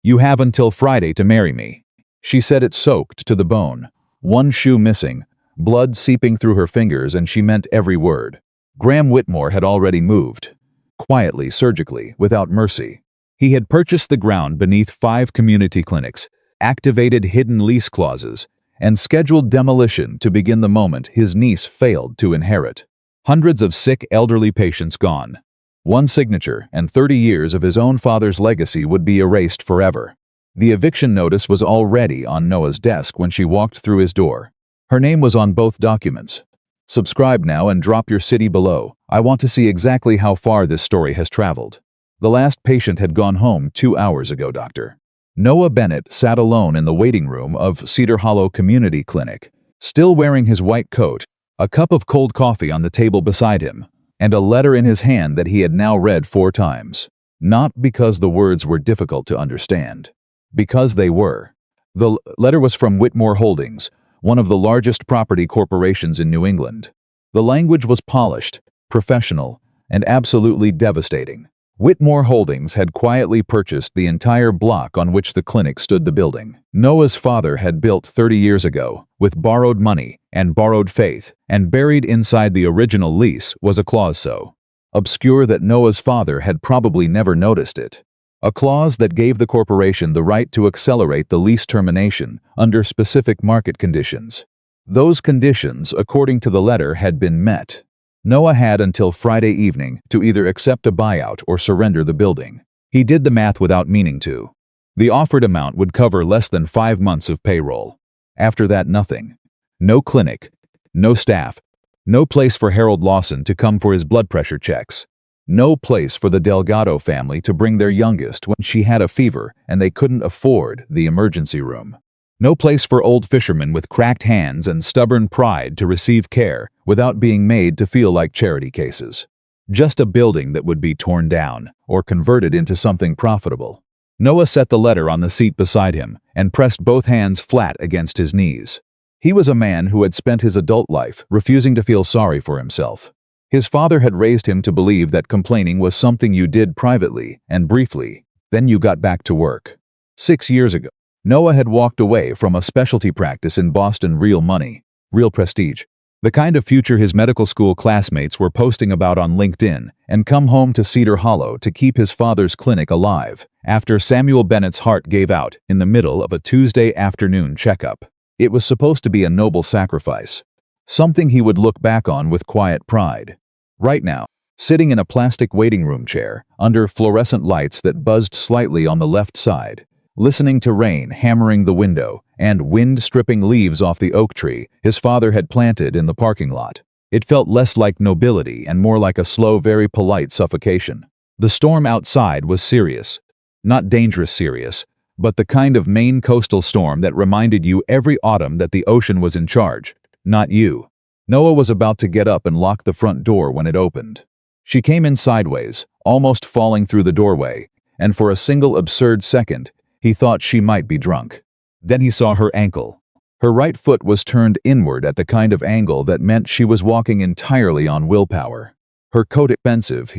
"You have until Friday to marry me." She said it soaked to the bone. One shoe missing, blood seeping through her fingers, and she meant every word. Graham Whitmore had already moved. Quietly, surgically, without mercy. He had purchased the ground beneath 5 community clinics, activated hidden lease clauses, and scheduled demolition to begin the moment his niece failed to inherit. Hundreds of sick elderly patients gone. One signature, and 30 years of his own father's legacy would be erased forever. The eviction notice was already on Noah's desk when she walked through his door. Her name was on both documents. Subscribe now and drop your city below. I want to see exactly how far this story has traveled. The last patient had gone home 2 hours ago, Doctor. Noah Bennett sat alone in the waiting room of Cedar Hollow Community Clinic, still wearing his white coat, a cup of cold coffee on the table beside him, and a letter in his hand that he had now read 4 times. Not because the words were difficult to understand. Because they were. The letter was from Whitmore Holdings, one of the largest property corporations in New England. The language was polished, professional, and absolutely devastating. Whitmore Holdings had quietly purchased the entire block on which the clinic stood. The building Noah's father had built 30 years ago, with borrowed money and borrowed faith, and buried inside the original lease was a clause so obscure that Noah's father had probably never noticed it. A clause that gave the corporation the right to accelerate the lease termination under specific market conditions. Those conditions, according to the letter, had been met. Noah had until Friday evening to either accept a buyout or surrender the building. He did the math without meaning to. The offered amount would cover less than 5 months of payroll. After that, nothing. No clinic, no staff, no place for Harold Lawson to come for his blood pressure checks. No place for the Delgado family to bring their youngest when she had a fever and they couldn't afford the emergency room. No place for old fishermen with cracked hands and stubborn pride to receive care without being made to feel like charity cases. Just a building that would be torn down or converted into something profitable. Noah set the letter on the seat beside him and pressed both hands flat against his knees. He was a man who had spent his adult life refusing to feel sorry for himself. His father had raised him to believe that complaining was something you did privately and briefly, then you got back to work. 6 years ago, Noah had walked away from a specialty practice in Boston. Real money, real prestige, the kind of future his medical school classmates were posting about on LinkedIn, and come home to Cedar Hollow to keep his father's clinic alive after Samuel Bennett's heart gave out in the middle of a Tuesday afternoon checkup. It was supposed to be a noble sacrifice. Something he would look back on with quiet pride. Right now, sitting in a plastic waiting room chair, under fluorescent lights that buzzed slightly on the left side, listening to rain hammering the window and wind stripping leaves off the oak tree his father had planted in the parking lot. It felt less like nobility and more like a slow, very polite suffocation. The storm outside was serious. Not dangerous serious, but the kind of Maine coastal storm that reminded you every autumn that the ocean was in charge. Not you. Noah was about to get up and lock the front door when it opened. She came in sideways, almost falling through the doorway, and for a single absurd second, he thought she might be drunk. Then he saw her ankle. Her right foot was turned inward at the kind of angle that meant she was walking entirely on willpower. Her coat, expensive,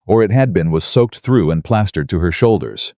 or it had been, was soaked through and plastered to her shoulders.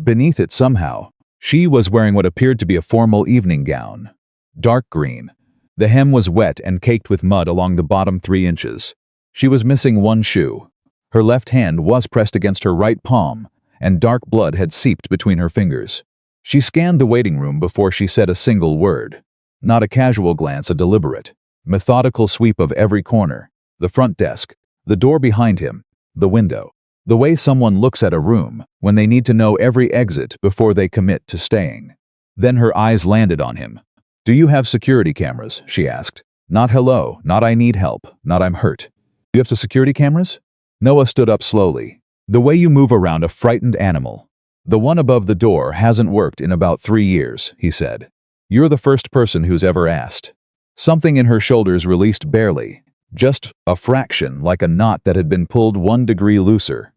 Beneath it somehow, she was wearing what appeared to be a formal evening gown. Dark green. The hem was wet and caked with mud along the bottom 3 inches. She was missing one shoe. Her left hand was pressed against her right palm, and dark blood had seeped between her fingers. She scanned the waiting room before she said a single word. Not a casual glance, a deliberate, methodical sweep of every corner. The front desk, the door behind him, the window. The way someone looks at a room when they need to know every exit before they commit to staying. Then her eyes landed on him. "Do you have security cameras?" she asked. Not hello, not I need help, not I'm hurt. "You have security cameras?" Noah stood up slowly. "The way you move around a frightened animal. The one above the door hasn't worked in about 3 years, he said. You're the first person who's ever asked." Something in her shoulders released barely, just a fraction, like a knot that had been pulled 1 degree looser.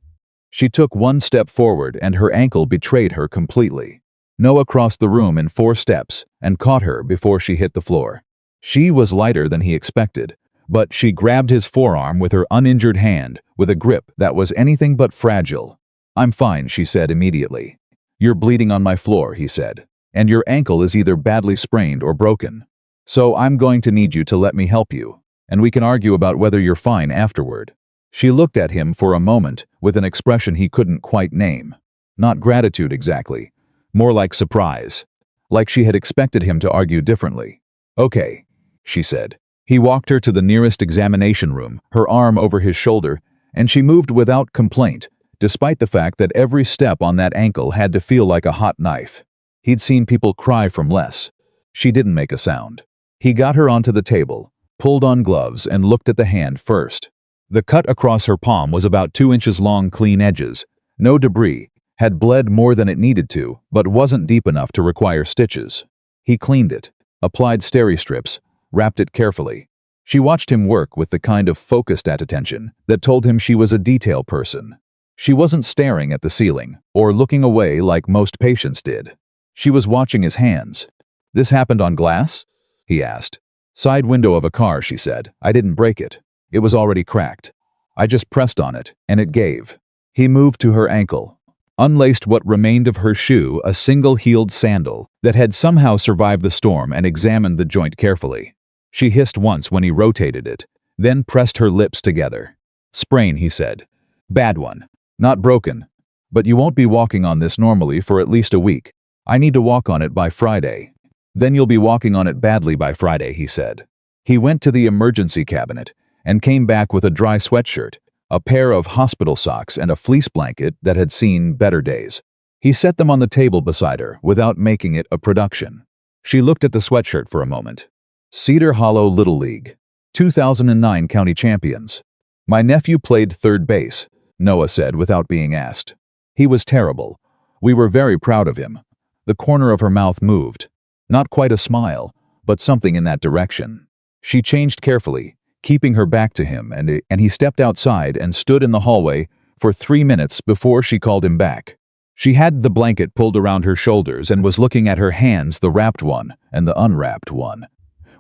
She took 1 step forward and her ankle betrayed her completely. Noah crossed the room in 4 steps and caught her before she hit the floor. She was lighter than he expected, but she grabbed his forearm with her uninjured hand with a grip that was anything but fragile. "I'm fine," she said immediately. "You're bleeding on my floor," he said. "And your ankle is either badly sprained or broken. So I'm going to need you to let me help you, and we can argue about whether you're fine afterward." She looked at him for a moment with an expression he couldn't quite name. Not gratitude exactly, more like surprise, like she had expected him to argue differently. "Okay," she said. He walked her to the nearest examination room, her arm over his shoulder, and she moved without complaint, despite the fact that every step on that ankle had to feel like a hot knife. He'd seen people cry from less. She didn't make a sound. He got her onto the table, pulled on gloves, and looked at the hand first. The cut across her palm was about 2 inches long, clean edges. No debris, had bled more than it needed to, but wasn't deep enough to require stitches. He cleaned it, applied steri-strips, wrapped it carefully. She watched him work with the kind of focused attention that told him she was a detail person. She wasn't staring at the ceiling, or looking away like most patients did. She was watching his hands. "This happened on glass?" he asked. "Side window of a car," she said. "I didn't break it. It was already cracked. I just pressed on it, and it gave." He moved to her ankle, unlaced what remained of her shoe, a single-heeled sandal that had somehow survived the storm, and examined the joint carefully. She hissed once when he rotated it, then pressed her lips together. "Sprain," he said. "Bad one. Not broken. But you won't be walking on this normally for at least a week. I need to walk on it by Friday." "Then you'll be walking on it badly by Friday," he said. He went to the emergency cabinet and came back with a dry sweatshirt, a pair of hospital socks, and a fleece blanket that had seen better days. He set them on the table beside her without making it a production. She looked at the sweatshirt for a moment. "Cedar Hollow Little League, 2009 county champions. My nephew played third base," Noah said without being asked. "He was terrible. We were very proud of him." The corner of her mouth moved. Not quite a smile, but something in that direction. She changed carefully, keeping her back to him, and he stepped outside and stood in the hallway for 3 minutes before she called him back. She had the blanket pulled around her shoulders and was looking at her hands, the wrapped one and the unwrapped one,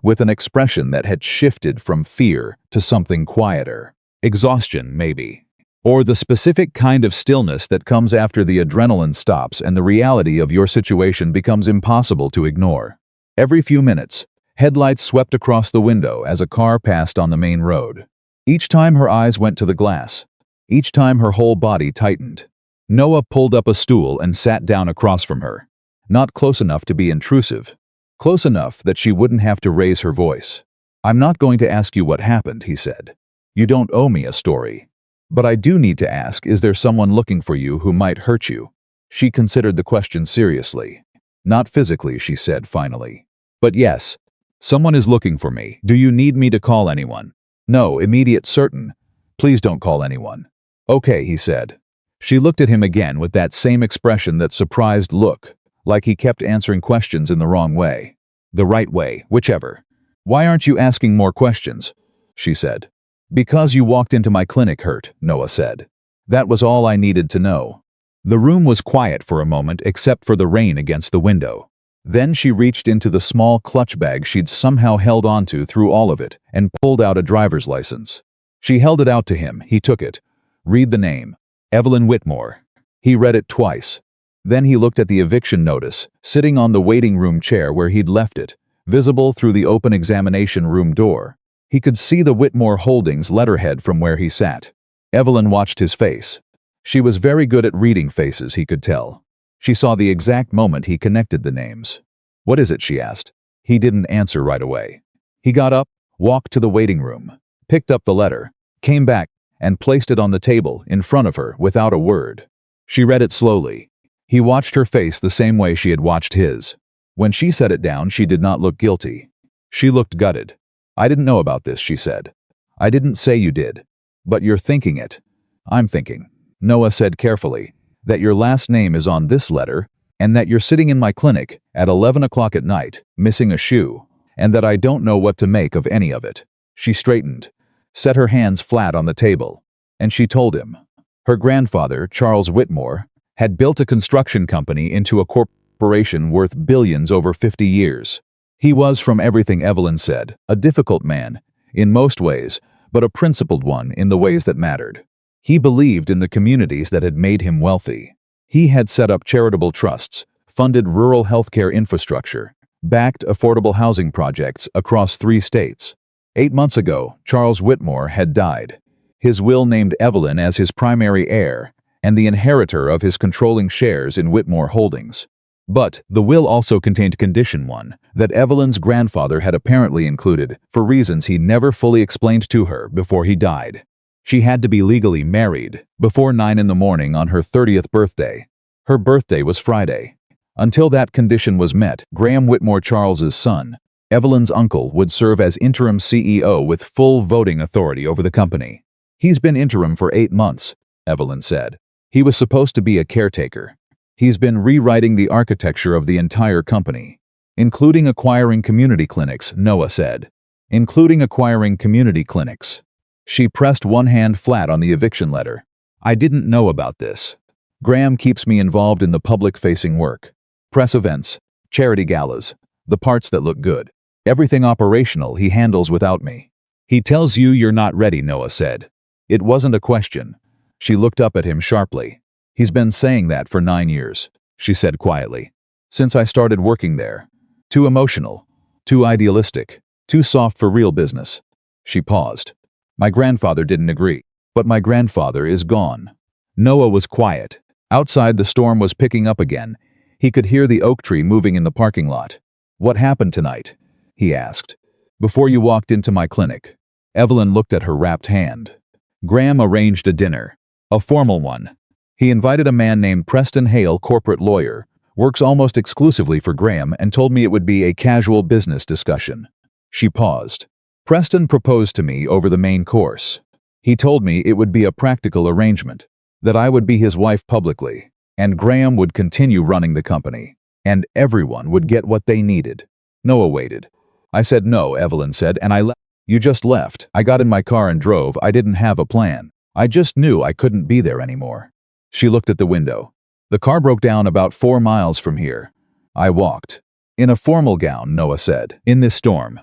with an expression that had shifted from fear to something quieter. Exhaustion, maybe. Or the specific kind of stillness that comes after the adrenaline stops and the reality of your situation becomes impossible to ignore. Every few minutes, headlights swept across the window as a car passed on the main road. Each time her eyes went to the glass. Each time her whole body tightened. Noah pulled up a stool and sat down across from her. Not close enough to be intrusive. Close enough that she wouldn't have to raise her voice. "I'm not going to ask you what happened," he said. "You don't owe me a story. But I do need to ask, is there someone looking for you who might hurt you?" She considered the question seriously. "Not physically," she said finally. "But yes. Someone is looking for me. Do you need me to call anyone?" "No, immediate, certain. Please don't call anyone." "Okay," he said. She looked at him again with that same expression, that surprised look, like he kept answering questions in the wrong way. The right way, whichever. "Why aren't you asking more questions?" she said. "Because you walked into my clinic hurt," Noah said. "That was all I needed to know." The room was quiet for a moment except for the rain against the window. Then she reached into the small clutch bag she'd somehow held onto through all of it and pulled out a driver's license. She held it out to him. He took it. "Read the name. Evelyn Whitmore." He read it twice. Then he looked at the eviction notice, sitting on the waiting room chair where he'd left it, visible through the open examination room door. He could see the Whitmore Holdings letterhead from where he sat. Evelyn watched his face. She was very good at reading faces, he could tell. She saw the exact moment he connected the names. "What is it?" she asked. He didn't answer right away. He got up, walked to the waiting room, picked up the letter, came back, and placed it on the table in front of her without a word. She read it slowly. He watched her face the same way she had watched his. When she set it down, she did not look guilty. She looked gutted. "I didn't know about this," she said. "I didn't say you did. But you're thinking it." "I'm thinking," Noah said carefully, "that your last name is on this letter, and that you're sitting in my clinic at 11 o'clock at night, missing a shoe, and that I don't know what to make of any of it." She straightened, set her hands flat on the table, and she told him. Her grandfather, Charles Whitmore, had built a construction company into a corporation worth billions over 50 years. He was, from everything Evelyn said, a difficult man, in most ways, but a principled one in the ways that mattered. He believed in the communities that had made him wealthy. He had set up charitable trusts, funded rural healthcare infrastructure, backed affordable housing projects across 3 states. 8 months ago, Charles Whitmore had died. His will named Evelyn as his primary heir and the inheritor of his controlling shares in Whitmore Holdings. But the will also contained condition 1 that Evelyn's grandfather had apparently included for reasons he never fully explained to her before he died. She had to be legally married before 9 in the morning on her 30th birthday. Her birthday was Friday. Until that condition was met, Graham Whitmore, Charles's son, Evelyn's uncle, would serve as interim CEO with full voting authority over the company. He's been interim for 8 months, Evelyn said. He was supposed to be a caretaker. He's been rewriting the architecture of the entire company, including acquiring community clinics, Noah said. Including acquiring community clinics. She pressed one hand flat on the eviction letter. I didn't know about this. Graham keeps me involved in the public-facing work. Press events, charity galas, the parts that look good. Everything operational he handles without me. He tells you you're not ready, Noah said. It wasn't a question. She looked up at him sharply. He's been saying that for 9 years, she said quietly. Since I started working there. Too emotional. Too idealistic. Too soft for real business. She paused. My grandfather didn't agree. But my grandfather is gone. Noah was quiet. Outside, the storm was picking up again. He could hear the oak tree moving in the parking lot. What happened tonight? He asked. Before you walked into my clinic. Evelyn looked at her wrapped hand. Graham arranged a dinner. A formal one. He invited a man named Preston Hale, corporate lawyer, works almost exclusively for Graham, and told me it would be a casual business discussion. She paused. Preston proposed to me over the main course. He told me it would be a practical arrangement, that I would be his wife publicly, and Graham would continue running the company, and everyone would get what they needed. Noah waited. I said no, Evelyn said, and I left. You just left. I got in my car and drove. I didn't have a plan. I just knew I couldn't be there anymore. She looked at the window. The car broke down about 4 miles from here. I walked. In a formal gown, Noah said, in this storm.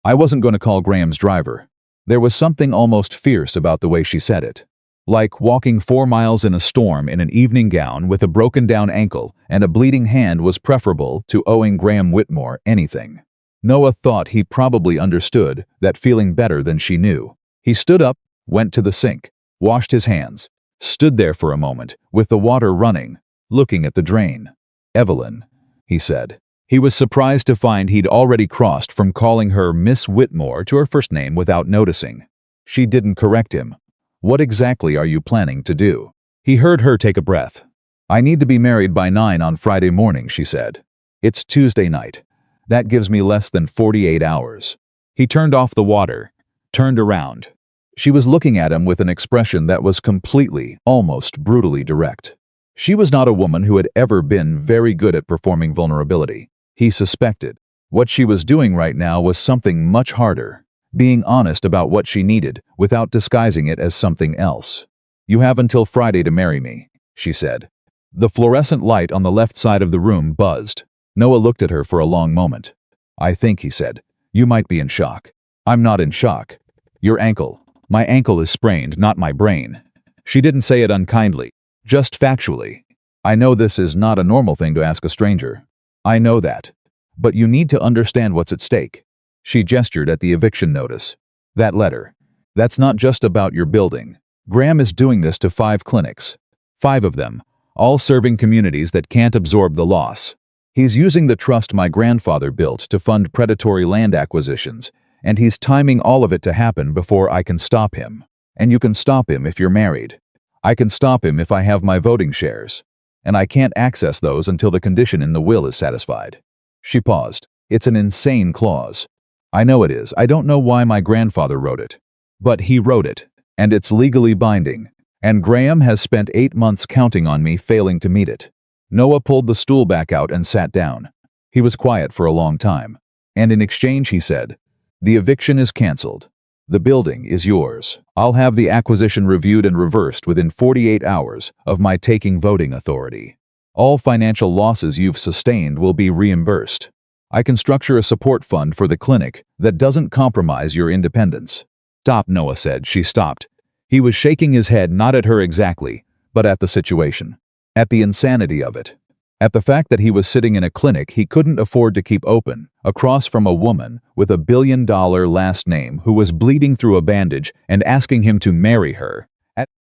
I wasn't going to call Graham's driver. There was something almost fierce about the way she said it. Like walking 4 miles in a storm in an evening gown with a broken down ankle and a bleeding hand was preferable to owing Graham Whitmore anything. Noah thought he probably understood that feeling better than she knew. He stood up, went to the sink, washed his hands, stood there for a moment, with the water running, looking at the drain. Evelyn, he said. He was surprised to find he'd already crossed from calling her Miss Whitmore to her first name without noticing. She didn't correct him. What exactly are you planning to do? He heard her take a breath. I need to be married by 9 on Friday morning, she said. It's Tuesday night. That gives me less than 48 hours. He turned off the water, turned around. She was looking at him with an expression that was completely, almost brutally direct. She was not a woman who had ever been very good at performing vulnerability. He suspected. What she was doing right now was something much harder, being honest about what she needed without disguising it as something else. You have until Friday to marry me, she said. The fluorescent light on the left side of the room buzzed. Noah looked at her for a long moment. I think, he said, you might be in shock. I'm not in shock. Your ankle. My ankle is sprained, not my brain. She didn't say it unkindly, just factually. I know this is not a normal thing to ask a stranger. I know that. But you need to understand what's at stake. She gestured at the eviction notice. That letter. That's not just about your building. Graham is doing this to 5 clinics. 5 of them, all serving communities that can't absorb the loss. He's using the trust my grandfather built to fund predatory land acquisitions, and he's timing all of it to happen before I can stop him. And you can stop him if you're married. I can stop him if I have my voting shares. And I can't access those until the condition in the will is satisfied. She paused. It's an insane clause. I know it is. I don't know why my grandfather wrote it. But he wrote it, and it's legally binding. And Graham has spent 8 months counting on me failing to meet it. Noah pulled the stool back out and sat down. He was quiet for a long time. And in exchange, he said, the eviction is canceled. The building is yours. I'll have the acquisition reviewed and reversed within 48 hours of my taking voting authority. All financial losses you've sustained will be reimbursed. I can structure a support fund for the clinic that doesn't compromise your independence. Stop, Noah said. She stopped. He was shaking his head not at her exactly, but at the situation. At the insanity of it. At the fact that he was sitting in a clinic he couldn't afford to keep open, across from a woman with a billion-dollar last name who was bleeding through a bandage and asking him to marry her.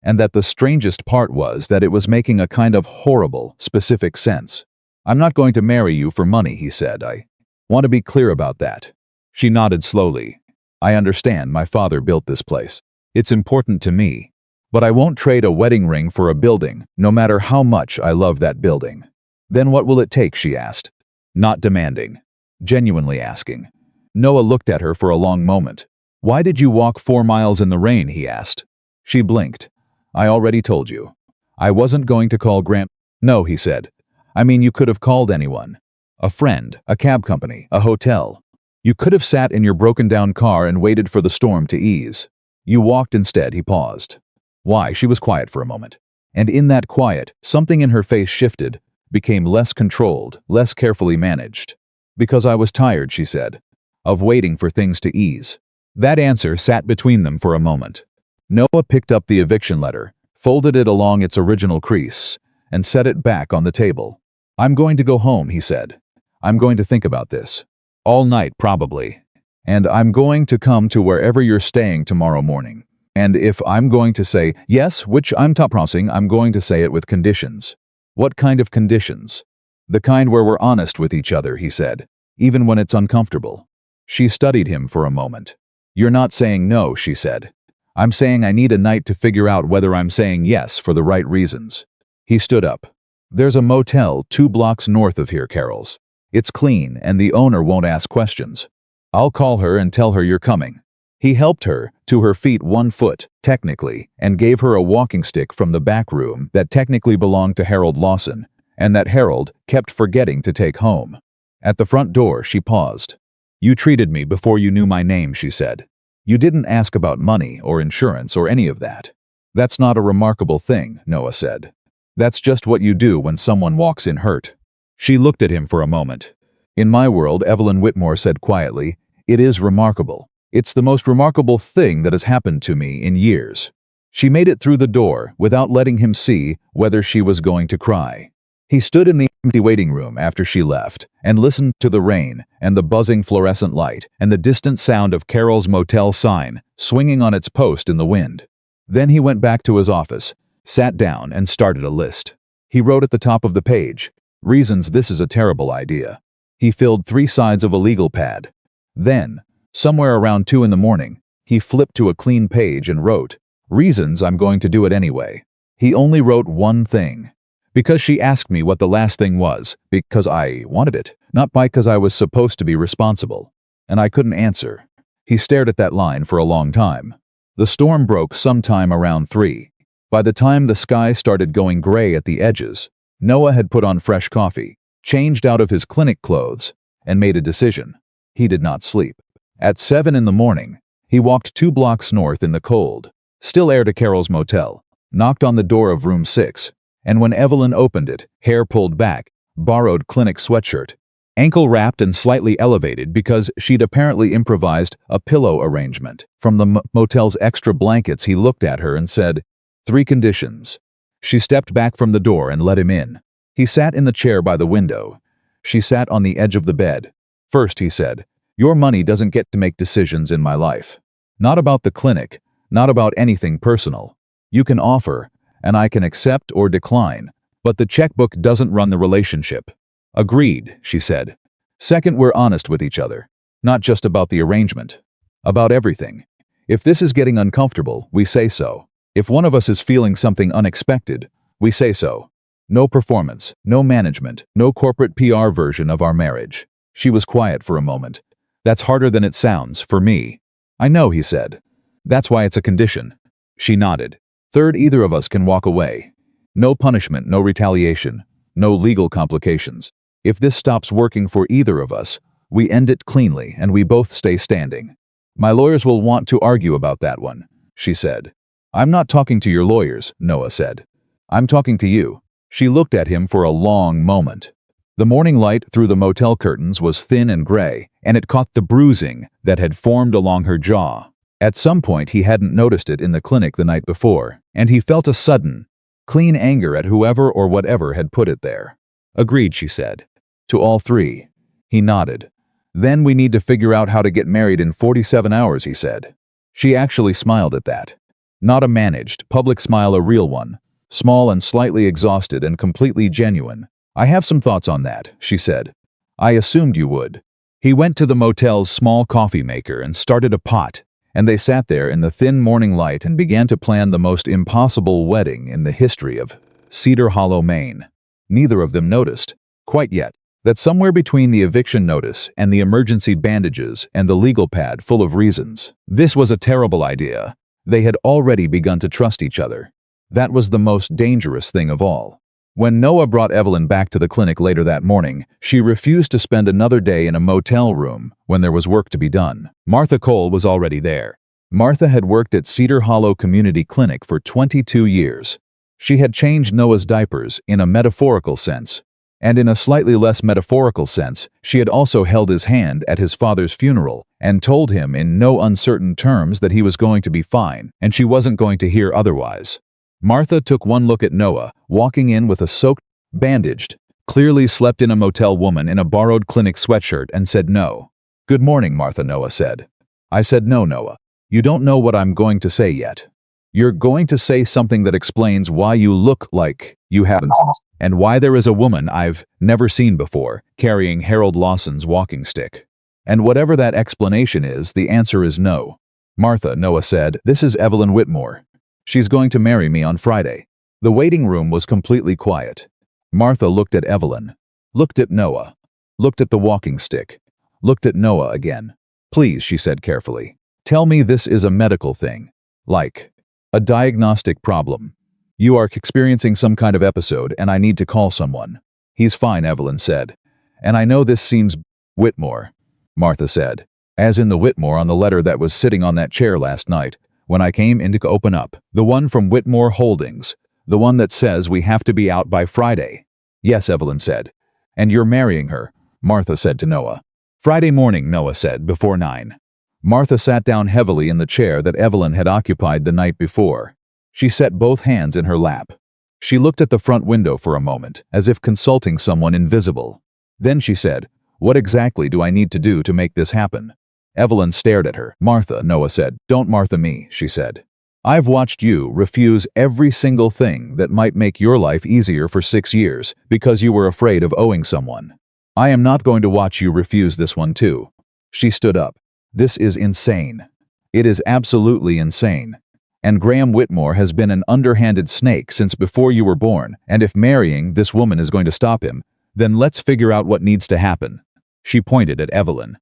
And that the strangest part was that it was making a kind of horrible, specific sense. "I'm not going to marry you for money," he said. "I want to be clear about that." She nodded slowly. "I understand, my father built this place. It's important to me. But I won't trade a wedding ring for a building, no matter how much I love that building." "Then what will it take?" she asked. Not demanding. Genuinely asking. Noah looked at her for a long moment. "Why did you walk 4 miles in the rain?" he asked. She blinked. "I already told you. I wasn't going to call Graham." "No," he said. "I mean, you could have called anyone. A friend, a cab company, a hotel. You could have sat in your broken-down car and waited for the storm to ease. You walked instead." He paused. "Why?" She was quiet for a moment. And in that quiet, something in her face shifted, became less controlled, less carefully managed. "Because I was tired," she said, "of waiting for things to ease." That answer sat between them for a moment. Noah picked up the eviction letter, folded it along its original crease, and set it back on the table. "I'm going to go home," he said. "I'm going to think about this. All night, probably. And I'm going to come to wherever you're staying tomorrow morning. And if I'm going to say yes, which I'm top promising, I'm going to say it with conditions." "What kind of conditions?" "The kind where we're honest with each other," he said, "even when it's uncomfortable." She studied him for a moment. "You're not saying no," she said. "I'm saying I need a night to figure out whether I'm saying yes for the right reasons." He stood up. "There's a motel 2 blocks north of here, Carol's. It's clean, and the owner won't ask questions. I'll call her and tell her you're coming." He helped her to her feet 1 foot, technically, and gave her a walking stick from the back room that technically belonged to Harold Lawson, and that Harold kept forgetting to take home. At the front door, she paused. "You treated me before you knew my name," she said. "You didn't ask about money or insurance or any of that." "That's not a remarkable thing," Noah said. "That's just what you do when someone walks in hurt." She looked at him for a moment. "In my world," Evelyn Whitmore said quietly, "it is remarkable. It's the most remarkable thing that has happened to me in years." She made it through the door without letting him see whether she was going to cry. He stood in the empty waiting room after she left and listened to the rain and the buzzing fluorescent light and the distant sound of Carol's motel sign swinging on its post in the wind. Then he went back to his office, sat down and started a list. He wrote at the top of the page, "Reasons this is a terrible idea." He filled 3 sides of a legal pad. Then, somewhere around 2 in the morning, he flipped to a clean page and wrote, "Reasons I'm going to do it anyway." He only wrote one thing. "Because she asked me what the last thing was, because I wanted it, not because I was supposed to be responsible. And I couldn't answer." He stared at that line for a long time. The storm broke sometime around 3. By the time the sky started going gray at the edges, Noah had put on fresh coffee, changed out of his clinic clothes, and made a decision. He did not sleep. At 7 in the morning, he walked 2 blocks north in the cold, still air to Carol's motel, knocked on the door of room 6, and when Evelyn opened it, hair pulled back, borrowed clinic sweatshirt, ankle wrapped and slightly elevated because she'd apparently improvised a pillow arrangement. From the motel's extra blankets, he looked at her and said, "3 conditions." She stepped back from the door and let him in. He sat in the chair by the window. She sat on the edge of the bed. "First," he said, "your money doesn't get to make decisions in my life. Not about the clinic, not about anything personal. You can offer, and I can accept or decline, but the checkbook doesn't run the relationship." "Agreed," she said. "Second, we're honest with each other. Not just about the arrangement. About everything. If this is getting uncomfortable, we say so. If one of us is feeling something unexpected, we say so. No performance, no management, no corporate PR version of our marriage." She was quiet for a moment. "That's harder than it sounds, for me." "I know," he said. "That's why it's a condition." She nodded. "Third, either of us can walk away. No punishment, no retaliation, no legal complications. If this stops working for either of us, we end it cleanly and we both stay standing." "My lawyers will want to argue about that one," she said. "I'm not talking to your lawyers," Noah said. "I'm talking to you." She looked at him for a long moment. The morning light through the motel curtains was thin and gray, and it caught the bruising that had formed along her jaw. At some point he hadn't noticed it in the clinic the night before, and he felt a sudden, Clean anger at whoever or whatever had put it there. Agreed, she said. To all three. He nodded. Then we need to figure out how to get married in 47 hours, he said. She actually smiled at that. Not a managed, public smile, a real one. Small and slightly exhausted and completely genuine. I have some thoughts on that, she said. I assumed you would. He went to the motel's small coffee maker and started a pot, and they sat there in the thin morning light and began to plan the most impossible wedding in the history of Cedar Hollow, Maine. Neither of them noticed, quite yet, that somewhere between the eviction notice and the emergency bandages and the legal pad full of reasons, this was a terrible idea. They had already begun to trust each other. That was the most dangerous thing of all. When Noah brought Evelyn back to the clinic later that morning, she refused to spend another day in a motel room when there was work to be done. Martha Cole was already there. Martha had worked at Cedar Hollow Community Clinic for 22 years. She had changed Noah's diapers in a metaphorical sense, and in a slightly less metaphorical sense, she had also held his hand at his father's funeral and told him in no uncertain terms that he was going to be fine and she wasn't going to hear otherwise. Martha took one look at Noah, walking in with a soaked, bandaged, clearly slept in a motel woman in a borrowed clinic sweatshirt and said no. Good morning, Martha, Noah said. I said no, Noah. You don't know what I'm going to say yet. You're going to say something that explains why you look like you haven't, and why there is a woman I've never seen before carrying Harold Lawson's walking stick. And whatever that explanation is, the answer is no. Martha, Noah said, this is Evelyn Whitmore. She's going to marry me on Friday. The waiting room was completely quiet. Martha looked at Evelyn, looked at Noah, looked at the walking stick, looked at Noah again. Please, she said carefully, tell me this is a medical thing. Like a diagnostic problem. You are experiencing some kind of episode and I need to call someone. He's fine, Evelyn said. And I know this seems Whitmore, Martha said, as in the Whitmore on the letter that was sitting on that chair last night. When I came in to open up, the one from Whitmore Holdings, the one that says we have to be out by Friday. Yes, Evelyn said. And you're marrying her, Martha said to Noah. Friday morning, Noah said, before 9. Martha sat down heavily in the chair that Evelyn had occupied the night before. She set both hands in her lap. She looked at the front window for a moment, as if consulting someone invisible. Then she said, what exactly do I need to do to make this happen? Evelyn stared at her. Martha, Noah said. Don't Martha me, she said. I've watched you refuse every single thing that might make your life easier for 6 years because you were afraid of owing someone. I am not going to watch you refuse this one too. She stood up. This is insane. It is absolutely insane. And Graham Whitmore has been an underhanded snake since before you were born, and if marrying this woman is going to stop him, then let's figure out what needs to happen. She pointed at Evelyn.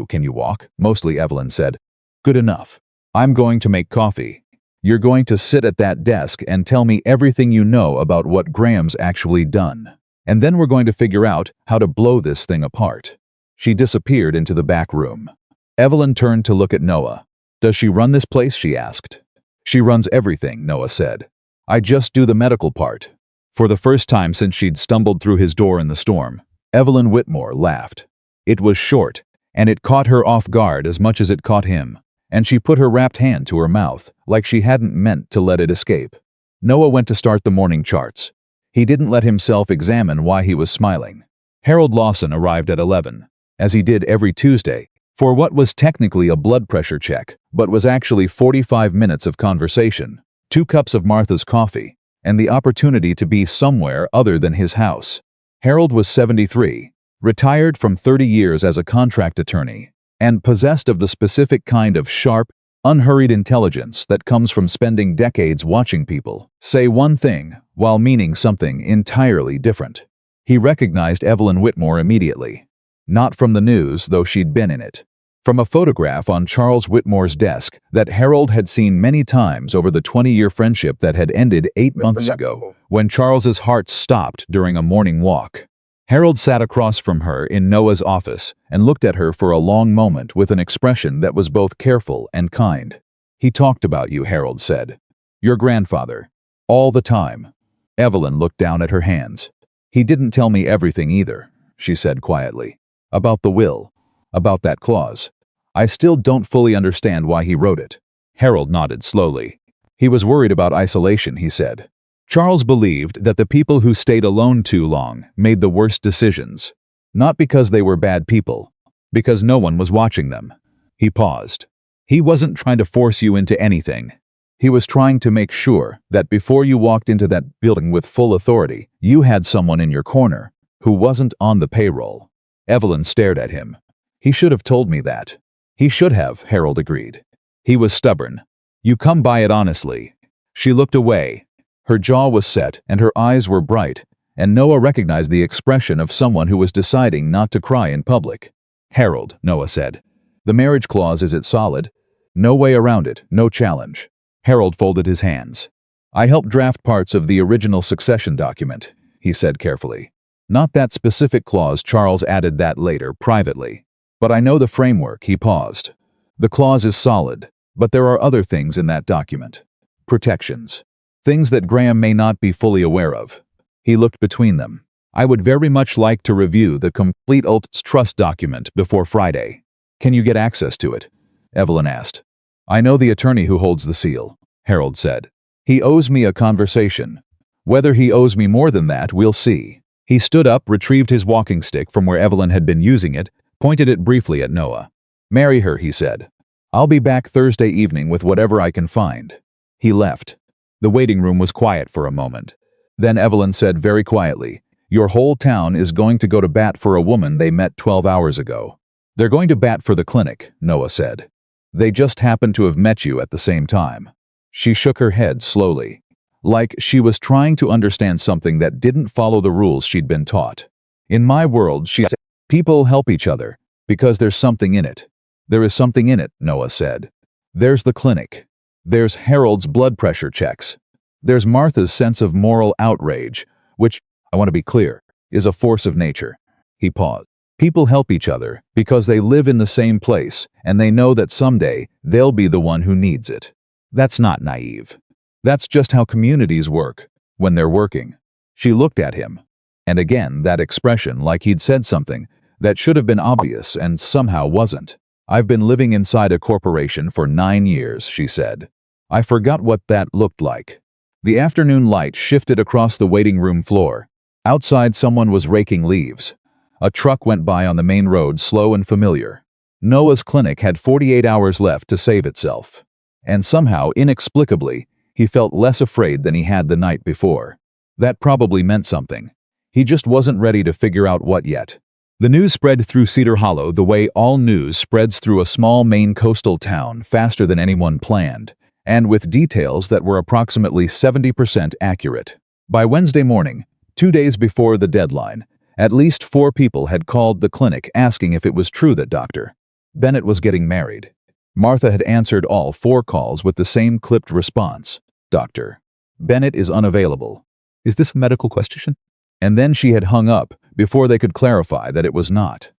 Can you walk? Mostly, Evelyn said. Good enough. I'm going to make coffee. You're going to sit at that desk and tell me everything you know about what Graham's actually done. And then we're going to figure out how to blow this thing apart. She disappeared into the back room. Evelyn turned to look at Noah. Does she run this place? She asked. She runs everything, Noah said. I just do the medical part. For the first time since she'd stumbled through his door in the storm, Evelyn Whitmore laughed. It was short, and it caught her off guard as much as it caught him, and she put her wrapped hand to her mouth, like she hadn't meant to let it escape. Noah went to start the morning charts. He didn't let himself examine why he was smiling. Harold Lawson arrived at 11, as he did every Tuesday, for what was technically a blood pressure check, but was actually 45 minutes of conversation, 2 cups of Martha's coffee, and the opportunity to be somewhere other than his house. Harold was 73, retired from 30 years as a contract attorney, and possessed of the specific kind of sharp, unhurried intelligence that comes from spending decades watching people say one thing while meaning something entirely different. He recognized Evelyn Whitmore immediately. Not from the news, though she'd been in it. From a photograph on Charles Whitmore's desk that Harold had seen many times over the 20-year friendship that had ended 8 months ago, when Charles's heart stopped during a morning walk. Harold sat across from her in Noah's office and looked at her for a long moment with an expression that was both careful and kind. He talked about you, Harold said. Your grandfather. All the time. Evelyn looked down at her hands. He didn't tell me everything either, she said quietly. About the will. About that clause. I still don't fully understand why he wrote it. Harold nodded slowly. He was worried about isolation, he said. Charles believed that the people who stayed alone too long made the worst decisions. Not because they were bad people, because no one was watching them. He paused. He wasn't trying to force you into anything. He was trying to make sure that before you walked into that building with full authority, you had someone in your corner who wasn't on the payroll. Evelyn stared at him. He should have told me that. He should have, Harold agreed. He was stubborn. You come by it honestly. She looked away. Her jaw was set and her eyes were bright, and Noah recognized the expression of someone who was deciding not to cry in public. Harold, Noah said. The marriage clause, is it solid? No way around it, no challenge. Harold folded his hands. I helped draft parts of the original succession document, he said carefully. Not that specific clause. Charles added that later, privately. But I know the framework. He paused. The clause is solid, but there are other things in that document. Protections. Things that Graham may not be fully aware of. He looked between them. I would very much like to review the complete Ult's trust document before Friday. Can you get access to it? Evelyn asked. I know the attorney who holds the seal, Harold said. He owes me a conversation. Whether he owes me more than that, we'll see. He stood up, retrieved his walking stick from where Evelyn had been using it, pointed it briefly at Noah. Marry her, he said. I'll be back Thursday evening with whatever I can find. He left. The waiting room was quiet for a moment. Then Evelyn said very quietly, Your whole town is going to go to bat for a woman they met 12 hours ago. They're going to bat for the clinic, Noah said. They just happen to have met you at the same time. She shook her head slowly, like she was trying to understand something that didn't follow the rules she'd been taught. In my world, she said, people help each other because there's something in it. There is something in it, Noah said. There's the clinic. There's Harold's blood pressure checks. There's Martha's sense of moral outrage, which, I want to be clear, is a force of nature. He paused. People help each other because they live in the same place and they know that someday they'll be the one who needs it. That's not naive. That's just how communities work when they're working. She looked at him. And again, that expression, like he'd said something that should have been obvious and somehow wasn't. I've been living inside a corporation for 9 years, she said. I forgot what that looked like. The afternoon light shifted across the waiting room floor. Outside, someone was raking leaves. A truck went by on the main road, slow and familiar. Noah's clinic had 48 hours left to save itself. And somehow, inexplicably, he felt less afraid than he had the night before. That probably meant something. He just wasn't ready to figure out what yet. The news spread through Cedar Hollow the way all news spreads through a small Maine coastal town faster than anyone planned, and with details that were approximately 70% accurate. By Wednesday morning, 2 days before the deadline, at least 4 people had called the clinic asking if it was true that Dr. Bennett was getting married. Martha had answered all 4 calls with the same clipped response. Dr. Bennett is unavailable. Is this a medical question? And then she had hung up before they could clarify that it was not.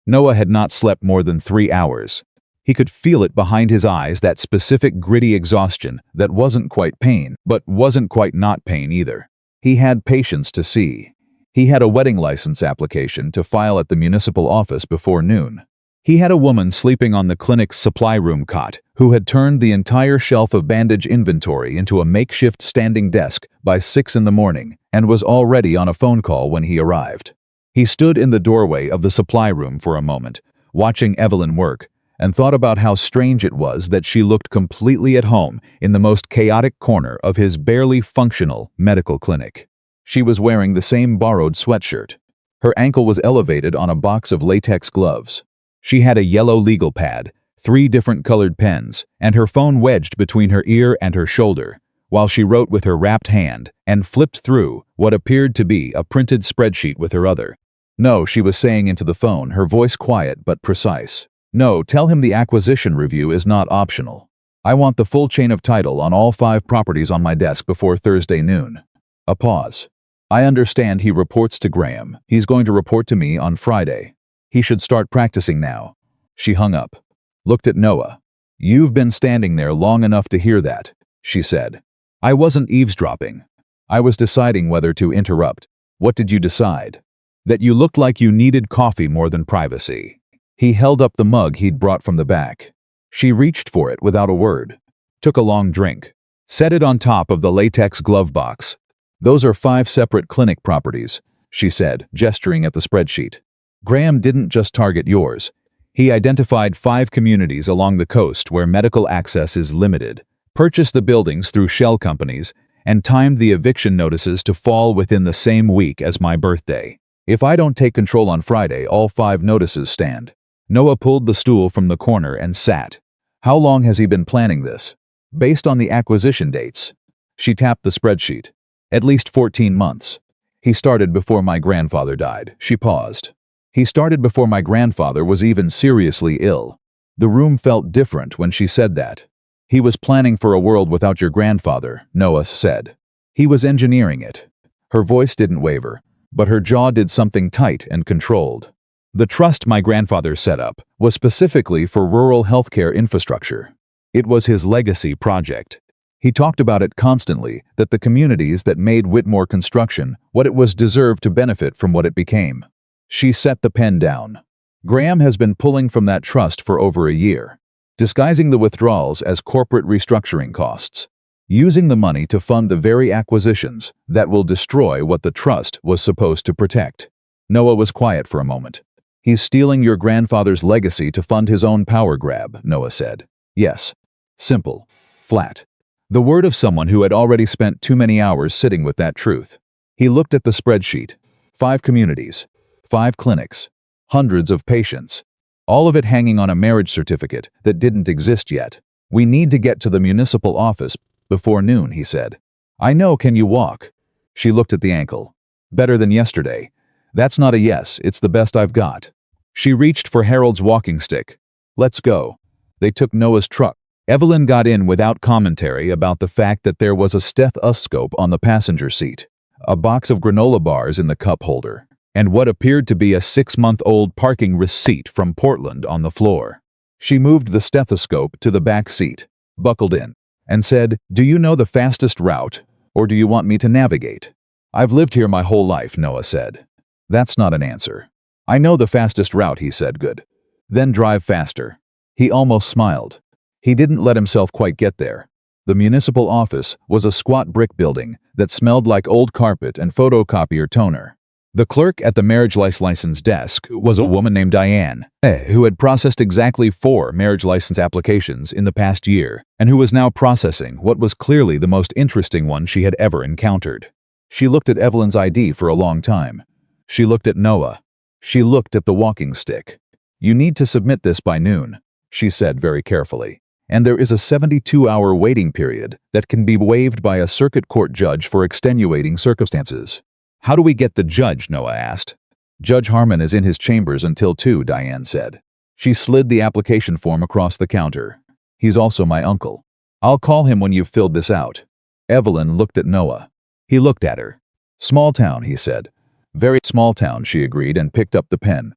Noah had not slept more than 3 hours. He could feel it behind his eyes, that specific gritty exhaustion that wasn't quite pain, but wasn't quite not pain either. He had patients to see. He had a wedding license application to file at the municipal office before noon. He had a woman sleeping on the clinic's supply room cot who had turned the entire shelf of bandage inventory into a makeshift standing desk by 6 in the morning and was already on a phone call when he arrived. He stood in the doorway of the supply room for a moment, watching Evelyn work, and thought about how strange it was that she looked completely at home in the most chaotic corner of his barely functional medical clinic. She was wearing the same borrowed sweatshirt. Her ankle was elevated on a box of latex gloves. She had a yellow legal pad, 3 different colored pens, and her phone wedged between her ear and her shoulder, while she wrote with her wrapped hand and flipped through what appeared to be a printed spreadsheet with her other. No, she was saying into the phone, her voice quiet but precise. No, tell him the acquisition review is not optional. I want the full chain of title on all 5 properties on my desk before Thursday noon. A pause. I understand he reports to Graham. He's going to report to me on Friday. He should start practicing now. She hung up, looked at Noah. You've been standing there long enough to hear that, she said. I wasn't eavesdropping. I was deciding whether to interrupt. What did you decide? That you looked like you needed coffee more than privacy. He held up the mug he'd brought from the back. She reached for it without a word, took a long drink, set it on top of the latex glove box. Those are 5 separate clinic properties, she said, gesturing at the spreadsheet. Graham didn't just target yours. He identified 5 communities along the coast where medical access is limited, purchased the buildings through shell companies, and timed the eviction notices to fall within the same week as my birthday. If I don't take control on Friday, all 5 notices stand. Noah pulled the stool from the corner and sat. How long has he been planning this? Based on the acquisition dates. She tapped the spreadsheet. At least 14 months. He started before my grandfather died. She paused. He started before my grandfather was even seriously ill. The room felt different when she said that. He was planning for a world without your grandfather, Noah said. He was engineering it. Her voice didn't waver, but her jaw did something tight and controlled. The trust my grandfather set up was specifically for rural healthcare infrastructure. It was his legacy project. He talked about it constantly, that the communities that made Whitmore construction what it was deserved to benefit from what it became. She set the pen down. Graham has been pulling from that trust for over a year, disguising the withdrawals as corporate restructuring costs, using the money to fund the very acquisitions that will destroy what the trust was supposed to protect. Noah was quiet for a moment. He's stealing your grandfather's legacy to fund his own power grab, Noah said. Yes. Simple. Flat. The word of someone who had already spent too many hours sitting with that truth. He looked at the spreadsheet. 5 communities. 5 clinics. Hundreds of patients. All of it hanging on a marriage certificate that didn't exist yet. We need to get to the municipal office before noon, he said. I know, can you walk? She looked at the ankle. Better than yesterday. That's not a yes, it's the best I've got. She reached for Harold's walking stick. Let's go. They took Noah's truck. Evelyn got in without commentary about the fact that there was a stethoscope on the passenger seat, a box of granola bars in the cup holder, and what appeared to be a 6-month-old parking receipt from Portland on the floor. She moved the stethoscope to the back seat, buckled in, and said, "Do you know the fastest route, or do you want me to navigate?" "I've lived here my whole life," Noah said. "That's not an answer." "I know the fastest route," he said. "Good. Then drive faster." He almost smiled. He didn't let himself quite get there. The municipal office was a squat brick building that smelled like old carpet and photocopier toner. The clerk at the marriage license desk was a woman named Diane, who had processed exactly 4 marriage license applications in the past year, and who was now processing what was clearly the most interesting one she had ever encountered. She looked at Evelyn's ID for a long time. She looked at Noah. She looked at the walking stick. "You need to submit this by noon," she said very carefully. "And there is a 72-hour waiting period that can be waived by a circuit court judge for extenuating circumstances." "How do we get the judge?" Noah asked. "Judge Harmon is in his chambers until 2, Diane said. She slid the application form across the counter. "He's also my uncle. I'll call him when you've filled this out." Evelyn looked at Noah. He looked at her. "Small town," he said. "Very small town," she agreed and picked up the pen.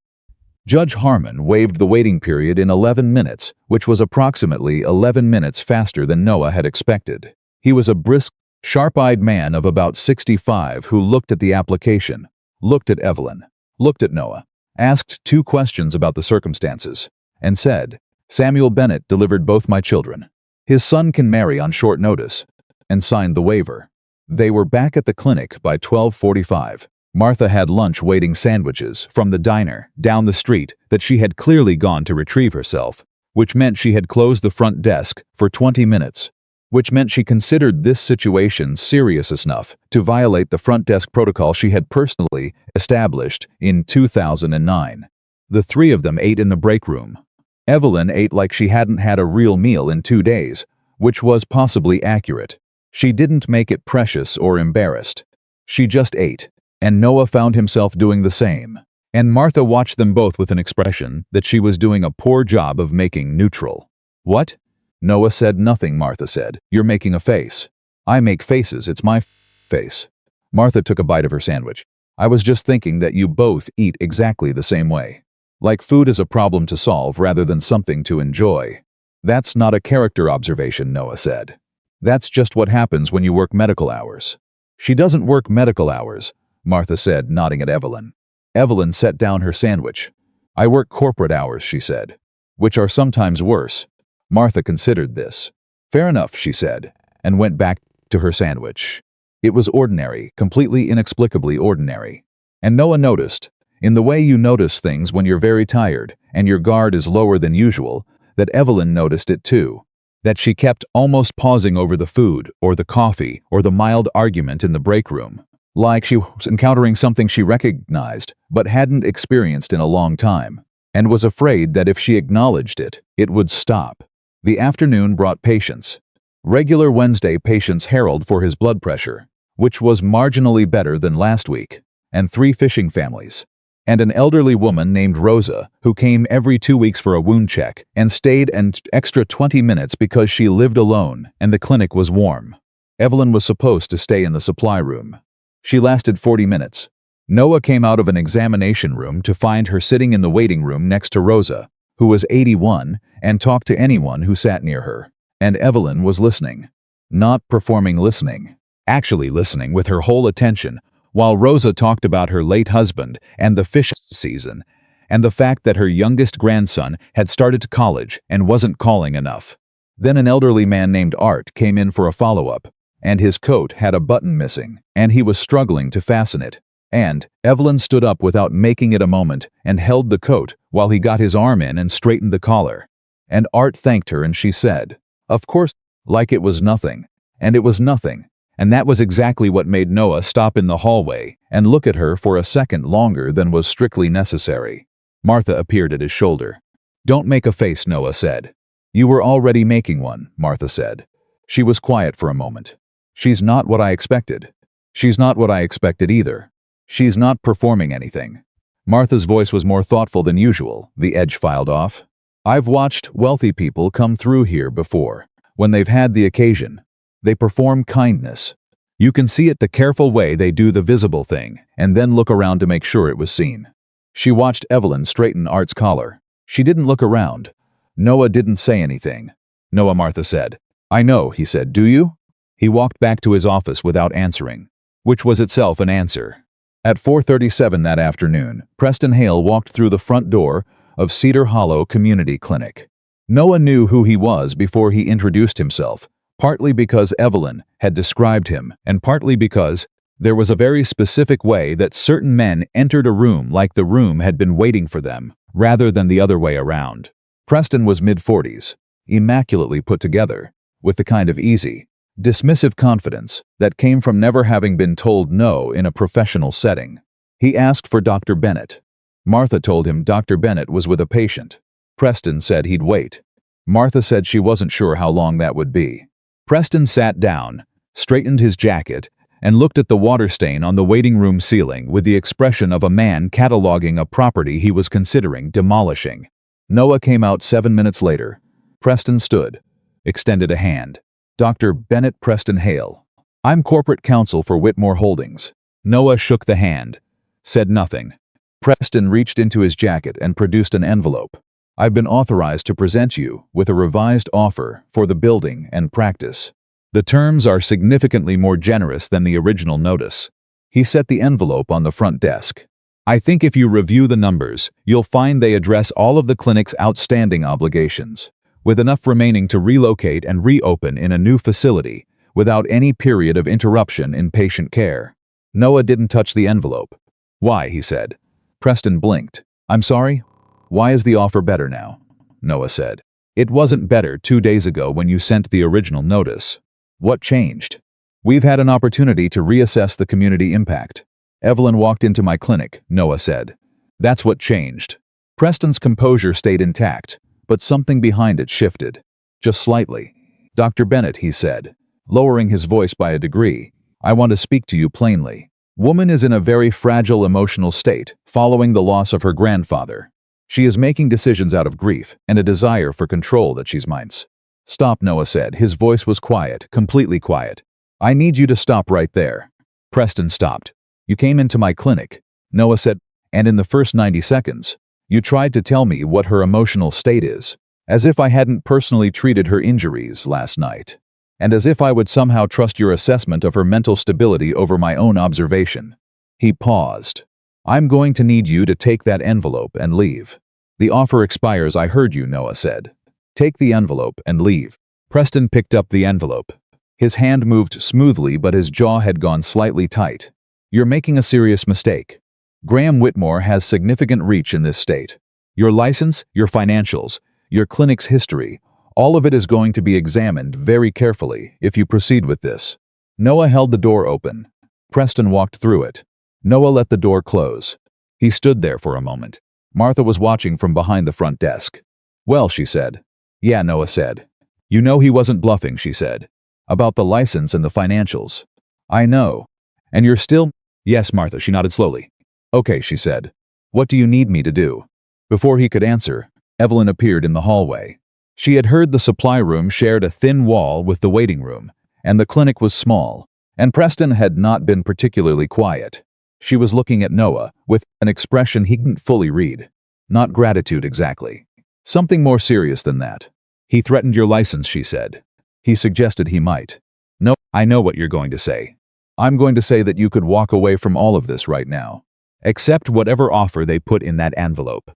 Judge Harmon waived the waiting period in 11 minutes, which was approximately 11 minutes faster than Noah had expected. He was a brisk, sharp-eyed man of about 65 who looked at the application, looked at Evelyn, looked at Noah, asked 2 questions about the circumstances, and said, "Samuel Bennett delivered both my children. His son can marry on short notice," and signed the waiver. They were back at the clinic by 12:45. Martha had lunch waiting sandwiches from the diner down the street that she had clearly gone to retrieve herself, which meant she had closed the front desk for 20 minutes, which meant she considered this situation serious enough to violate the front desk protocol she had personally established in 2009. The 3 of them ate in the break room. Evelyn ate like she hadn't had a real meal in 2 days, which was possibly accurate. She didn't make it precious or embarrassed. She just ate. And Noah found himself doing the same. And Martha watched them both with an expression that she was doing a poor job of making neutral. "What?" Noah said. "Nothing," Martha said. "You're making a face." "I make faces, it's my face." Martha took a bite of her sandwich. "I was just thinking that you both eat exactly the same way. Like food is a problem to solve rather than something to enjoy." "That's not a character observation," Noah said. "That's just what happens when you work medical hours." "She doesn't work medical hours," Martha said, nodding at Evelyn. Evelyn set down her sandwich. "I work corporate hours," she said, "which are sometimes worse." Martha considered this. "Fair enough," she said, and went back to her sandwich. It was ordinary, completely inexplicably ordinary. And Noah noticed, in the way you notice things when you're very tired and your guard is lower than usual, that Evelyn noticed it too. That she kept almost pausing over the food, or the coffee, or the mild argument in the break room. Like she was encountering something she recognized, but hadn't experienced in a long time, and was afraid that if she acknowledged it, it would stop. The afternoon brought patients. Regular Wednesday patients Harold for his blood pressure, which was marginally better than last week, and 3 fishing families. And an elderly woman named Rosa, who came every 2 weeks for a wound check and stayed an extra 20 minutes because she lived alone and the clinic was warm. Evelyn was supposed to stay in the supply room. She lasted 40 minutes. Noah came out of an examination room to find her sitting in the waiting room next to Rosa, who was 81, and talked to anyone who sat near her. And Evelyn was listening. Not performing listening. Actually listening with her whole attention, while Rosa talked about her late husband and the fish season, and the fact that her youngest grandson had started college and wasn't calling enough. Then an elderly man named Art came in for a follow-up, and his coat had a button missing, and he was struggling to fasten it. And Evelyn stood up without making it a moment and held the coat while he got his arm in and straightened the collar. And Art thanked her and she said, "Of course," like it was nothing. And it was nothing. And that was exactly what made Noah stop in the hallway and look at her for a second longer than was strictly necessary. Martha appeared at his shoulder. "Don't make a face," Noah said. "You were already making one," Martha said. She was quiet for a moment. "She's not what I expected." "She's not what I expected either." "She's not performing anything." Martha's voice was more thoughtful than usual, the edge filed off. "I've watched wealthy people come through here before, when they've had the occasion. They perform kindness. You can see it the careful way they do the visible thing, and then look around to make sure it was seen." She watched Evelyn straighten Art's collar. She didn't look around. Noah didn't say anything. "Noah," Martha said. "I know," he said. "Do you?" He walked back to his office without answering, which was itself an answer. At 4:37 that afternoon, Preston Hale walked through the front door of Cedar Hollow Community Clinic. Noah knew who he was before he introduced himself, partly because Evelyn had described him, and partly because there was a very specific way that certain men entered a room like the room had been waiting for them, rather than the other way around. Preston was mid-40s, immaculately put together, with the kind of easy, dismissive confidence that came from never having been told no in a professional setting. He asked for Dr. Bennett. Martha told him Dr. Bennett was with a patient. Preston said he'd wait. Martha said she wasn't sure how long that would be. Preston sat down, straightened his jacket, and looked at the water stain on the waiting room ceiling with the expression of a man cataloging a property he was considering demolishing. Noah came out 7 minutes later. Preston stood, extended a hand. "Dr. Bennett Preston Hale. I'm corporate counsel for Whitmore Holdings." Noah shook the hand, said nothing. Preston reached into his jacket and produced an envelope. "I've been authorized to present you with a revised offer for the building and practice. The terms are significantly more generous than the original notice." He set the envelope on the front desk. "I think if you review the numbers, you'll find they address all of the clinic's outstanding obligations, with enough remaining to relocate and reopen in a new facility without any period of interruption in patient care." Noah didn't touch the envelope. "Why?" he said. Preston blinked. "I'm sorry? Why is the offer better now?" Noah said. "It wasn't better 2 days ago when you sent the original notice." "What changed?" "We've had an opportunity to reassess the community impact." "Evelyn walked into my clinic," Noah said. "That's what changed." Preston's composure stayed intact, but something behind it shifted. Just slightly. "Dr. Bennett," he said, lowering his voice by a degree, "I want to speak to you plainly. Woman is in a very fragile emotional state following the loss of her grandfather. She is making decisions out of grief and a desire for control that she's minds." "Stop," Noah said. His voice was quiet, completely quiet. "I need you to stop right there." Preston stopped. "You came into my clinic," Noah said, "and in the first 90 seconds, you tried to tell me what her emotional state is, as if I hadn't personally treated her injuries last night, and as if I would somehow trust your assessment of her mental stability over my own observation." He paused. "I'm going to need you to take that envelope and leave." "The offer expires," "I heard you," Noah said. "Take the envelope and leave." Preston picked up the envelope. His hand moved smoothly, but his jaw had gone slightly tight. You're making a serious mistake. Graham Whitmore has significant reach in this state. Your license, your financials, your clinic's history, all of it is going to be examined very carefully if you proceed with this. Noah held the door open. Preston walked through it. Noah let the door close. He stood there for a moment. Martha was watching from behind the front desk. Well, she said. Yeah, Noah said. You know he wasn't bluffing, she said. About the license and the financials. I know. And you're still… Yes, Martha, she nodded slowly. Okay, she said. What do you need me to do? Before he could answer, Evelyn appeared in the hallway. She had heard the supply room shared a thin wall with the waiting room, and the clinic was small, and Preston had not been particularly quiet. She was looking at Noah with an expression he couldn't fully read. Not gratitude exactly. Something more serious than that. He threatened your license, she said. He suggested he might. No, I know what you're going to say. I'm going to say that you could walk away from all of this right now. Accept whatever offer they put in that envelope.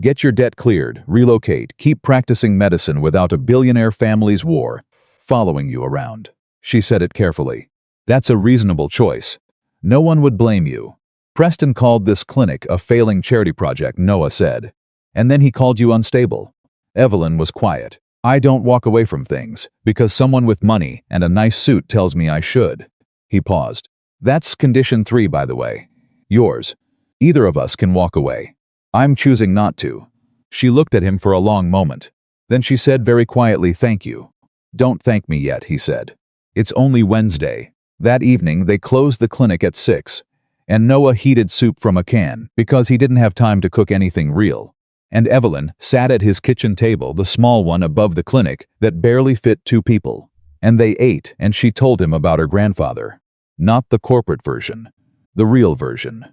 Get your debt cleared, relocate, keep practicing medicine without a billionaire family's war following you around. She said it carefully. That's a reasonable choice. No one would blame you. Preston called this clinic a failing charity project, Noah said. And then he called you unstable. Evelyn was quiet. I don't walk away from things because someone with money and a nice suit tells me I should. He paused. That's condition 3, by the way. Yours. Either of us can walk away. I'm choosing not to. She looked at him for a long moment. Then she said very quietly, thank you. Don't thank me yet, he said. It's only Wednesday. That evening they closed the clinic at 6, and Noah heated soup from a can because he didn't have time to cook anything real. And Evelyn sat at his kitchen table, the small one above the clinic that barely fit 2 people. And they ate, and she told him about her grandfather. Not the corporate version. The real version.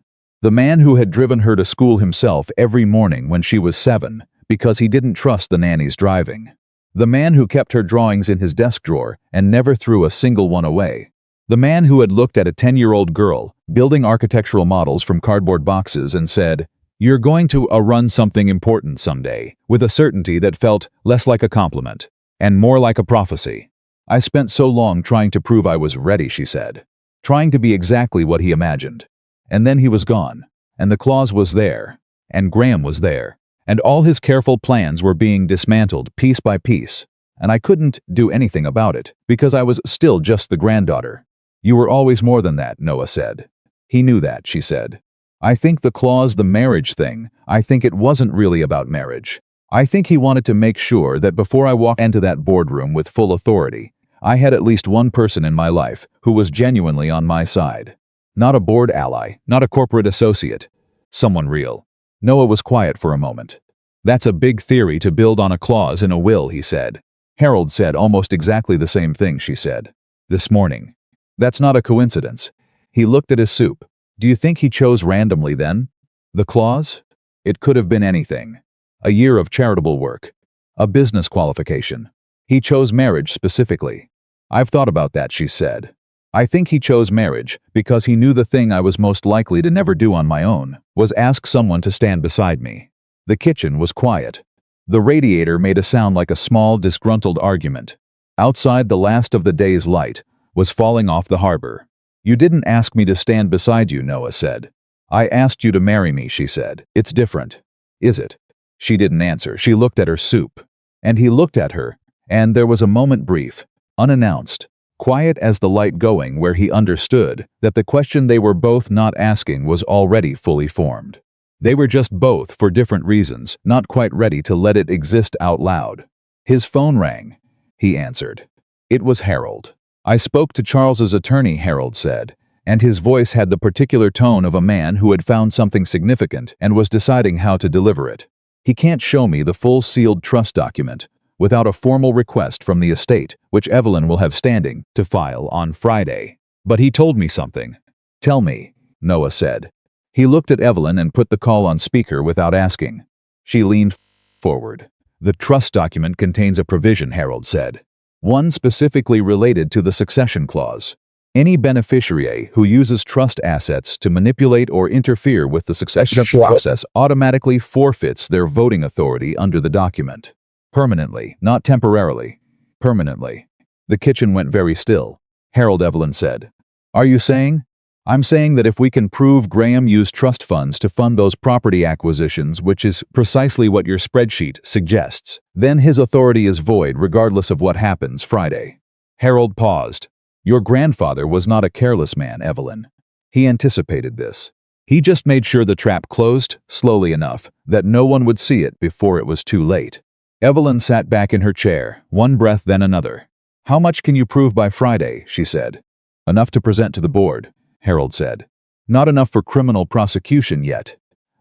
The man who had driven her to school himself every morning when she was 7 because he didn't trust the nanny's driving. The man who kept her drawings in his desk drawer and never threw a single one away. The man who had looked at a 10-year-old girl building architectural models from cardboard boxes and said, "You're going to run something important someday," with a certainty that felt less like a compliment and more like a prophecy. I spent so long trying to prove I was ready, she said. Trying to be exactly what he imagined. And then he was gone, and the clause was there, and Graham was there, and all his careful plans were being dismantled piece by piece, and I couldn't do anything about it because I was still just the granddaughter. You were always more than that, Noah said. He knew that, she said. I think the clause, the marriage thing, I think it wasn't really about marriage. I think he wanted to make sure that before I walked into that boardroom with full authority, I had at least one person in my life who was genuinely on my side. Not a board ally, not a corporate associate. Someone real. Noah was quiet for a moment. That's a big theory to build on a clause in a will, he said. Harold said almost exactly the same thing, she said. This morning. That's not a coincidence. He looked at his soup. Do you think he chose randomly then? The clause? It could have been anything. A year of charitable work. A business qualification. He chose marriage specifically. I've thought about that, she said. I think he chose marriage because he knew the thing I was most likely to never do on my own was ask someone to stand beside me. The kitchen was quiet. The radiator made a sound like a small, disgruntled argument. Outside, the last of the day's light was falling off the harbor. You didn't ask me to stand beside you, Noah said. I asked you to marry me, she said. It's different. Is it? She didn't answer. She looked at her soup. And he looked at her, and there was a moment brief, unannounced, quiet as the light going, where he understood that the question they were both not asking was already fully formed. They were just both, for different reasons, not quite ready to let it exist out loud. His phone rang. He answered. It was Harold. I spoke to Charles's attorney, Harold said, and his voice had the particular tone of a man who had found something significant and was deciding how to deliver it. He can't show me the full sealed trust document without a formal request from the estate, which Evelyn will have standing to file on Friday. But he told me something. Tell me, Noah said. He looked at Evelyn and put the call on speaker without asking. She leaned forward. The trust document contains a provision, Harold said. One specifically related to the succession clause. Any beneficiary who uses trust assets to manipulate or interfere with the succession process automatically forfeits their voting authority under the document. Permanently, not temporarily. Permanently. The kitchen went very still. Harold, Evelyn said. Are you saying? I'm saying that if we can prove Graham used trust funds to fund those property acquisitions, which is precisely what your spreadsheet suggests, then his authority is void regardless of what happens Friday. Harold paused. Your grandfather was not a careless man, Evelyn. He anticipated this. He just made sure the trap closed slowly enough that no one would see it before it was too late. Evelyn sat back in her chair, one breath then another. How much can you prove by Friday? She said. Enough to present to the board, Harold said. Not enough for criminal prosecution yet,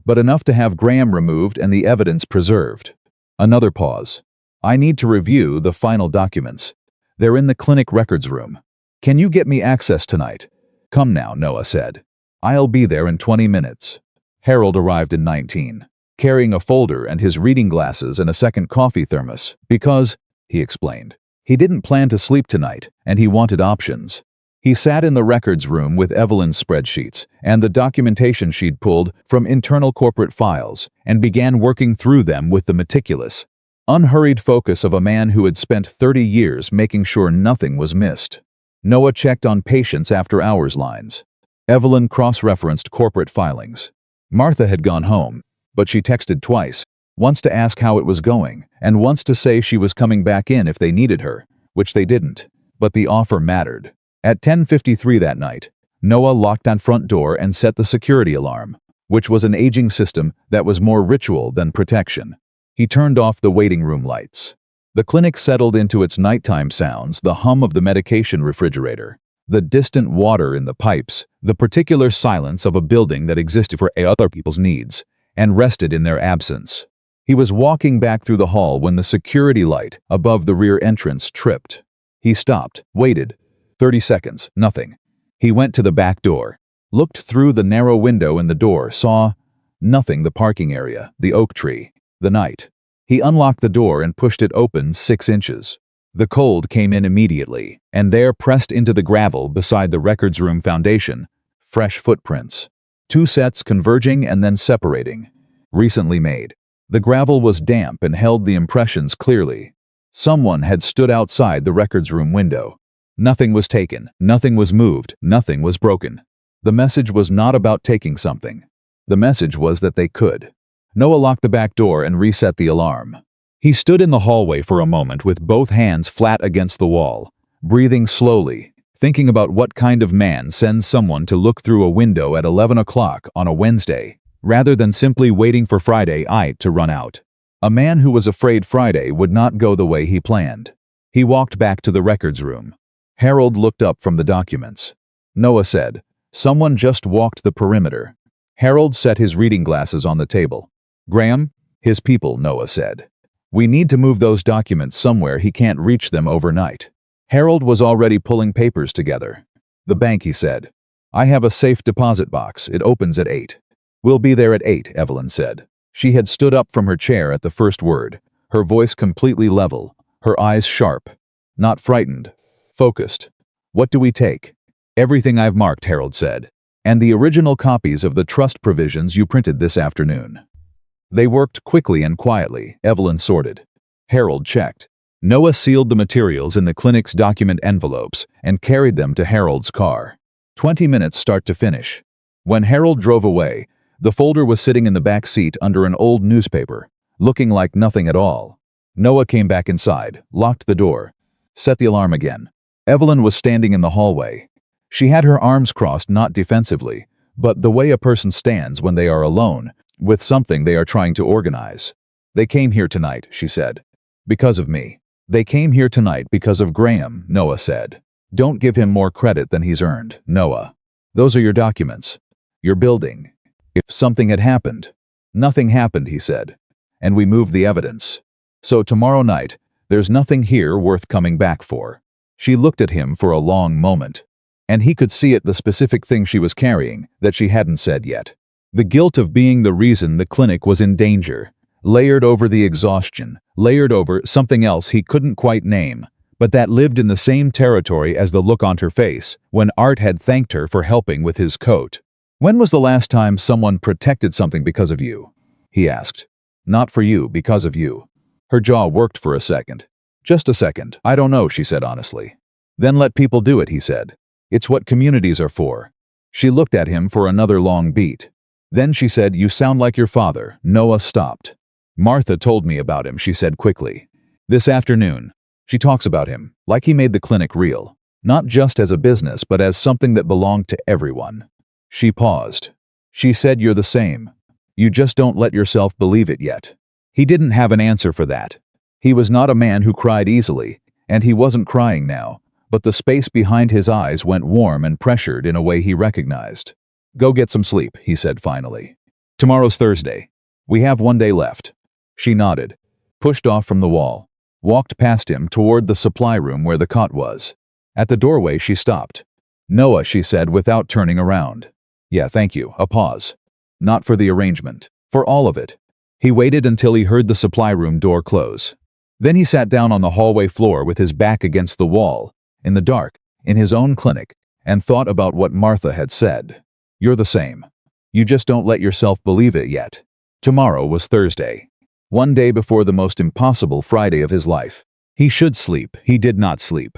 but enough to have Graham removed and the evidence preserved. Another pause. I need to review the final documents. They're in the clinic records room. Can you get me access tonight? Come now, Noah said. I'll be there in 20 minutes. Harold arrived in 19, carrying a folder and his reading glasses and a second coffee thermos, because, he explained, he didn't plan to sleep tonight and he wanted options. He sat in the records room with Evelyn's spreadsheets and the documentation she'd pulled from internal corporate files and began working through them with the meticulous, unhurried focus of a man who had spent 30 years making sure nothing was missed. Noah checked on patients after hours lines. Evelyn cross-referenced corporate filings. Martha had gone home, but she texted twice, once to ask how it was going and once to say she was coming back in if they needed her, which they didn't, but the offer mattered. At 10:53 that night, Noah locked on front door and set the security alarm, which was an aging system that was more ritual than protection. He turned off the waiting room lights. The clinic settled into its nighttime sounds, the hum of the medication refrigerator, the distant water in the pipes, the particular silence of a building that existed for other people's needs and rested in their absence. He was walking back through the hall when the security light above the rear entrance tripped. He stopped, waited. 30 seconds, nothing. He went to the back door, looked through the narrow window in the door, saw nothing, the parking area, the oak tree, the night. He unlocked the door and pushed it open 6 inches. The cold came in immediately, and there, pressed into the gravel beside the records room foundation, fresh footprints. 2 sets converging and then separating. Recently made. The gravel was damp and held the impressions clearly. Someone had stood outside the records room window. Nothing was taken, nothing was moved, nothing was broken. The message was not about taking something. The message was that they could. Noah locked the back door and reset the alarm. He stood in the hallway for a moment with both hands flat against the wall, breathing slowly, thinking about what kind of man sends someone to look through a window at 11 o'clock on a Wednesday, rather than simply waiting for Friday night to run out. A man who was afraid Friday would not go the way he planned. He walked back to the records room. Harold looked up from the documents. Noah said, "Someone just walked the perimeter." Harold set his reading glasses on the table. "Graham?" "His people," Noah said. "We need to move those documents somewhere he can't reach them overnight." Harold was already pulling papers together. "The bank," he said. "I have a safe deposit box. It opens at 8. "We'll be there at 8, Evelyn said. She had stood up from her chair at the first word, her voice completely level, her eyes sharp. Not frightened. Focused. "What do we take?" "Everything I've marked," Harold said. "And the original copies of the trust provisions you printed this afternoon." They worked quickly and quietly. Evelyn sorted. Harold checked. Noah sealed the materials in the clinic's document envelopes and carried them to Harold's car. 20 minutes start to finish. When Harold drove away, the folder was sitting in the back seat under an old newspaper, looking like nothing at all. Noah came back inside, locked the door, set the alarm again. Evelyn was standing in the hallway. She had her arms crossed, not defensively, but the way a person stands when they are alone, with something they are trying to organize. "They came here tonight," she said. "Because of me." "They came here tonight because of Graham," Noah said. "Don't give him more credit than he's earned, Noah. Those are your documents. Your building. If something had happened." "Nothing happened," he said. "And we moved the evidence. So tomorrow night, there's nothing here worth coming back for." She looked at him for a long moment. And he could see it, the specific thing she was carrying that she hadn't said yet. The guilt of being the reason the clinic was in danger, layered over the exhaustion, layered over something else he couldn't quite name, but that lived in the same territory as the look on her face when Art had thanked her for helping with his coat. "When was the last time someone protected something because of you?" he asked. "Not for you, because of you." Her jaw worked for a second. Just a second. I don't know, she said honestly. Then let people do it, he said. It's what communities are for. She looked at him for another long beat. Then she said, you sound like your father. Noah stopped. Martha told me about him, she said quickly. This afternoon. She talks about him, like he made the clinic real. Not just as a business, but as something that belonged to everyone. She paused. She said, you're the same. You just don't let yourself believe it yet. He didn't have an answer for that. He was not a man who cried easily, and he wasn't crying now, but the space behind his eyes went warm and pressured in a way he recognized. Go get some sleep, he said finally. Tomorrow's Thursday. We have 1 day left. She nodded, pushed off from the wall, walked past him toward the supply room where the cot was. At the doorway she stopped. Noah, she said without turning around. Yeah, thank you. A pause. Not for the arrangement. For all of it. He waited until he heard the supply room door close. Then he sat down on the hallway floor with his back against the wall, in the dark, in his own clinic, and thought about what Martha had said. You're the same. You just don't let yourself believe it yet. Tomorrow was Thursday. 1 day before the most impossible Friday of his life. He should sleep. He did not sleep.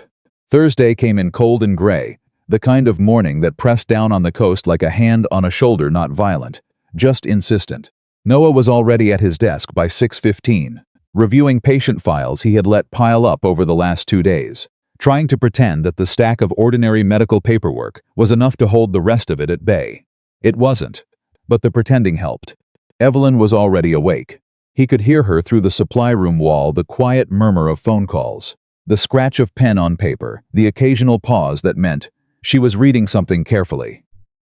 Thursday came in cold and gray, the kind of morning that pressed down on the coast like a hand on a shoulder, not violent, just insistent. Noah was already at his desk by 6:15, reviewing patient files he had let pile up over the last 2 days, trying to pretend that the stack of ordinary medical paperwork was enough to hold the rest of it at bay. It wasn't, but the pretending helped. Evelyn was already awake. He could hear her through the supply room wall, the quiet murmur of phone calls, the scratch of pen on paper, the occasional pause that meant she was reading something carefully.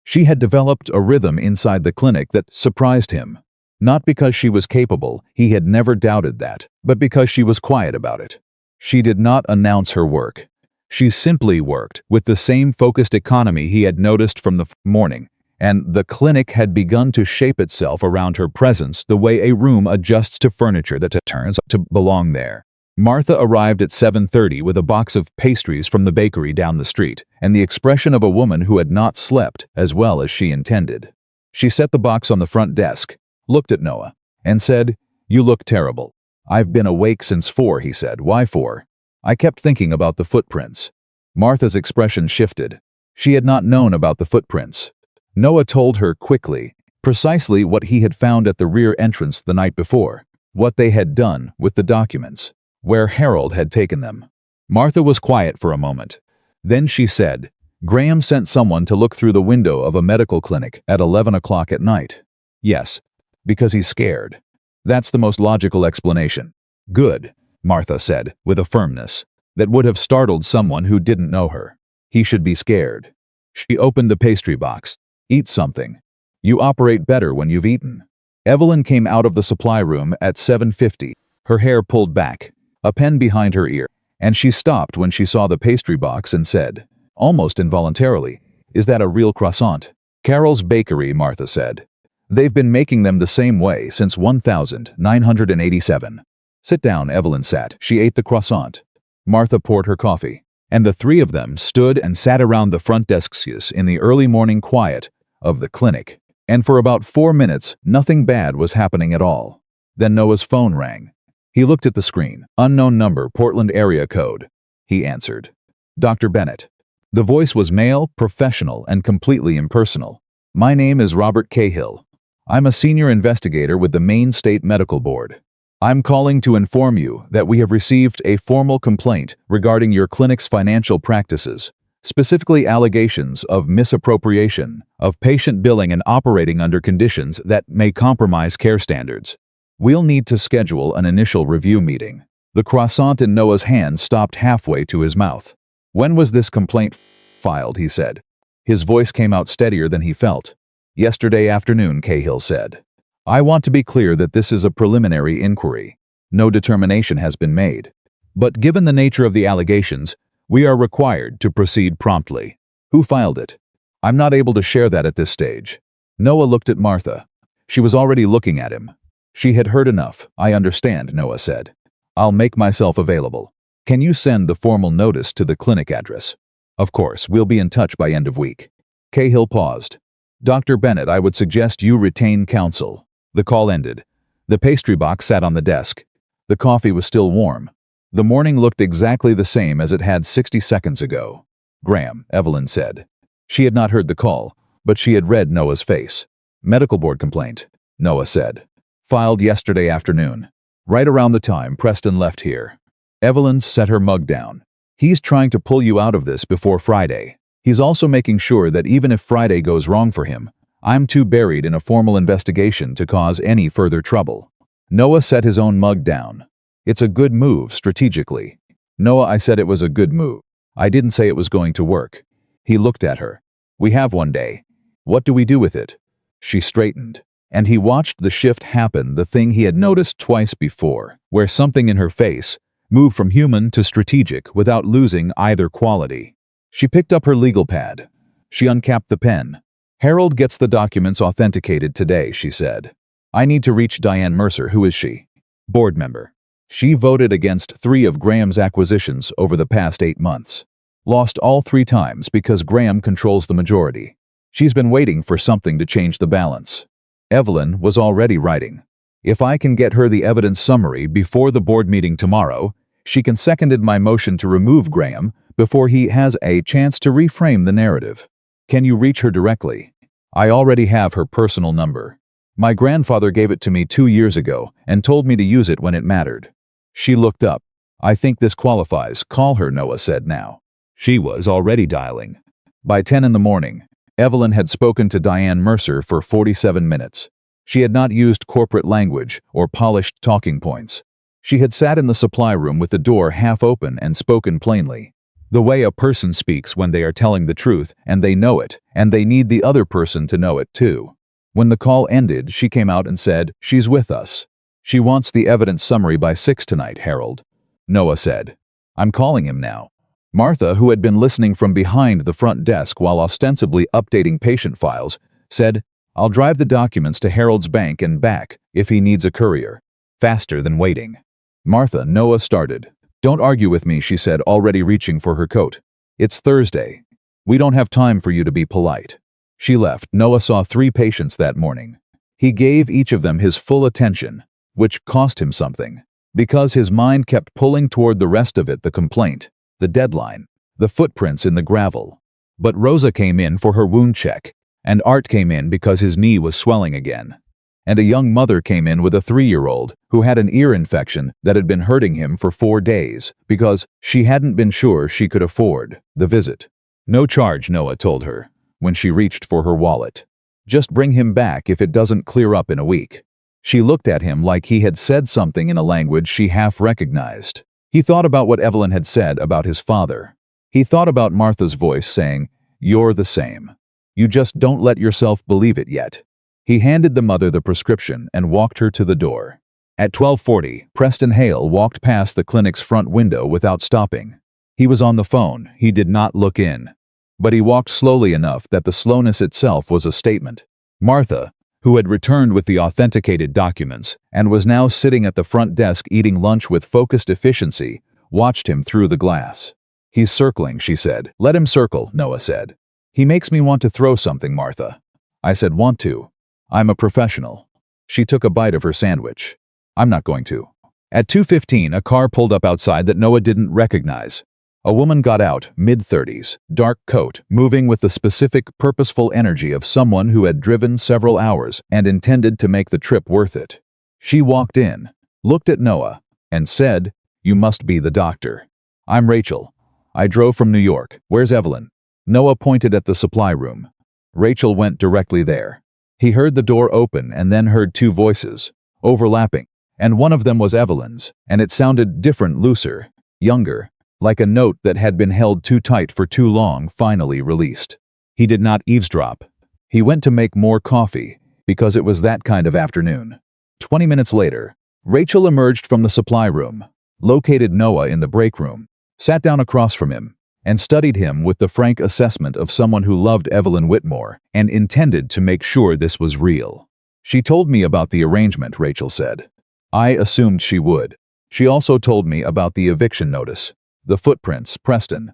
She had developed a rhythm inside the clinic that surprised him. Not because she was capable, he had never doubted that, but because she was quiet about it. She did not announce her work. She simply worked with the same focused economy he had noticed from the morning, and the clinic had begun to shape itself around her presence the way a room adjusts to furniture that turns to belong there. Martha arrived at 7:30 with a box of pastries from the bakery down the street, and the expression of a woman who had not slept as well as she intended. She set the box on the front desk, looked at Noah, and said, "You look terrible." "I've been awake since 4, he said. "Why 4? "I kept thinking about the footprints." Martha's expression shifted. She had not known about the footprints. Noah told her quickly, precisely what he had found at the rear entrance the night before, what they had done with the documents, where Harold had taken them. Martha was quiet for a moment. Then she said, "Graham sent someone to look through the window of a medical clinic at 11 o'clock at night." "Yes, because he's scared. That's the most logical explanation." "Good," Martha said, with a firmness that would have startled someone who didn't know her. "He should be scared." She opened the pastry box. "Eat something. You operate better when you've eaten." Evelyn came out of the supply room at 7:50, her hair pulled back, a pen behind her ear, and she stopped when she saw the pastry box and said, almost involuntarily, "Is that a real croissant?" "Carol's Bakery," Martha said. "They've been making them the same way since 1987. "Sit down," Evelyn sat. She ate the croissant. Martha poured her coffee, and the three of them stood and sat around the front desks in the early morning quiet of the clinic. And for about 4 minutes, nothing bad was happening at all. Then Noah's phone rang. He looked at the screen. "Unknown number, Portland area code," he answered. "Dr. Bennett." The voice was male, professional, and completely impersonal. "My name is Robert Cahill. I'm a senior investigator with the Maine State Medical Board. I'm calling to inform you that we have received a formal complaint regarding your clinic's financial practices, specifically allegations of misappropriation of patient billing and operating under conditions that may compromise care standards. We'll need to schedule an initial review meeting." The croissant in Noah's hand stopped halfway to his mouth. "When was this complaint filed?" he said. His voice came out steadier than he felt. "Yesterday afternoon," Cahill said. "I want to be clear that this is a preliminary inquiry. No determination has been made. But given the nature of the allegations, we are required to proceed promptly." "Who filed it?" "I'm not able to share that at this stage." Noah looked at Martha. She was already looking at him. She had heard enough. "I understand," Noah said. "I'll make myself available. Can you send the formal notice to the clinic address?" "Of course, we'll be in touch by end of week." Cahill paused. "Dr. Bennett, I would suggest you retain counsel." The call ended. The pastry box sat on the desk. The coffee was still warm. The morning looked exactly the same as it had 60 seconds ago. Graham, Evelyn said. She had not heard the call, but she had read Noah's face. Medical board complaint, Noah said. Filed yesterday afternoon. Right around the time Preston left here. Evelyn set her mug down. He's trying to pull you out of this before Friday. He's also making sure that even if Friday goes wrong for him, I'm too buried in a formal investigation to cause any further trouble. Noah set his own mug down. It's a good move strategically. Noah, I said it was a good move. I didn't say it was going to work. He looked at her. We have one day. What do we do with it? She straightened. And he watched the shift happen, the thing he had noticed twice before, where something in her face moved from human to strategic without losing either quality. She picked up her legal pad. She uncapped the pen. Harold gets the documents authenticated today, she said. I need to reach Diane Mercer. Who is she? Board member. She voted against 3 of Graham's acquisitions over the past 8 months. Lost all 3 times because Graham controls the majority. She's been waiting for something to change the balance. Evelyn was already writing. If I can get her the evidence summary before the board meeting tomorrow, she can seconded my motion to remove Graham before he has a chance to reframe the narrative. Can you reach her directly? I already have her personal number. My grandfather gave it to me 2 years ago and told me to use it when it mattered. She looked up. I think this qualifies. Call her, Noah said now. She was already dialing. By 10 in the morning, Evelyn had spoken to Diane Mercer for 47 minutes. She had not used corporate language or polished talking points. She had sat in the supply room with the door half open and spoken plainly. The way a person speaks when they are telling the truth and they know it, and they need the other person to know it too. When the call ended, she came out and said, She's with us. She wants the evidence summary by 6 tonight, Harold. Noah said. I'm calling him now. Martha, who had been listening from behind the front desk while ostensibly updating patient files, said, I'll drive the documents to Harold's bank and back if he needs a courier. Faster than waiting. Martha, Noah started. Don't argue with me, she said, already reaching for her coat. It's Thursday. We don't have time for you to be polite. She left. Noah saw 3 patients that morning. He gave each of them his full attention, which cost him something, because his mind kept pulling toward the rest of it, the complaint, the deadline, the footprints in the gravel. But Rosa came in for her wound check, and Art came in because his knee was swelling again. And a young mother came in with a 3-year-old who had an ear infection that had been hurting him for 4 days because she hadn't been sure she could afford the visit. No charge, Noah told her when she reached for her wallet. Just bring him back if it doesn't clear up in a week. She looked at him like he had said something in a language she half recognized. He thought about what Evelyn had said about his father. He thought about Martha's voice saying, You're the same. You just don't let yourself believe it yet. He handed the mother the prescription and walked her to the door. At 12:40, Preston Hale walked past the clinic's front window without stopping. He was on the phone. He did not look in. But he walked slowly enough that the slowness itself was a statement. Martha, who had returned with the authenticated documents and was now sitting at the front desk eating lunch with focused efficiency, watched him through the glass. He's circling, she said. Let him circle, Noah said. He makes me want to throw something, Martha. I said, want to. I'm a professional. She took a bite of her sandwich. I'm not going to. At 2:15, a car pulled up outside that Noah didn't recognize. A woman got out, mid-30s, dark coat, moving with the specific, purposeful energy of someone who had driven several hours and intended to make the trip worth it. She walked in, looked at Noah, and said, You must be the doctor. I'm Rachel. I drove from New York. Where's Evelyn? Noah pointed at the supply room. Rachel went directly there. He heard the door open and then heard 2 voices, overlapping, and one of them was Evelyn's, and it sounded different, looser, younger, like a note that had been held too tight for too long, finally released. He did not eavesdrop. He went to make more coffee, because it was that kind of afternoon. 20 minutes later, Rachel emerged from the supply room, located Noah in the break room, sat down across from him, and studied him with the frank assessment of someone who loved Evelyn Whitmore and intended to make sure this was real. She told me about the arrangement, Rachel said. I assumed she would. She also told me about the eviction notice, the footprints, Preston,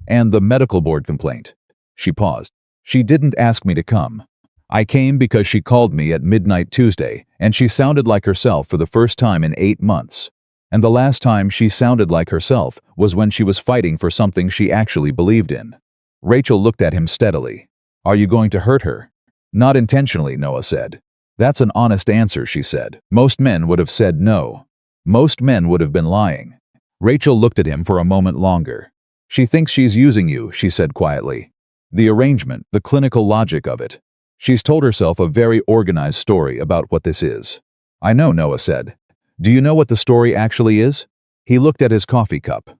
and the medical board complaint. She paused. She didn't ask me to come. I came because she called me at midnight Tuesday, and she sounded like herself for the first time in 8 months. And the last time she sounded like herself was when she was fighting for something she actually believed in. Rachel looked at him steadily. Are you going to hurt her? Not intentionally, Noah said. That's an honest answer, she said. Most men would have said no. Most men would have been lying. Rachel looked at him for a moment longer. She thinks she's using you, she said quietly. The arrangement, the clinical logic of it. She's told herself a very organized story about what this is. I know, Noah said. Do you know what the story actually is? He looked at his coffee cup.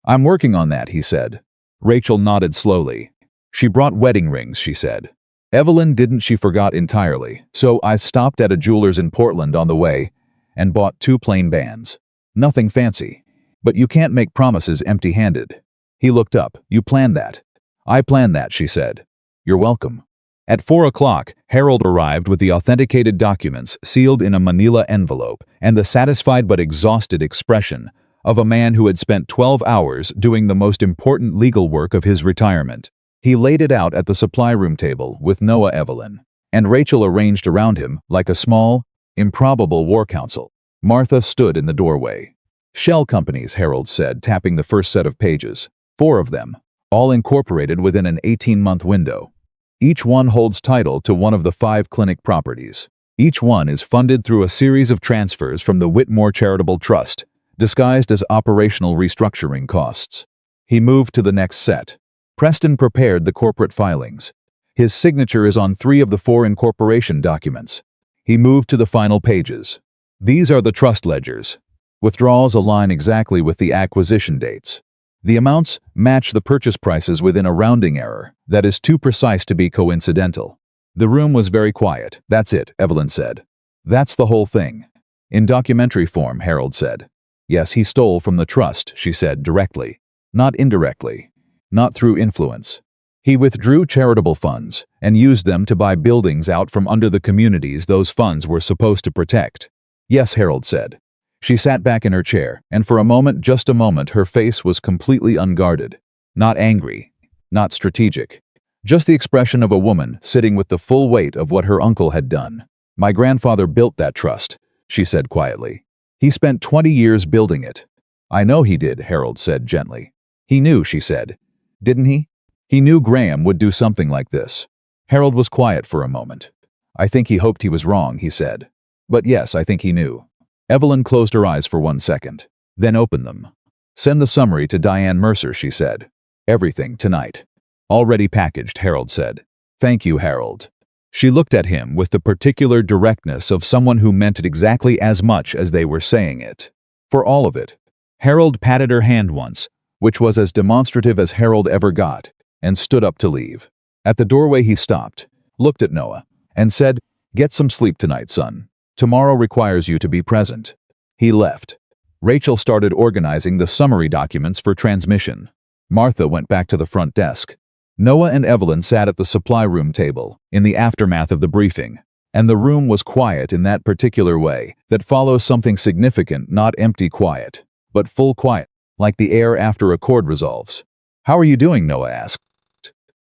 I'm working on that, he said. Rachel nodded slowly. She brought wedding rings, she said. Evelyn didn't, she forgot entirely, so I stopped at a jeweler's in Portland on the way and bought 2 plain bands. Nothing fancy. But you can't make promises empty-handed. He looked up. You planned that. I planned that, she said. You're welcome. At 4 o'clock, Harold arrived with the authenticated documents sealed in a manila envelope and the satisfied but exhausted expression of a man who had spent 12 hours doing the most important legal work of his retirement. He laid it out at the supply room table with Noah Evelyn, and Rachel arranged around him like a small, improbable war council. Martha stood in the doorway. Shell companies, Harold said, tapping the first set of pages. 4 of them, all incorporated within an 18-month window. Each one holds title to one of the 5 clinic properties. Each one is funded through a series of transfers from the Whitmore Charitable Trust, disguised as operational restructuring costs. He moved to the next set. Preston prepared the corporate filings. His signature is on 3 of the 4 incorporation documents. He moved to the final pages. These are the trust ledgers. Withdrawals align exactly with the acquisition dates. The amounts match the purchase prices within a rounding error that is too precise to be coincidental. The room was very quiet. That's it, Evelyn said. That's the whole thing. In documentary form, Harold said. Yes, he stole from the trust, she said directly. Not indirectly. Not through influence. He withdrew charitable funds and used them to buy buildings out from under the communities those funds were supposed to protect. Yes, Harold said. She sat back in her chair, and for a moment, just a moment, her face was completely unguarded. Not angry. Not strategic. Just the expression of a woman sitting with the full weight of what her uncle had done. My grandfather built that trust, she said quietly. He spent 20 years building it. I know he did, Harold said gently. He knew, she said. Didn't he? He knew Graham would do something like this. Harold was quiet for a moment. I think he hoped he was wrong, he said. But yes, I think he knew. Evelyn closed her eyes for 1 second, then opened them. Send the summary to Diane Mercer, she said. Everything tonight. Already packaged, Harold said. Thank you, Harold. She looked at him with the particular directness of someone who meant it exactly as much as they were saying it. For all of it. Harold patted her hand once, which was as demonstrative as Harold ever got, and stood up to leave. At the doorway he stopped, looked at Noah, and said, Get some sleep tonight, son. Tomorrow requires you to be present. He left. Rachel started organizing the summary documents for transmission. Martha went back to the front desk. Noah and Evelyn sat at the supply room table, in the aftermath of the briefing, and the room was quiet in that particular way that follows something significant, not empty quiet, but full quiet, like the air after a chord resolves. How are you doing, Noah asked.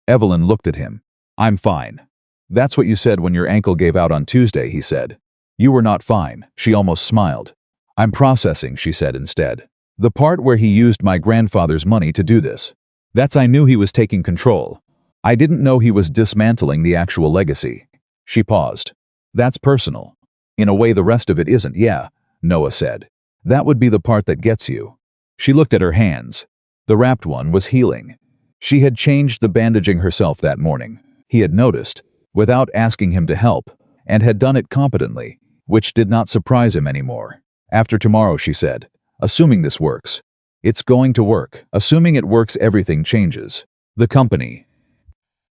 Evelyn looked at him. I'm fine. That's what you said when your ankle gave out on Tuesday, he said. You were not fine, she almost smiled. I'm processing, she said instead. The part where he used my grandfather's money to do this. I knew he was taking control. I didn't know he was dismantling the actual legacy. She paused. That's personal. In a way the rest of it isn't, yeah, Noah said. That would be the part that gets you. She looked at her hands. The wrapped one was healing. She had changed the bandaging herself that morning. He had noticed, without asking him to help, and had done it competently, which did not surprise him anymore. After tomorrow, she said, assuming this works. It's going to work. Assuming it works, everything changes. The company.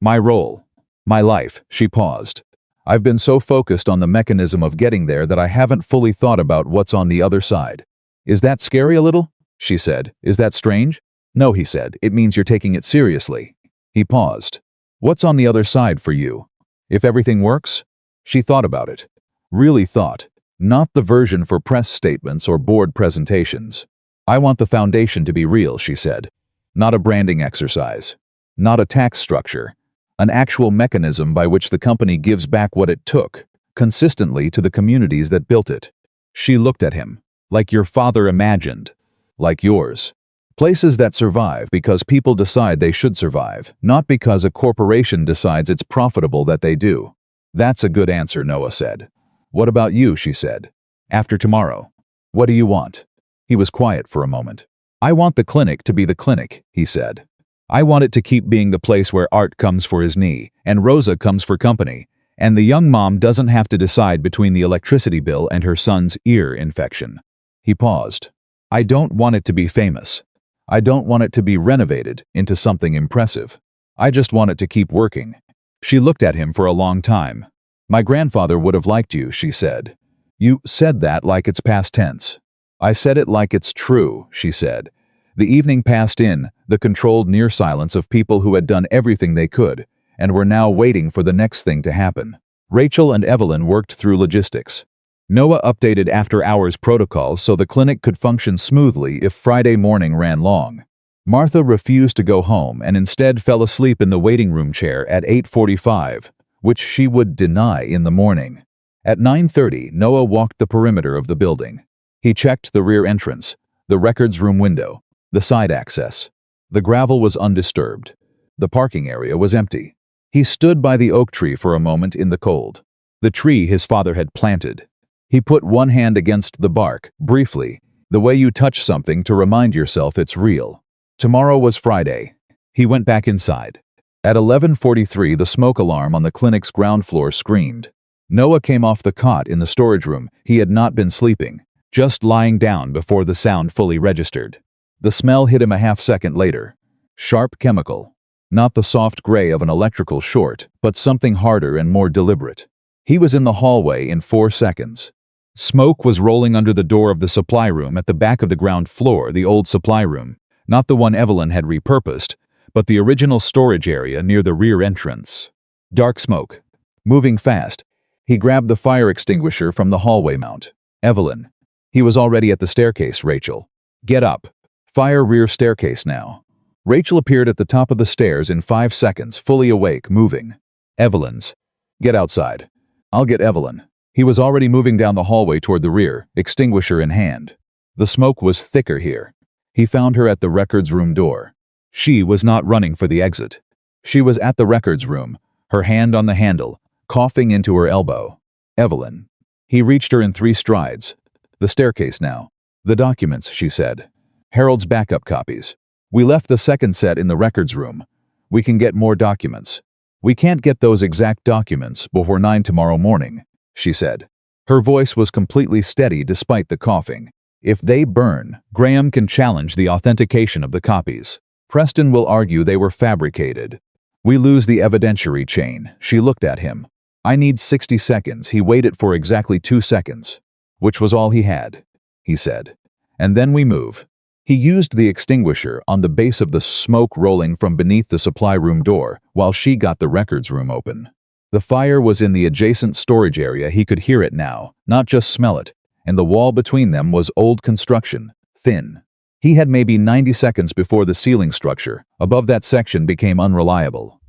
My role. My life, she paused. I've been so focused on the mechanism of getting there that I haven't fully thought about what's on the other side. Is that scary a little? She said. Is that strange? No, he said. It means you're taking it seriously. He paused. What's on the other side for you? If everything works? She thought about it. Really thought. Not the version for press statements or board presentations. I want the foundation to be real, she said. Not a branding exercise. Not a tax structure. An actual mechanism by which the company gives back what it took, consistently to the communities that built it. She looked at him. Like your father imagined. Like yours. Places that survive because people decide they should survive, not because a corporation decides it's profitable that they do. That's a good answer, Noah said. What about you, she said. After tomorrow. What do you want? He was quiet for a moment. I want the clinic to be the clinic, he said. I want it to keep being the place where Art comes for his knee, and Rosa comes for company, and the young mom doesn't have to decide between the electricity bill and her son's ear infection. He paused. I don't want it to be famous. I don't want it to be renovated into something impressive. I just want it to keep working. She looked at him for a long time. My grandfather would have liked you, she said. You said that like it's past tense. I said it like it's true, she said. The evening passed in, the controlled near silence of people who had done everything they could, and were now waiting for the next thing to happen. Rachel and Evelyn worked through logistics. Noah updated after-hours protocols so the clinic could function smoothly if Friday morning ran long. Martha refused to go home and instead fell asleep in the waiting room chair at 8:45, which she would deny in the morning. At 9:30, Noah walked the perimeter of the building. He checked the rear entrance, the records room window, the side access. The gravel was undisturbed. The parking area was empty. He stood by the oak tree for a moment in the cold. The tree his father had planted. He put one hand against the bark, briefly, the way you touch something to remind yourself it's real. Tomorrow was Friday. He went back inside. At 11:43, the smoke alarm on the clinic's ground floor screamed. Noah came off the cot in the storage room. He had not been sleeping, just lying down before the sound fully registered. The smell hit him a half-second later. Sharp chemical. Not the soft gray of an electrical short, but something harder and more deliberate. He was in the hallway in 4 seconds. Smoke was rolling under the door of the supply room at the back of the ground floor, the old supply room, not the one Evelyn had repurposed, but the original storage area near the rear entrance. Dark smoke. Moving fast, he grabbed the fire extinguisher from the hallway mount. Evelyn. He was already at the staircase, Rachel. Get up. Fire rear staircase now. Rachel appeared at the top of the stairs in 5 seconds, fully awake, moving. Evelyn's. Get outside. I'll get Evelyn. He was already moving down the hallway toward the rear, extinguisher in hand. The smoke was thicker here. He found her at the records room door. She was not running for the exit. She was at the records room, her hand on the handle, coughing into her elbow. Evelyn. He reached her in 3 strides. The staircase now. The documents, she said. Harold's backup copies. We left the second set in the records room. We can get more documents. We can't get those exact documents before 9 tomorrow morning, she said. Her voice was completely steady despite the coughing. If they burn, Graham can challenge the authentication of the copies. Preston will argue they were fabricated. We lose the evidentiary chain. She looked at him. I need 60 seconds. He waited for exactly 2 seconds, which was all he had, he said. And then we move. He used the extinguisher on the base of the smoke rolling from beneath the supply room door while she got the records room open. The fire was in the adjacent storage area. He could hear it now, not just smell it, and the wall between them was old construction, thin. He had maybe 90 seconds before the ceiling structure above that section became unreliable.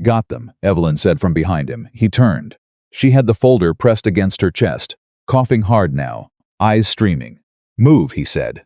Got them, Evelyn said from behind him. He turned. She had the folder pressed against her chest, coughing hard now, eyes streaming. Move, he said.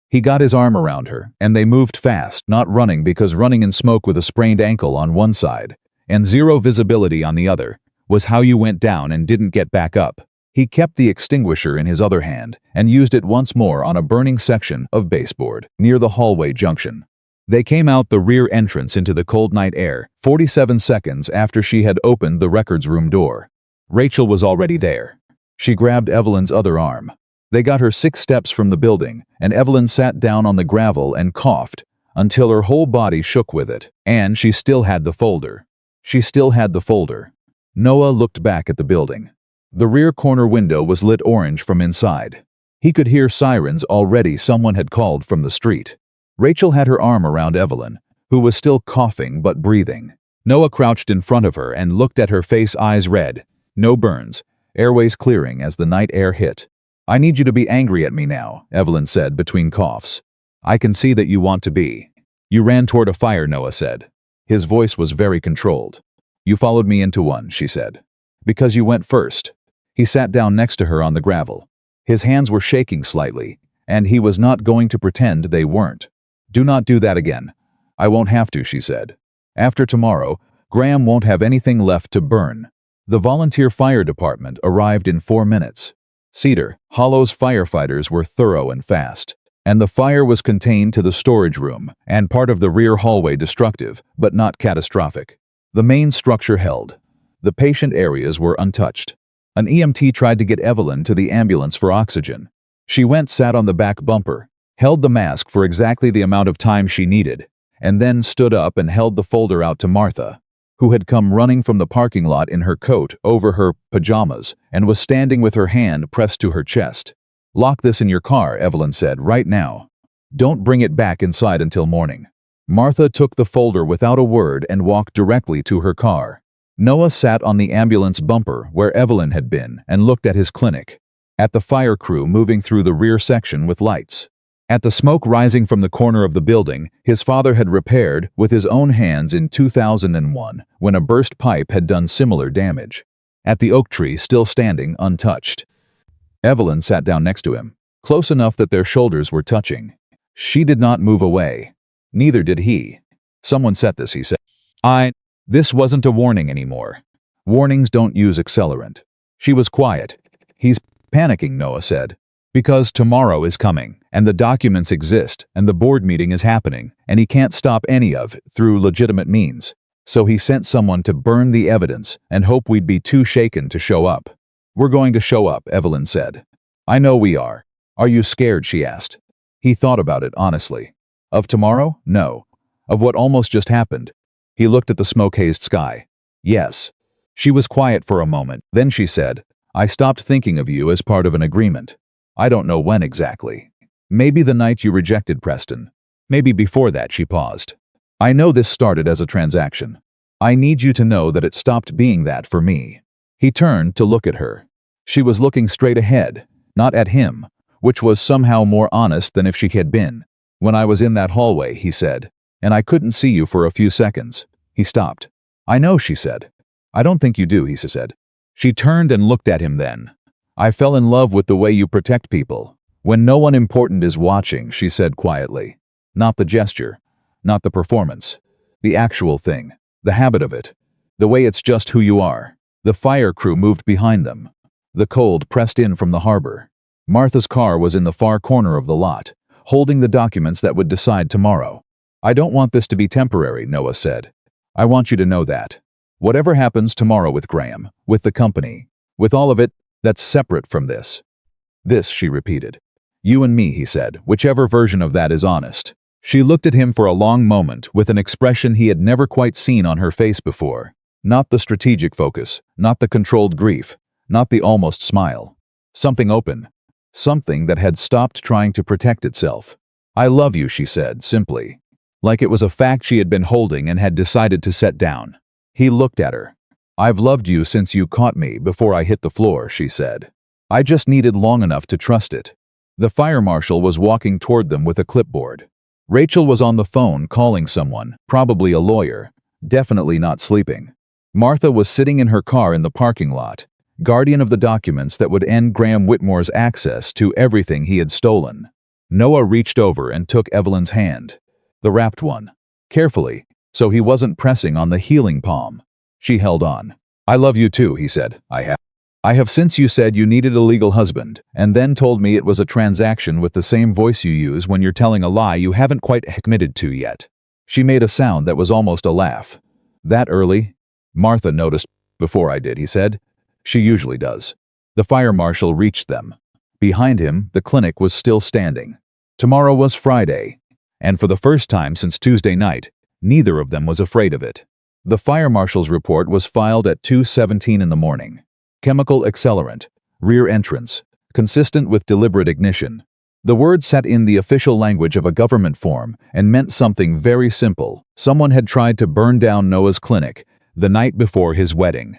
He got his arm around her, and they moved fast, not running because running in smoke with a sprained ankle on one side and zero visibility on the other was how you went down and didn't get back up. He kept the extinguisher in his other hand and used it once more on a burning section of baseboard near the hallway junction. They came out the rear entrance into the cold night air, 47 seconds after she had opened the records room door. Rachel was already there. She grabbed Evelyn's other arm. They got her 6 steps from the building, and Evelyn sat down on the gravel and coughed until her whole body shook with it, and she still had the folder. She still had the folder. Noah looked back at the building. The rear corner window was lit orange from inside. He could hear sirens already. Someone had called from the street. Rachel had her arm around Evelyn, who was still coughing but breathing. Noah crouched in front of her and looked at her face, eyes red. No burns, airways clearing as the night air hit. I need you to be angry at me now, Evelyn said between coughs. I can see that you want to be. You ran toward a fire, Noah said. His voice was very controlled. You followed me into one, she said. Because you went first. He sat down next to her on the gravel. His hands were shaking slightly, and he was not going to pretend they weren't. "Do not do that again." "I won't have to," she said. "After tomorrow, Graham won't have anything left to burn." The volunteer fire department arrived in 4 minutes. Cedar Hollow's firefighters were thorough and fast, and the fire was contained to the storage room and part of the rear hallway, destructive, but not catastrophic. The main structure held. The patient areas were untouched. An EMT tried to get Evelyn to the ambulance for oxygen. She went, sat on the back bumper, held the mask for exactly the amount of time she needed, and then stood up and held the folder out to Martha, who had come running from the parking lot in her coat over her pajamas and was standing with her hand pressed to her chest. "Lock this in your car," Evelyn said, "right now. Don't bring it back inside until morning." Martha took the folder without a word and walked directly to her car. Noah sat on the ambulance bumper where Evelyn had been and looked at his clinic, at the fire crew moving through the rear section with lights, at the smoke rising from the corner of the building his father had repaired with his own hands in 2001 when a burst pipe had done similar damage, at the oak tree still standing untouched. Evelyn sat down next to him, close enough that their shoulders were touching. She did not move away. Neither did he. "Someone set this," he said. This wasn't a warning anymore. Warnings don't use accelerant. She was quiet. "He's panicking," Noah said. "Because tomorrow is coming, and the documents exist, and the board meeting is happening, and he can't stop any of it through legitimate means. So he sent someone to burn the evidence and hope we'd be too shaken to show up." "We're going to show up," Evelyn said. "I know we are." "Are you scared?" she asked. He thought about it honestly. Of tomorrow? No. Of what almost just happened? He looked at the smoke-hazed sky. Yes. She was quiet for a moment. Then she said, "I stopped thinking of you as part of an agreement. I don't know when exactly. Maybe the night you rejected Preston. Maybe before that." She paused. "I know this started as a transaction. I need you to know that it stopped being that for me." He turned to look at her. She was looking straight ahead, not at him, which was somehow more honest than if she had been. "When I was in that hallway," he said, "and I couldn't see you for a few seconds." He stopped. "I know," she said. "I don't think you do," he said. She turned and looked at him then. "I fell in love with the way you protect people. When no one important is watching," she said quietly. "Not the gesture. Not the performance. The actual thing. The habit of it. The way it's just who you are." The fire crew moved behind them. The cold pressed in from the harbor. Martha's car was in the far corner of the lot, holding the documents that would decide tomorrow. "I don't want this to be temporary," Noah said. "I want you to know that. Whatever happens tomorrow with Graham, with the company, with all of it, that's separate from this." "This," she repeated. "You and me," he said, "whichever version of that is honest." She looked at him for a long moment with an expression he had never quite seen on her face before. Not the strategic focus, not the controlled grief, not the almost smile. Something open. Something that had stopped trying to protect itself. "I love you," she said, simply, like it was a fact she had been holding and had decided to set down. He looked at her. "I've loved you since you caught me before I hit the floor," she said. "I just needed long enough to trust it." The fire marshal was walking toward them with a clipboard. Rachel was on the phone calling someone, probably a lawyer, definitely not sleeping. Martha was sitting in her car in the parking lot, guardian of the documents that would end Graham Whitmore's access to everything he had stolen. Noah reached over and took Evelyn's hand, the wrapped one, carefully, so he wasn't pressing on the healing palm. She held on. "I love you too," he said. I have since you said you needed a legal husband, and then told me it was a transaction with the same voice you use when you're telling a lie you haven't quite committed to yet." She made a sound that was almost a laugh. "That early?" "Martha noticed before I did," he said. "She usually does." The fire marshal reached them. Behind him, the clinic was still standing. Tomorrow was Friday, and for the first time since Tuesday night, neither of them was afraid of it. The fire marshal's report was filed at 2:17 in the morning. Chemical accelerant, rear entrance, consistent with deliberate ignition. The word sat in the official language of a government form and meant something very simple. Someone had tried to burn down Noah's clinic the night before his wedding.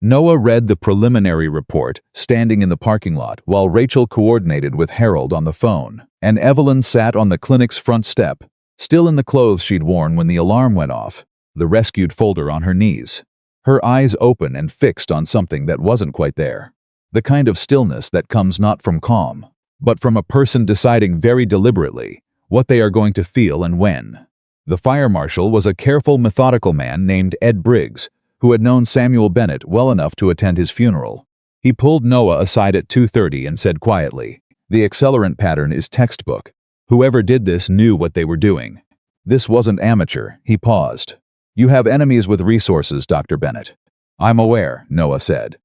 Noah read the preliminary report, standing in the parking lot, while Rachel coordinated with Harold on the phone, and Evelyn sat on the clinic's front step, still in the clothes she'd worn when the alarm went off, the rescued folder on her knees. Her eyes open and fixed on something that wasn't quite there. The kind of stillness that comes not from calm, but from a person deciding very deliberately what they are going to feel and when. The fire marshal was a careful, methodical man named Ed Briggs, who had known Samuel Bennett well enough to attend his funeral. He pulled Noah aside at 2:30 and said quietly, "The accelerant pattern is textbook. Whoever did this knew what they were doing. This wasn't amateur." He paused. "You have enemies with resources, Dr. Bennett." "I'm aware," Noah said.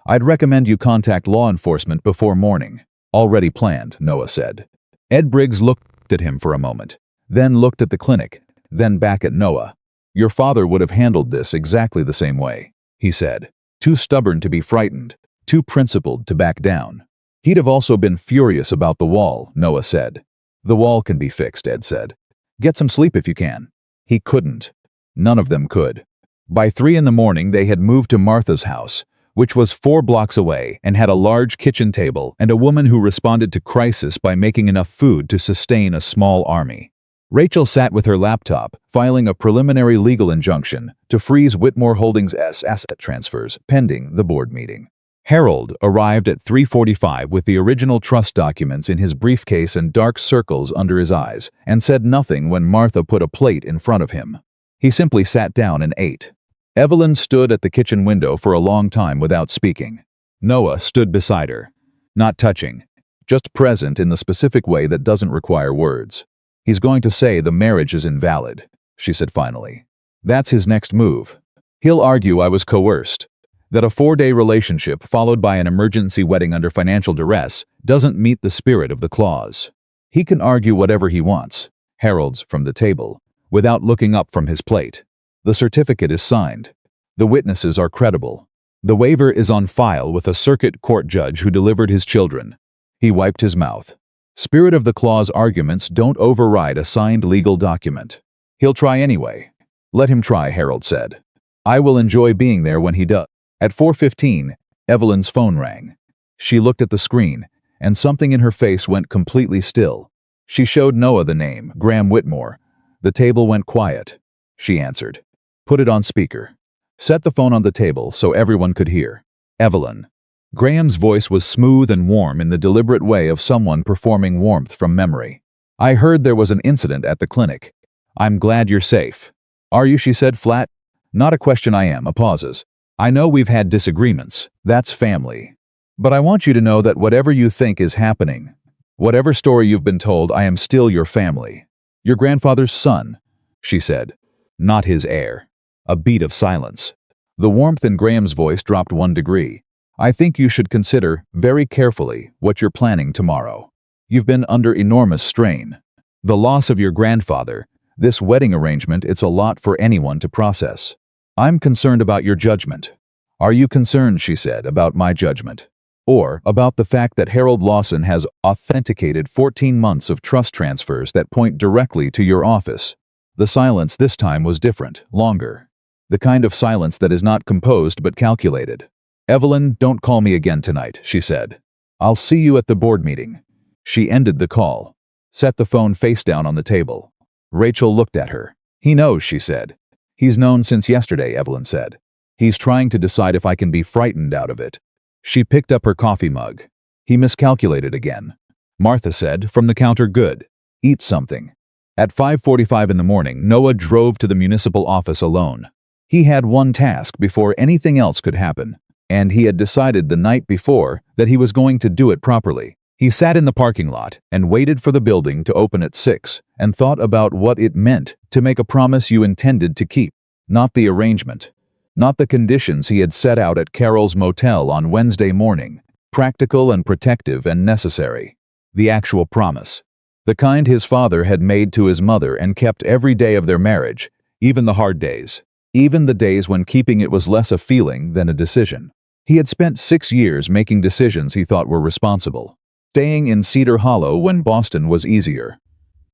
"I'd recommend you contact law enforcement before morning." "Already planned," Noah said. Ed Briggs looked at him for a moment, then looked at the clinic, then back at Noah. "Your father would have handled this exactly the same way," he said. "Too stubborn to be frightened, too principled to back down." "He'd have also been furious about the wall," Noah said. "The wall can be fixed," Ed said. "Get some sleep if you can." He couldn't. None of them could. By 3 in the morning they had moved to Martha's house, which was 4 blocks away and had a large kitchen table and a woman who responded to crisis by making enough food to sustain a small army. Rachel sat with her laptop, filing a preliminary legal injunction to freeze Whitmore Holdings' asset transfers pending the board meeting. Harold arrived at 3:45 with the original trust documents in his briefcase and dark circles under his eyes, and said nothing when Martha put a plate in front of him. He simply sat down and ate. Evelyn stood at the kitchen window for a long time without speaking. Noah stood beside her, not touching, just present in the specific way that doesn't require words. "He's going to say the marriage is invalid," she said finally. "That's his next move. He'll argue I was coerced, that a 4-day relationship followed by an emergency wedding under financial duress doesn't meet the spirit of the clause. He can argue whatever he wants," Harold's from the table, without looking up from his plate. "The certificate is signed. The witnesses are credible. The waiver is on file with a circuit court judge who delivered his children." He wiped his mouth. "Spirit of the clause arguments don't override a signed legal document." "He'll try anyway." "Let him try," Harold said. "I will enjoy being there when he does." At 4:15, Evelyn's phone rang. She looked at the screen, and something in her face went completely still. She showed Noah the name, Graham Whitmore. The table went quiet. She answered. "Put it on speaker." "Set the phone on the table so everyone could hear." "Evelyn." Graham's voice was smooth and warm in the deliberate way of someone performing warmth from memory. "I heard there was an incident at the clinic. I'm glad you're safe." "Are you?" she said flat. "Not a question. I am." A pauses. "I know we've had disagreements. That's family. But I want you to know that whatever you think is happening, whatever story you've been told, I am still your family. Your grandfather's son," she said. "Not his heir." A beat of silence. The warmth in Graham's voice dropped 1 degree. "I think you should consider, very carefully, what you're planning tomorrow. You've been under enormous strain. The loss of your grandfather, this wedding arrangement, it's a lot for anyone to process. I'm concerned about your judgment." "Are you concerned," she said, "about my judgment? Or about the fact that Harold Lawson has authenticated 14 months of trust transfers that point directly to your office?" The silence this time was different, longer. The kind of silence that is not composed but calculated. "Evelyn, don't call me again tonight," she said. "I'll see you at the board meeting." She ended the call. Set the phone face down on the table. Rachel looked at her. "He knows," she said. "He's known since yesterday," Evelyn said. "He's trying to decide if I can be frightened out of it." She picked up her coffee mug. "He miscalculated again." Martha said, from the counter, "Good. Eat something." At 5:45 in the morning, Noah drove to the municipal office alone. He had one task before anything else could happen, and he had decided the night before that he was going to do it properly. He sat in the parking lot and waited for the building to open at 6 and thought about what it meant to make a promise you intended to keep, not the arrangement, not the conditions he had set out at Carol's motel on Wednesday morning, practical and protective and necessary. The actual promise. The kind his father had made to his mother and kept every day of their marriage, even the hard days, even the days when keeping it was less a feeling than a decision. He had spent 6 years making decisions he thought were responsible. Staying in Cedar Hollow when Boston was easier.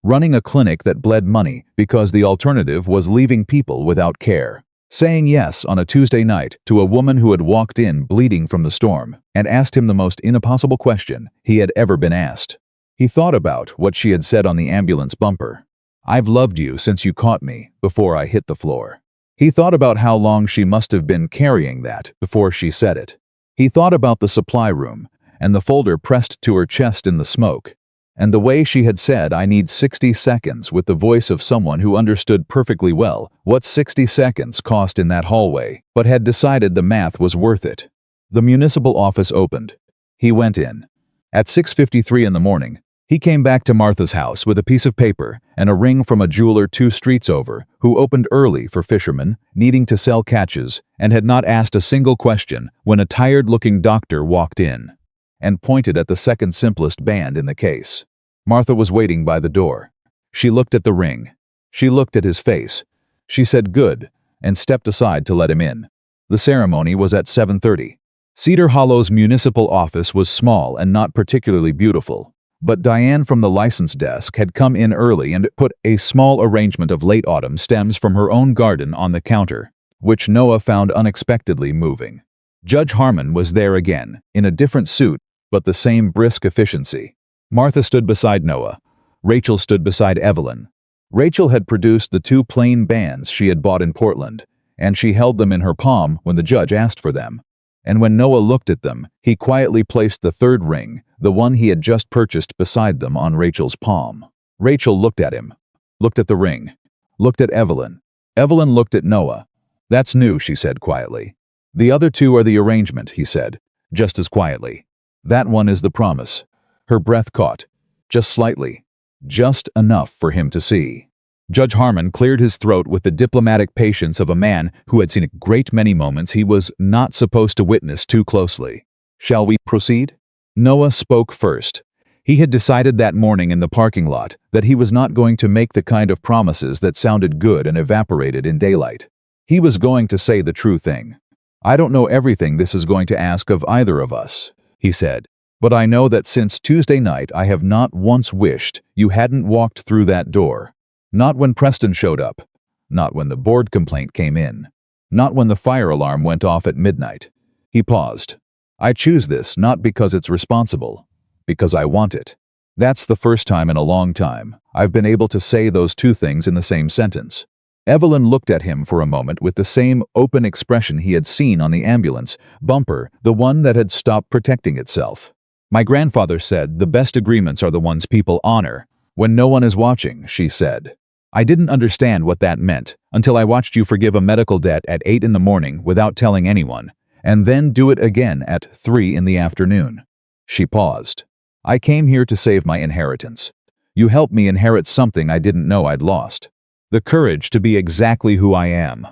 Running a clinic that bled money because the alternative was leaving people without care. Saying yes on a Tuesday night to a woman who had walked in bleeding from the storm and asked him the most impossible question he had ever been asked. He thought about what she had said on the ambulance bumper. "I've loved you since you caught me, before I hit the floor." He thought about how long she must have been carrying that before she said it. He thought about the supply room, and the folder pressed to her chest in the smoke, and the way she had said, "I need 60 seconds," with the voice of someone who understood perfectly well what 60 seconds cost in that hallway, but had decided the math was worth it. The municipal office opened. He went in. At 6:53 in the morning, he came back to Martha's house with a piece of paper and a ring from a jeweler 2 streets over, who opened early for fishermen needing to sell catches and had not asked a single question when a tired-looking doctor walked in and pointed at the second simplest band in the case. Martha was waiting by the door. She looked at the ring. She looked at his face. She said good and stepped aside to let him in. The ceremony was at 7:30. Cedar Hollow's municipal office was small and not particularly beautiful, but Diane from the license desk had come in early and put a small arrangement of late autumn stems from her own garden on the counter, which Noah found unexpectedly moving. Judge Harmon was there again, in a different suit, but the same brisk efficiency. Martha stood beside Noah. Rachel stood beside Evelyn. Rachel had produced the 2 plain bands she had bought in Portland, and she held them in her palm when the judge asked for them. And when Noah looked at them, he quietly placed the 3rd ring, the one he had just purchased, beside them on Rachel's palm. Rachel looked at him, looked at the ring, looked at Evelyn. Evelyn looked at Noah. "That's new," she said quietly. "The other 2 are the arrangement," he said, just as quietly. "That one is the promise." Her breath caught, just slightly, just enough for him to see. Judge Harmon cleared his throat with the diplomatic patience of a man who had seen a great many moments he was not supposed to witness too closely. "Shall we proceed?" Noah spoke first. He had decided that morning in the parking lot that he was not going to make the kind of promises that sounded good and evaporated in daylight. He was going to say the true thing. "I don't know everything this is going to ask of either of us," he said. "But I know that since Tuesday night I have not once wished you hadn't walked through that door. Not when Preston showed up. Not when the board complaint came in. Not when the fire alarm went off at midnight." He paused. "I choose this not because it's responsible, because I want it." That's the first time in a long time I've been able to say those 2 things in the same sentence. Evelyn looked at him for a moment with the same open expression he had seen on the ambulance bumper, the one that had stopped protecting itself. "My grandfather said the best agreements are the ones people honor when no one is watching," she said. "I didn't understand what that meant until I watched you forgive a medical debt at 8 in the morning without telling anyone, and then do it again at 3 in the afternoon." She paused. "I came here to save my inheritance. You helped me inherit something I didn't know I'd lost. The courage to be exactly who I am."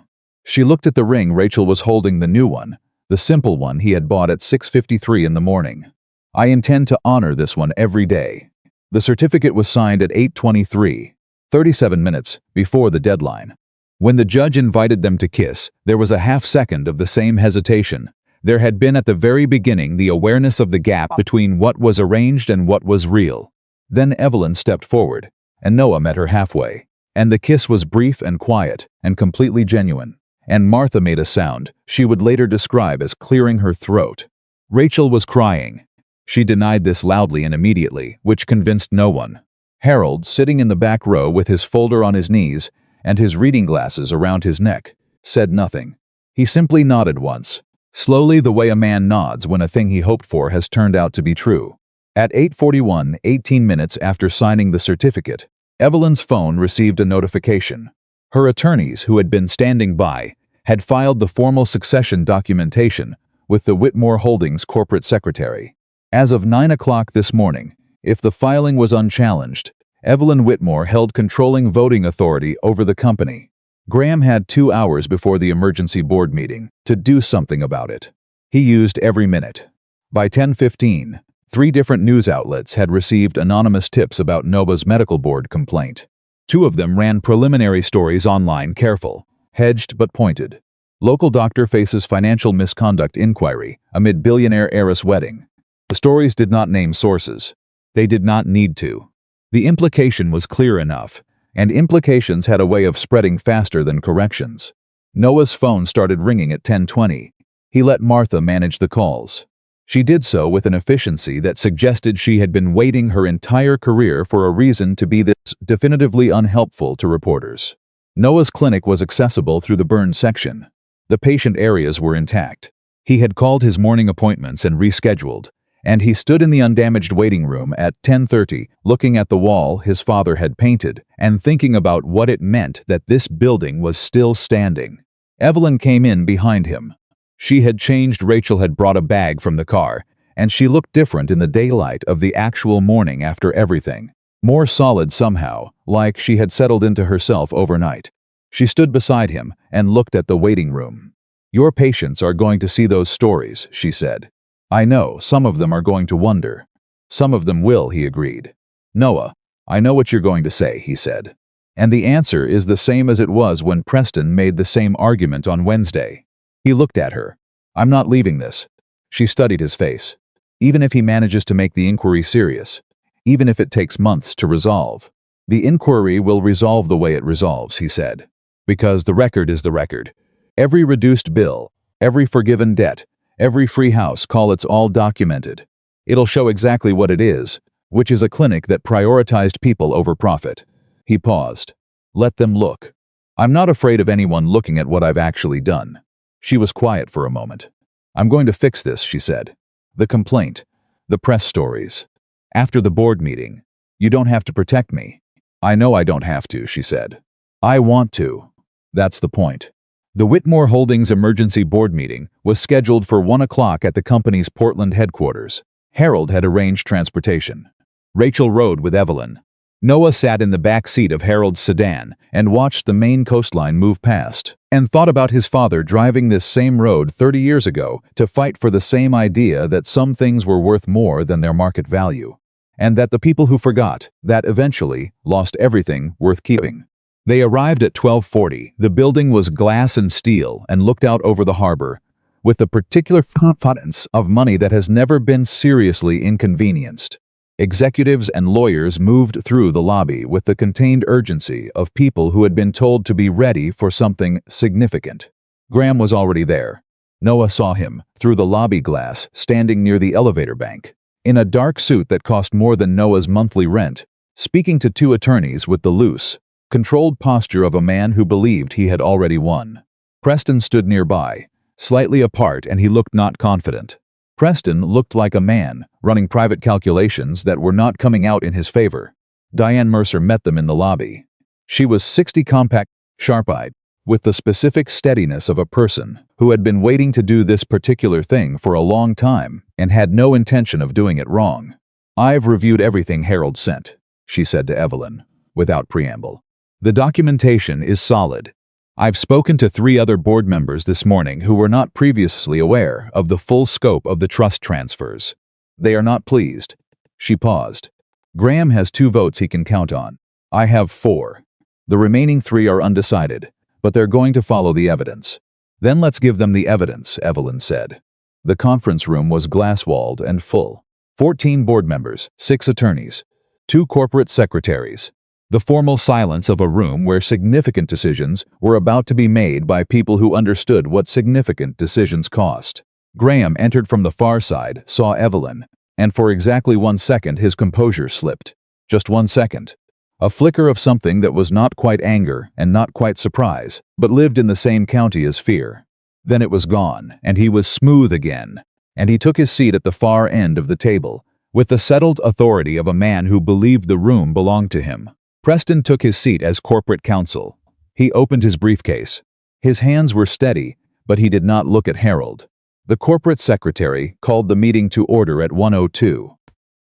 She looked at the ring Rachel was holding, the new one, the simple one he had bought at 6:53 in the morning. "I intend to honor this one every day." The certificate was signed at 8:23, 37 minutes before the deadline. When the judge invited them to kiss, there was a half-second of the same hesitation. There had been at the very beginning the awareness of the gap between what was arranged and what was real. Then Evelyn stepped forward, and Noah met her halfway. And the kiss was brief and quiet and completely genuine. And Martha made a sound she would later describe as clearing her throat. Rachel was crying. She denied this loudly and immediately, which convinced no one. Harold, sitting in the back row with his folder on his knees and his reading glasses around his neck, said nothing. He simply nodded once, slowly, the way a man nods when a thing he hoped for has turned out to be true. At 8:41, 18 minutes after signing the certificate, Evelyn's phone received a notification. Her attorneys, who had been standing by, had filed the formal succession documentation with the Whitmore Holdings corporate secretary. As of 9 o'clock this morning, if the filing was unchallenged, Evelyn Whitmore held controlling voting authority over the company. Graham had 2 hours before the emergency board meeting to do something about it. He used every minute. By 10:15, 3 different news outlets had received anonymous tips about Noah's medical board complaint. 2 of them ran preliminary stories online, careful, hedged but pointed. Local doctor faces financial misconduct inquiry amid billionaire heiress wedding. The stories did not name sources. They did not need to. The implication was clear enough, and implications had a way of spreading faster than corrections. Noah's phone started ringing at 10:20. He let Martha manage the calls. She did so with an efficiency that suggested she had been waiting her entire career for a reason to be this definitively unhelpful to reporters. Noah's clinic was accessible through the burned section. The patient areas were intact. He had called his morning appointments and rescheduled, and he stood in the undamaged waiting room at 10:30, looking at the wall his father had painted and thinking about what it meant that this building was still standing. Evelyn came in behind him. She had changed. Rachel had brought a bag from the car, and she looked different in the daylight of the actual morning after everything. More solid somehow, like she had settled into herself overnight. She stood beside him and looked at the waiting room. "Your patients are going to see those stories," she said. "I know, some of them are going to wonder." "Some of them will," he agreed. "Noah, I know what you're going to say," he said. "And the answer is the same as it was when Preston made the same argument on Wednesday." He looked at her. "I'm not leaving this." She studied his face. "Even if he manages to make the inquiry serious, even if it takes months to resolve, the inquiry will resolve the way it resolves," he said. "Because the record is the record. Every reduced bill, every forgiven debt, every free house call, it's all documented. It'll show exactly what it is, which is a clinic that prioritized people over profit." He paused. "Let them look. I'm not afraid of anyone looking at what I've actually done." She was quiet for a moment. "I'm going to fix this," she said. "The complaint, the press stories. After the board meeting, you don't have to protect me." "I know I don't have to," she said. "I want to. That's the point." The Whitmore Holdings emergency board meeting was scheduled for 1 o'clock at the company's Portland headquarters. Harold had arranged transportation. Rachel rode with Evelyn. Noah sat in the back seat of Harold's sedan and watched the Maine coastline move past, and thought about his father driving this same road 30 years ago to fight for the same idea that some things were worth more than their market value, and that the people who forgot that eventually lost everything worth keeping. They arrived at 12:40. The building was glass and steel and looked out over the harbor, with the particular confidence of money that has never been seriously inconvenienced. Executives and lawyers moved through the lobby with the contained urgency of people who had been told to be ready for something significant. Graham was already there. Noah saw him, through the lobby glass, standing near the elevator bank, in a dark suit that cost more than Noah's monthly rent, speaking to 2 attorneys with the loose, controlled posture of a man who believed he had already won. Preston stood nearby, slightly apart, and he looked not confident. Preston looked like a man running private calculations that were not coming out in his favor. Diane Mercer met them in the lobby. She was 60, compact, sharp-eyed, with the specific steadiness of a person who had been waiting to do this particular thing for a long time and had no intention of doing it wrong. "I've reviewed everything Harold sent," she said to Evelyn, without preamble. "The documentation is solid. I've spoken to 3 other board members this morning who were not previously aware of the full scope of the trust transfers. They are not pleased." She paused. "Graham has 2 votes he can count on. I have 4. The remaining 3 are undecided, but they're going to follow the evidence." "Then let's give them the evidence," Evelyn said. The conference room was glass-walled and full. 14 board members, 6 attorneys, 2 corporate secretaries. The formal silence of a room where significant decisions were about to be made by people who understood what significant decisions cost. Graham entered from the far side, saw Evelyn, and for exactly 1 second his composure slipped. Just 1 second. A flicker of something that was not quite anger and not quite surprise, but lived in the same county as fear. Then it was gone, and he was smooth again, and he took his seat at the far end of the table, with the settled authority of a man who believed the room belonged to him. Preston took his seat as corporate counsel. He opened his briefcase. His hands were steady, but he did not look at Harold. The corporate secretary called the meeting to order at 1:02.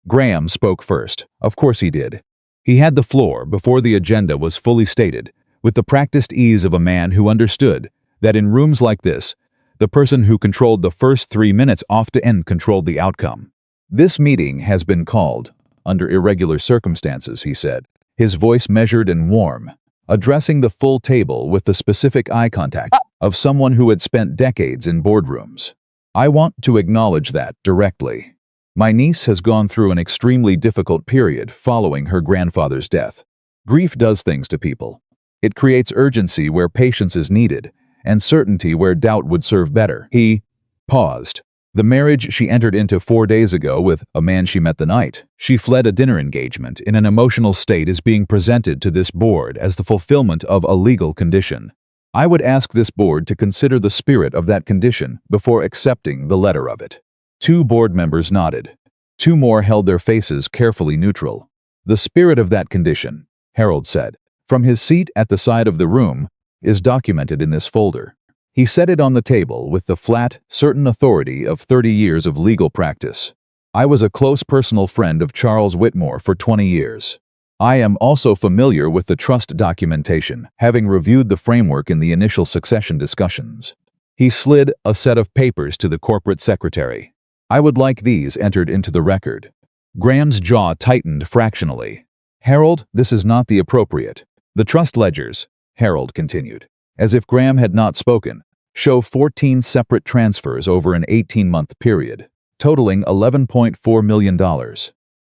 Graham spoke first. Of course he did. He had the floor before the agenda was fully stated, with the practiced ease of a man who understood that in rooms like this, the person who controlled the first 3 minutes often controlled the outcome. "This meeting has been called under irregular circumstances," he said, his voice measured and warm, addressing the full table with the specific eye contact of someone who had spent decades in boardrooms. "I want to acknowledge that directly. My niece has gone through an extremely difficult period following her grandfather's death. Grief does things to people. It creates urgency where patience is needed, and certainty where doubt would serve better." He paused. "The marriage she entered into 4 days ago with a man she met the night she fled a dinner engagement in an emotional state is being presented to this board as the fulfillment of a legal condition. I would ask this board to consider the spirit of that condition before accepting the letter of it. 2 board members nodded. 2 more held their faces carefully neutral. The spirit of that condition, Harold said, from his seat at the side of the room, is documented in this folder. He set it on the table with the flat, certain authority of 30 years of legal practice. I was a close personal friend of Charles Whitmore for 20 years. I am also familiar with the trust documentation, having reviewed the framework in the initial succession discussions. He slid a set of papers to the corporate secretary. I would like these entered into the record. Graham's jaw tightened fractionally. Harold, this is not the appropriate. The trust ledgers, Harold continued, as if Graham had not spoken, show 14 separate transfers over an 18-month period, totaling $11.4 million.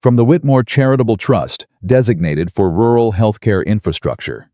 From the Whitmore Charitable Trust, designated for rural healthcare infrastructure.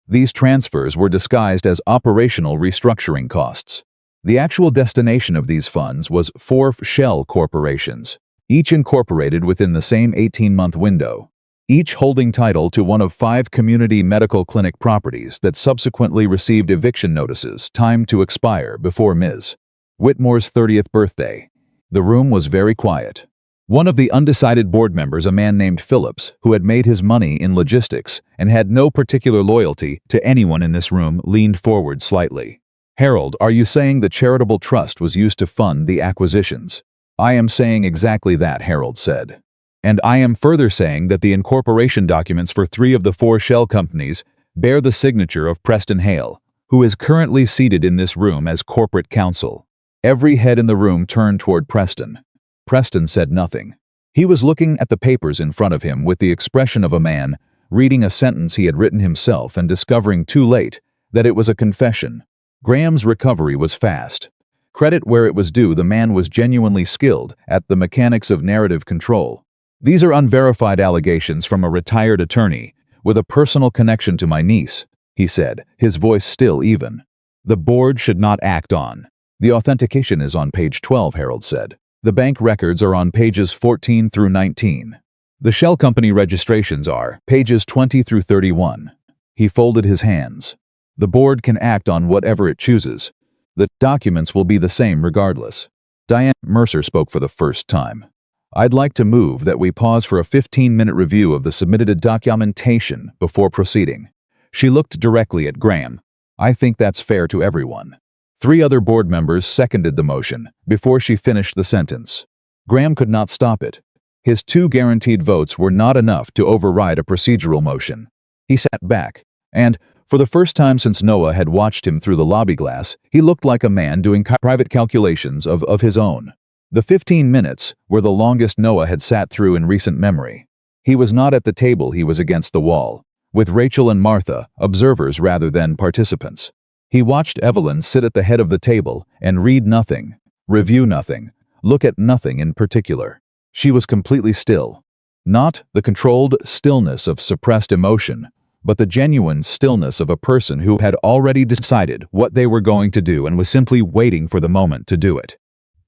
These transfers were disguised as operational restructuring costs. The actual destination of these funds was 4 shell corporations, each incorporated within the same 18-month window, each holding title to one of 5 community medical clinic properties that subsequently received eviction notices timed to expire before Ms. Whitmore's 30th birthday. The room was very quiet. One of the undecided board members, a man named Phillips, who had made his money in logistics and had no particular loyalty to anyone in this room, leaned forward slightly. Harold, are you saying the charitable trust was used to fund the acquisitions? I am saying exactly that, Harold said. And I am further saying that the incorporation documents for 3 of the 4 shell companies bear the signature of Preston Hale, who is currently seated in this room as corporate counsel. Every head in the room turned toward Preston. Preston said nothing. He was looking at the papers in front of him with the expression of a man reading a sentence he had written himself and discovering too late that it was a confession. Graham's recovery was fast. Credit where it was due, the man was genuinely skilled at the mechanics of narrative control. These are unverified allegations from a retired attorney with a personal connection to my niece, he said, his voice still even. The board should not act on. The authentication is on page 12, Harold said. The bank records are on pages 14 through 19. The shell company registrations are pages 20 through 31. He folded his hands. The board can act on whatever it chooses. The documents will be the same regardless. Diane Mercer spoke for the first time. I'd like to move that we pause for a 15-minute review of the submitted documentation before proceeding. She looked directly at Graham. I think that's fair to everyone. 3 other board members seconded the motion before she finished the sentence. Graham could not stop it. His 2 guaranteed votes were not enough to override a procedural motion. He sat back, and, for the first time since Noah had watched him through the lobby glass, he looked like a man doing private calculations of his own. The 15 minutes were the longest Noah had sat through in recent memory. He was not at the table, he was against the wall, with Rachel and Martha, observers rather than participants. He watched Evelyn sit at the head of the table and read nothing, review nothing, look at nothing in particular. She was completely still. Not the controlled stillness of suppressed emotion, but the genuine stillness of a person who had already decided what they were going to do and was simply waiting for the moment to do it.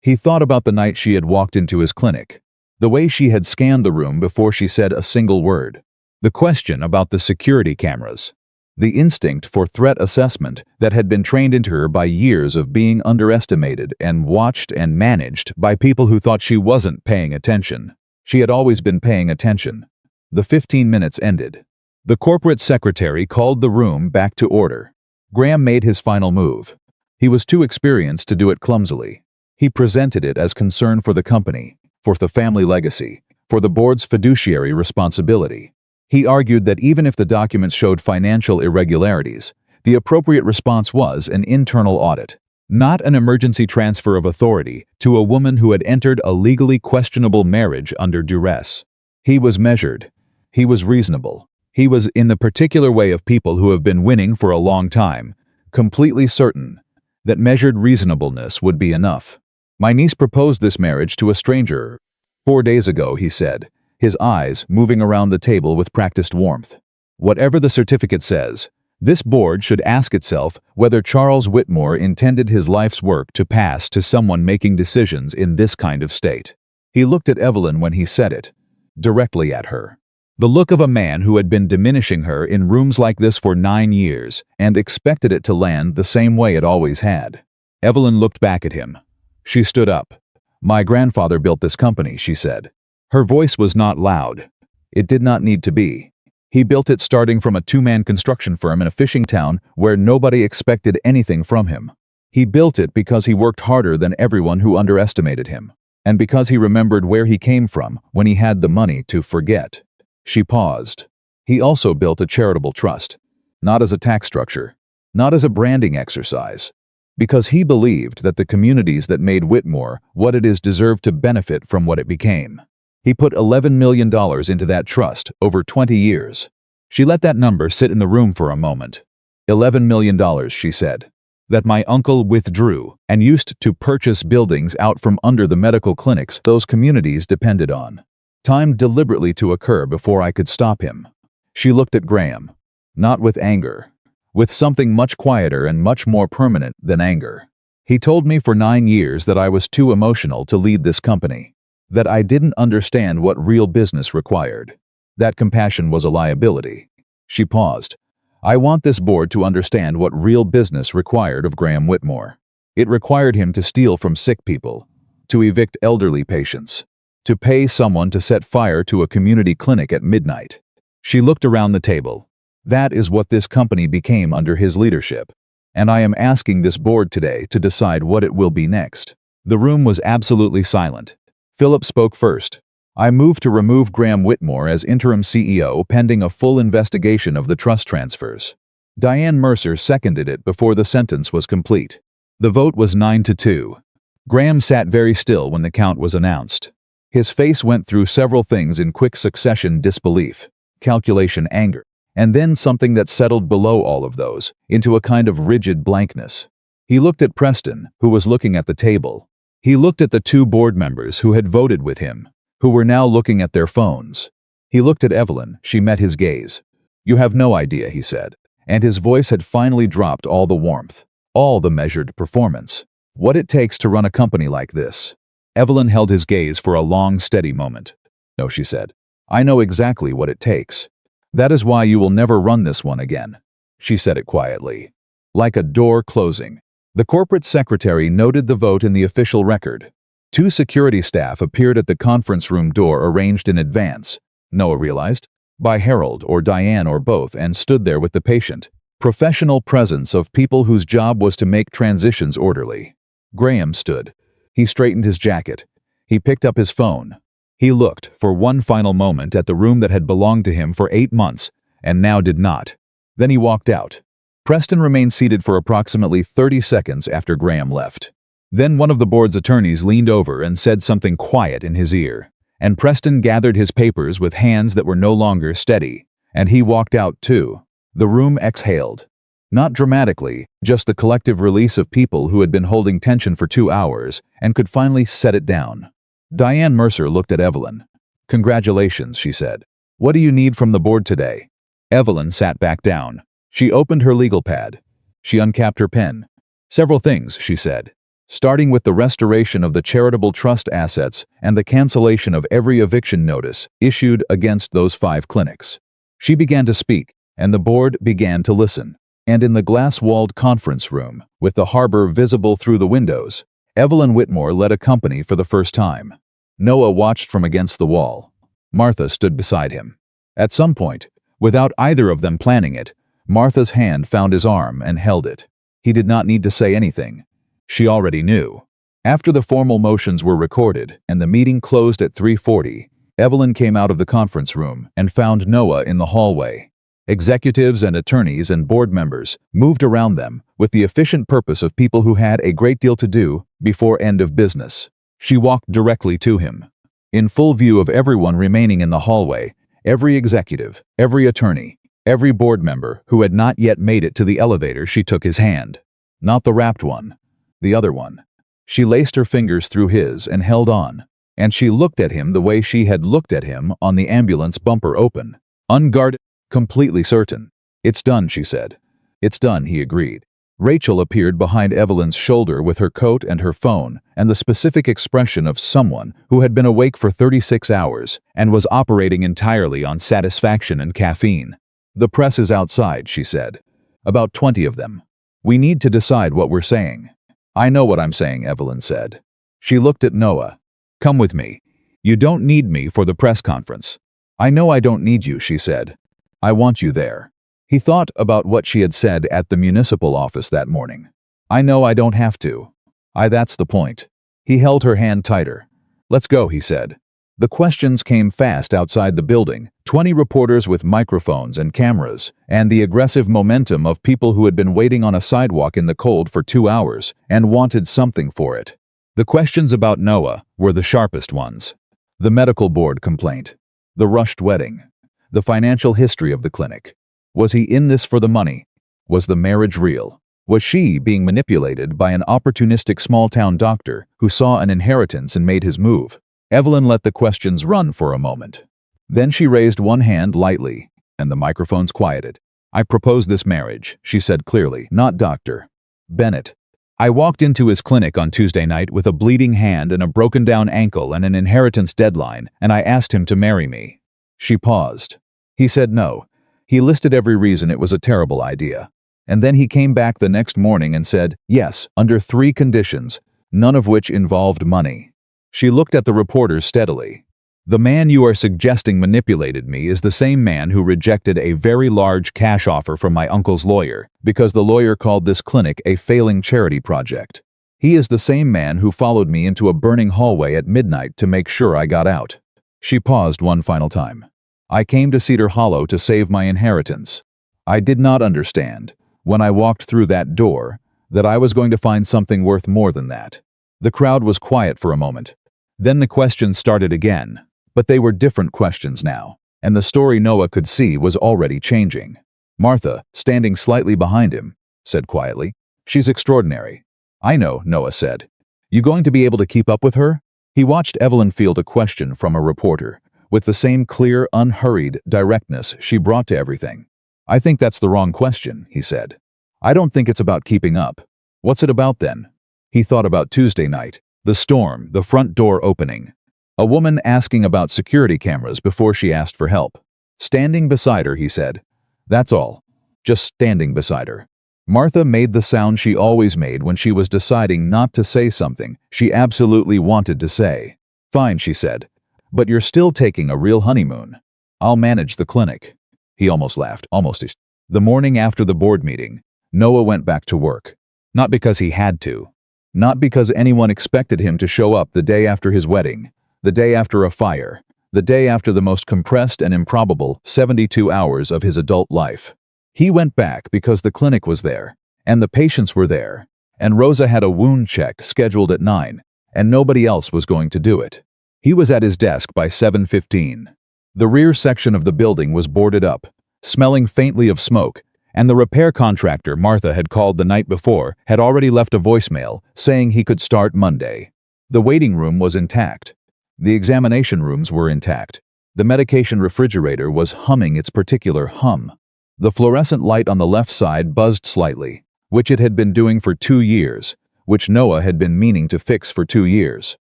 He thought about the night she had walked into his clinic, the way she had scanned the room before she said a single word, the question about the security cameras, the instinct for threat assessment that had been trained into her by years of being underestimated and watched and managed by people who thought she wasn't paying attention. She had always been paying attention. The 15 minutes ended. The corporate secretary called the room back to order. Graham made his final move. He was too experienced to do it clumsily. He presented it as concern for the company, for the family legacy, for the board's fiduciary responsibility. He argued that even if the documents showed financial irregularities, the appropriate response was an internal audit, not an emergency transfer of authority to a woman who had entered a legally questionable marriage under duress. He was measured. He was reasonable. He was in the particular way of people who have been winning for a long time, completely certain that measured reasonableness would be enough. My niece proposed this marriage to a stranger 4 days ago, he said, his eyes moving around the table with practiced warmth. Whatever the certificate says, this board should ask itself whether Charles Whitmore intended his life's work to pass to someone making decisions in this kind of state. He looked at Evelyn when he said it, directly at her. The look of a man who had been diminishing her in rooms like this for 9 years and expected it to land the same way it always had. Evelyn looked back at him. She stood up. "My grandfather built this company," she said. Her voice was not loud. It did not need to be. He built it starting from a two-man construction firm in a fishing town where nobody expected anything from him. He built it because he worked harder than everyone who underestimated him, and because he remembered where he came from when he had the money to forget. She paused. He also built a charitable trust, not as a tax structure, not as a branding exercise, because he believed that the communities that made Whitmore what it is deserved to benefit from what it became. He put $11 million into that trust over 20 years. She let that number sit in the room for a moment. $11 million, she said, that my uncle withdrew and used to purchase buildings out from under the medical clinics those communities depended on. Timed deliberately to occur before I could stop him. She looked at Graham, not with anger, with something much quieter and much more permanent than anger. He told me for 9 years that I was too emotional to lead this company, that I didn't understand what real business required. That compassion was a liability. She paused. I want this board to understand what real business required of Graham Whitmore. It required him to steal from sick people, to evict elderly patients, to pay someone to set fire to a community clinic at midnight. She looked around the table. That is what this company became under his leadership, and I am asking this board today to decide what it will be next. The room was absolutely silent. Philip spoke first. I move to remove Graham Whitmore as interim CEO pending a full investigation of the trust transfers. Diane Mercer seconded it before the sentence was complete. The vote was 9-2. Graham sat very still when the count was announced. His face went through several things in quick succession: disbelief, calculation, anger, and then something that settled below all of those, into a kind of rigid blankness. He looked at Preston, who was looking at the table. He looked at the 2 board members who had voted with him, who were now looking at their phones. He looked at Evelyn. She met his gaze. "You have no idea," he said, and his voice had finally dropped all the warmth, all the measured performance. "What it takes to run a company like this." Evelyn held his gaze for a long, steady moment. "No," she said. "I know exactly what it takes. That is why you will never run this one again." She said it quietly, like a door closing. The corporate secretary noted the vote in the official record. 2 security staff appeared at the conference room door arranged in advance, Noah realized, by Harold or Diane or both, and stood there with the patient. Professional presence of people whose job was to make transitions orderly. Graham stood. He straightened his jacket. He picked up his phone. He looked, for one final moment, at the room that had belonged to him for 8 months, and now did not. Then he walked out. Preston remained seated for approximately 30 seconds after Graham left. Then one of the board's attorneys leaned over and said something quiet in his ear, and Preston gathered his papers with hands that were no longer steady, and he walked out too. The room exhaled. Not dramatically, just the collective release of people who had been holding tension for 2 hours and could finally set it down. Diane Mercer looked at Evelyn. "Congratulations," she said. "What do you need from the board today?" Evelyn sat back down. She opened her legal pad. She uncapped her pen. "Several things," she said, "starting with the restoration of the charitable trust assets and the cancellation of every eviction notice issued against those 5 clinics." She began to speak, and the board began to listen. And in the glass-walled conference room, with the harbor visible through the windows, Evelyn Whitmore led a company for the first time. Noah watched from against the wall. Martha stood beside him. At some point, without either of them planning it, Martha's hand found his arm and held it. He did not need to say anything. She already knew. After the formal motions were recorded and the meeting closed at 3:40, Evelyn came out of the conference room and found Noah in the hallway. Executives and attorneys and board members moved around them with the efficient purpose of people who had a great deal to do before end of business. She walked directly to him. In full view of everyone remaining in the hallway, every executive, every attorney, every board member who had not yet made it to the elevator, she took his hand. Not the wrapped one, the other one. She laced her fingers through his and held on, and she looked at him the way she had looked at him on the ambulance bumper open, unguarded, completely certain. "It's done," she said. "It's done," he agreed. Rachel appeared behind Evelyn's shoulder with her coat and her phone, and the specific expression of someone who had been awake for 36 hours and was operating entirely on satisfaction and caffeine. "The press is outside," she said. "About 20 of them. We need to decide what we're saying." "I know what I'm saying," Evelyn said. She looked at Noah. "Come with me. You don't need me for the press conference." "I know I don't need you," she said. "I want you there." He thought about what she had said at the municipal office that morning. "I know I don't have to." That's the point." He held her hand tighter. "Let's go," he said. The questions came fast outside the building, 20 reporters with microphones and cameras, and the aggressive momentum of people who had been waiting on a sidewalk in the cold for 2 hours and wanted something for it. The questions about Noah were the sharpest ones. The medical board complaint, the rushed wedding, the financial history of the clinic. Was he in this for the money? Was the marriage real? Was she being manipulated by an opportunistic small-town doctor who saw an inheritance and made his move? Evelyn let the questions run for a moment. Then she raised one hand lightly, and the microphones quieted. "I propose this marriage," she said clearly, "not Dr. Bennett. I walked into his clinic on Tuesday night with a bleeding hand and a broken-down ankle and an inheritance deadline, and I asked him to marry me." She paused. He said no. He listed every reason it was a terrible idea. And then he came back the next morning and said, yes, under 3 conditions, none of which involved money. She looked at the reporters steadily. "The man you are suggesting manipulated me is the same man who rejected a very large cash offer from my uncle's lawyer because the lawyer called this clinic a failing charity project. He is the same man who followed me into a burning hallway at midnight to make sure I got out." She paused one final time. "I came to Cedar Hollow to save my inheritance. I did not understand, when I walked through that door, that I was going to find something worth more than that." The crowd was quiet for a moment. Then the questions started again, but they were different questions now, and the story Noah could see was already changing. Martha, standing slightly behind him, said quietly, "She's extraordinary." "I know," Noah said. "You going to be able to keep up with her?" He watched Evelyn field a question from a reporter, with the same clear, unhurried directness she brought to everything. "I think that's the wrong question," he said. "I don't think it's about keeping up. What's it about then?" He thought about Tuesday night, the storm, the front door opening. A woman asking about security cameras before she asked for help. Standing beside her, he said. That's all. Just standing beside her. Martha made the sound she always made when she was deciding not to say something she absolutely wanted to say. "Fine," she said. "But you're still taking a real honeymoon. I'll manage the clinic." He almost laughed, almost. The morning after the board meeting, Noah went back to work. Not because he had to. Not because anyone expected him to show up the day after his wedding, the day after a fire, the day after the most compressed and improbable 72 hours of his adult life. He went back because the clinic was there, and the patients were there, and Rosa had a wound check scheduled at 9, and nobody else was going to do it. He was at his desk by 7:15. The rear section of the building was boarded up, smelling faintly of smoke, and the repair contractor Martha had called the night before had already left a voicemail saying he could start Monday. The waiting room was intact. The examination rooms were intact. The medication refrigerator was humming its particular hum. The fluorescent light on the left side buzzed slightly, which it had been doing for 2 years, which Noah had been meaning to fix for 2 years.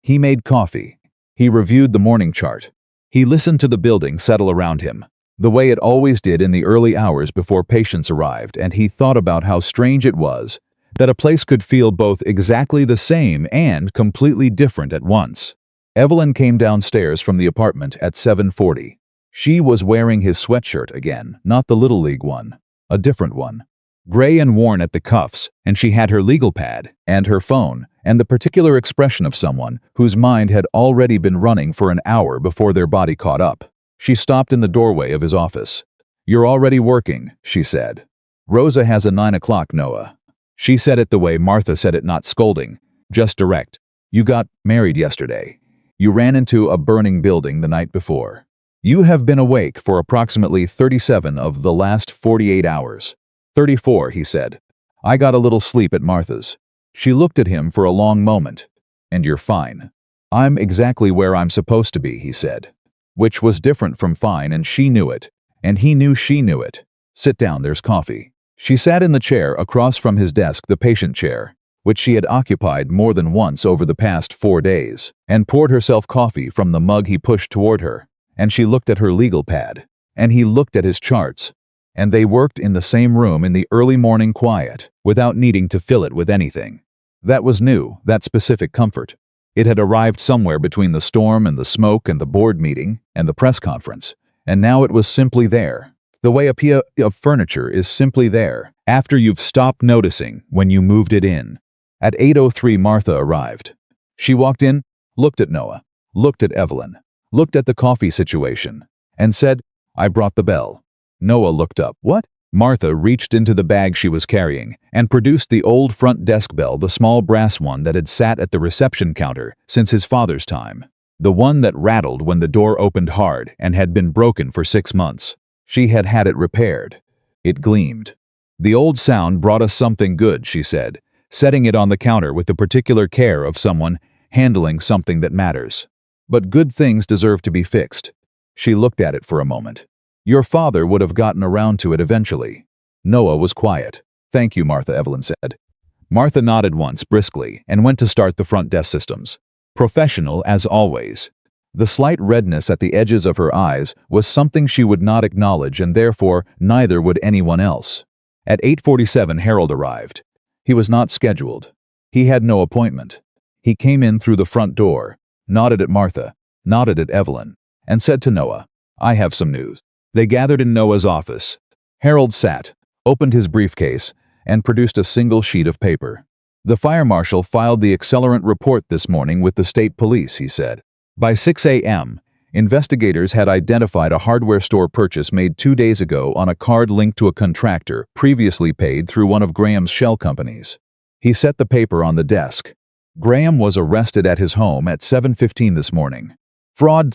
He made coffee. He reviewed the morning chart. He listened to the building settle around him, the way it always did in the early hours before patients arrived, and he thought about how strange it was that a place could feel both exactly the same and completely different at once. Evelyn came downstairs from the apartment at 7:40. She was wearing his sweatshirt again, not the Little League one, a different one. Gray and worn at the cuffs, and she had her legal pad, and her phone, and the particular expression of someone whose mind had already been running for an hour before their body caught up. She stopped in the doorway of his office. "You're already working," she said. "Rosa has a 9 o'clock, Noah." She said it the way Martha said it, not scolding, just direct. "You got married yesterday. You ran into a burning building the night before. You have been awake for approximately 37 of the last 48 hours. 34, he said. "I got a little sleep at Martha's." She looked at him for a long moment. "And you're fine." "I'm exactly where I'm supposed to be," he said. Which was different from fine, and she knew it. And he knew she knew it. "Sit down, there's coffee." She sat in the chair across from his desk, the patient chair, which she had occupied more than once over the past 4 days, and poured herself coffee from the mug he pushed toward her, and she looked at her legal pad, and he looked at his charts, and they worked in the same room in the early morning quiet, without needing to fill it with anything. That was new, that specific comfort. It had arrived somewhere between the storm and the smoke and the board meeting and the press conference, and now it was simply there. The way a piece of furniture is simply there, after you've stopped noticing when you moved it in. At 8:03 Martha arrived. She walked in, looked at Noah, looked at Evelyn, looked at the coffee situation, and said, "I brought the bell." Noah looked up. "What?" Martha reached into the bag she was carrying and produced the old front desk bell, the small brass one that had sat at the reception counter since his father's time. The one that rattled when the door opened hard and had been broken for 6 months. She had had it repaired. It gleamed. "The old sound brought us something good," she said, setting it on the counter with the particular care of someone handling something that matters. "But good things deserve to be fixed." She looked at it for a moment. "Your father would have gotten around to it eventually." Noah was quiet. "Thank you, Martha," Evelyn said. Martha nodded once briskly and went to start the front desk systems. Professional as always. The slight redness at the edges of her eyes was something she would not acknowledge, and therefore neither would anyone else. At 8:47 Harold arrived. He was not scheduled. He had no appointment. He came in through the front door, nodded at Martha, nodded at Evelyn, and said to Noah, "I have some news." They gathered in Noah's office. Harold sat, opened his briefcase, and produced a single sheet of paper. "The fire marshal filed the accelerant report this morning with the state police," he said. By 6 a.m., investigators had identified a hardware store purchase made 2 days ago on a card linked to a contractor previously paid through one of Graham's shell companies. He set the paper on the desk. Graham was arrested at his home at 7:15 this morning. Fraud,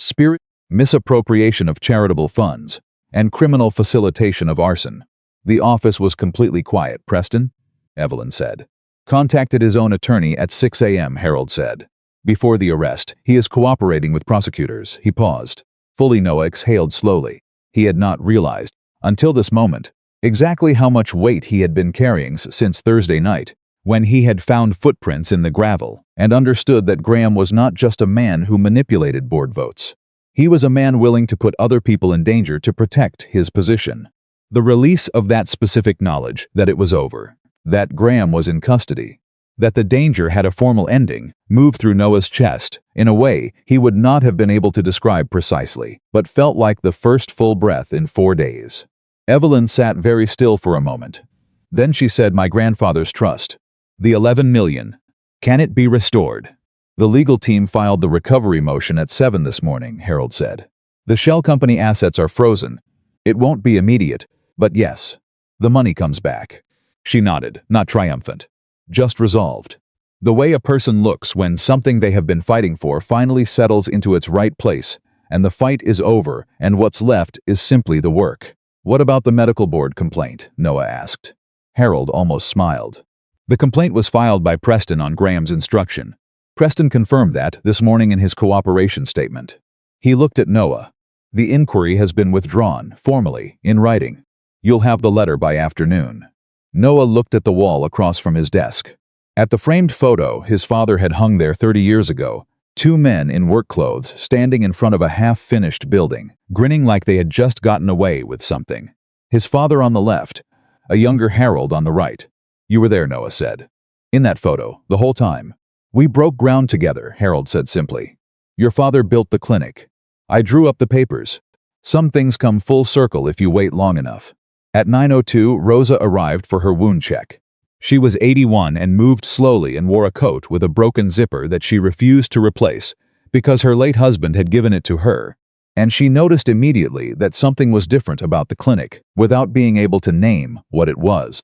misappropriation of charitable funds, and criminal facilitation of arson. The office was completely quiet. "Preston?" Evelyn said. "Contacted his own attorney at 6 a.m., Harold said. Before the arrest, he is cooperating with prosecutors." He paused. Fully Noah exhaled slowly. He had not realized, until this moment, exactly how much weight he had been carrying since Thursday night, when he had found footprints in the gravel, and understood that Graham was not just a man who manipulated board votes. He was a man willing to put other people in danger to protect his position. The release of that specific knowledge that it was over, that Graham was in custody, that the danger had a formal ending, moved through Noah's chest in a way he would not have been able to describe precisely, but felt like the first full breath in 4 days. Evelyn sat very still for a moment. Then she said, "My grandfather's trust. The 11 million. Can it be restored?" "The legal team filed the recovery motion at 7 this morning," Harold said. "The shell company assets are frozen. It won't be immediate, but yes, the money comes back." She nodded, not triumphant. Just resolved. The way a person looks when something they have been fighting for finally settles into its right place, and the fight is over, and what's left is simply the work. "What about the medical board complaint?" Noah asked. Harold almost smiled. "The complaint was filed by Preston on Graham's instruction. Preston confirmed that this morning in his cooperation statement." He looked at Noah. "The inquiry has been withdrawn, formally, in writing. You'll have the letter by afternoon." Noah looked at the wall across from his desk. At the framed photo his father had hung there 30 years ago, 2 men in work clothes standing in front of a half-finished building, grinning like they had just gotten away with something. His father on the left, a younger Harold on the right. "You were there," Noah said. "In that photo, the whole time." "We broke ground together," Harold said simply. "Your father built the clinic. I drew up the papers. Some things come full circle if you wait long enough." At 9:02, Rosa arrived for her wound check. She was 81 and moved slowly and wore a coat with a broken zipper that she refused to replace because her late husband had given it to her, and she noticed immediately that something was different about the clinic, without being able to name what it was.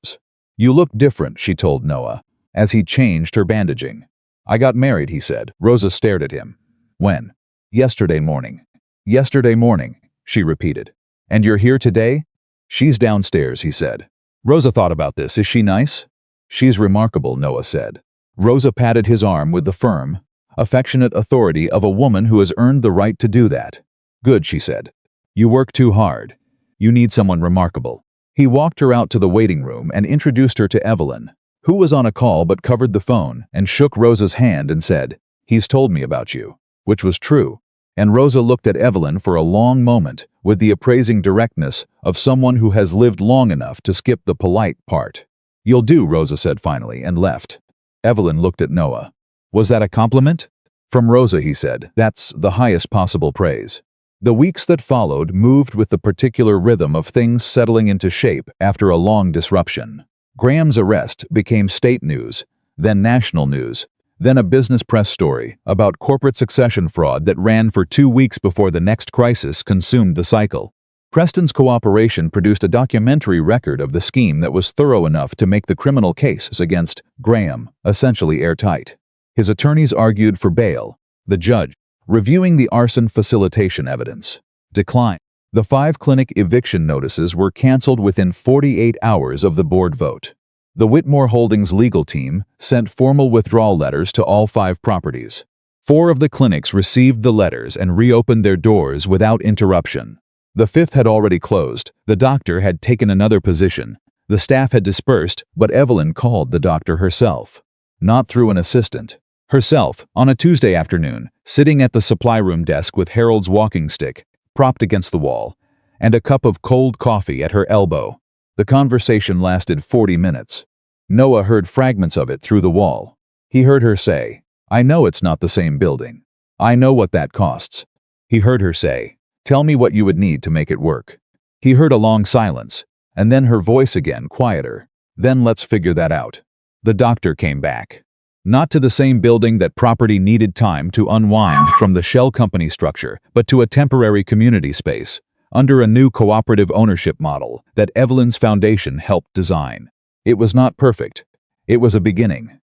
"You look different," she told Noah, as he changed her bandaging. "I got married," he said. Rosa stared at him. "When?" "Yesterday morning." "Yesterday morning," she repeated. "And you're here today?" "She's downstairs," he said. Rosa thought about this. "Is she nice?" "She's remarkable," Noah said. Rosa patted his arm with the firm, affectionate authority of a woman who has earned the right to do that. "Good," she said. "You work too hard. You need someone remarkable." He walked her out to the waiting room and introduced her to Evelyn, who was on a call but covered the phone, and shook Rosa's hand and said, "He's told me about you," which was true. And Rosa looked at Evelyn for a long moment with the appraising directness of someone who has lived long enough to skip the polite part. "You'll do," Rosa said finally, and left. Evelyn looked at Noah. "Was that a compliment?" "From Rosa," he said. "That's the highest possible praise." The weeks that followed moved with the particular rhythm of things settling into shape after a long disruption. Graham's arrest became state news, then national news, then a business press story about corporate succession fraud that ran for 2 weeks before the next crisis consumed the cycle. Preston's cooperation produced a documentary record of the scheme that was thorough enough to make the criminal cases against Graham essentially airtight. His attorneys argued for bail. The judge, reviewing the arson facilitation evidence, declined. The 5 clinic eviction notices were canceled within 48 hours of the board vote. The Whitmore Holdings legal team sent formal withdrawal letters to all 5 properties. 4 of the clinics received the letters and reopened their doors without interruption. The 5th had already closed. The doctor had taken another position. The staff had dispersed, but Evelyn called the doctor herself. Not through an assistant. Herself, on a Tuesday afternoon, sitting at the supply room desk with Harold's walking stick, propped against the wall, and a cup of cold coffee at her elbow. The conversation lasted 40 minutes. Noah heard fragments of it through the wall. He heard her say, "I know it's not the same building. I know what that costs." He heard her say, "Tell me what you would need to make it work." He heard a long silence, and then her voice again, quieter. "Then let's figure that out." The doctor came back. Not to the same building. That property needed time to unwind from the shell company structure, but to a temporary community space, under a new cooperative ownership model that Evelyn's foundation helped design. It was not perfect. It was a beginning.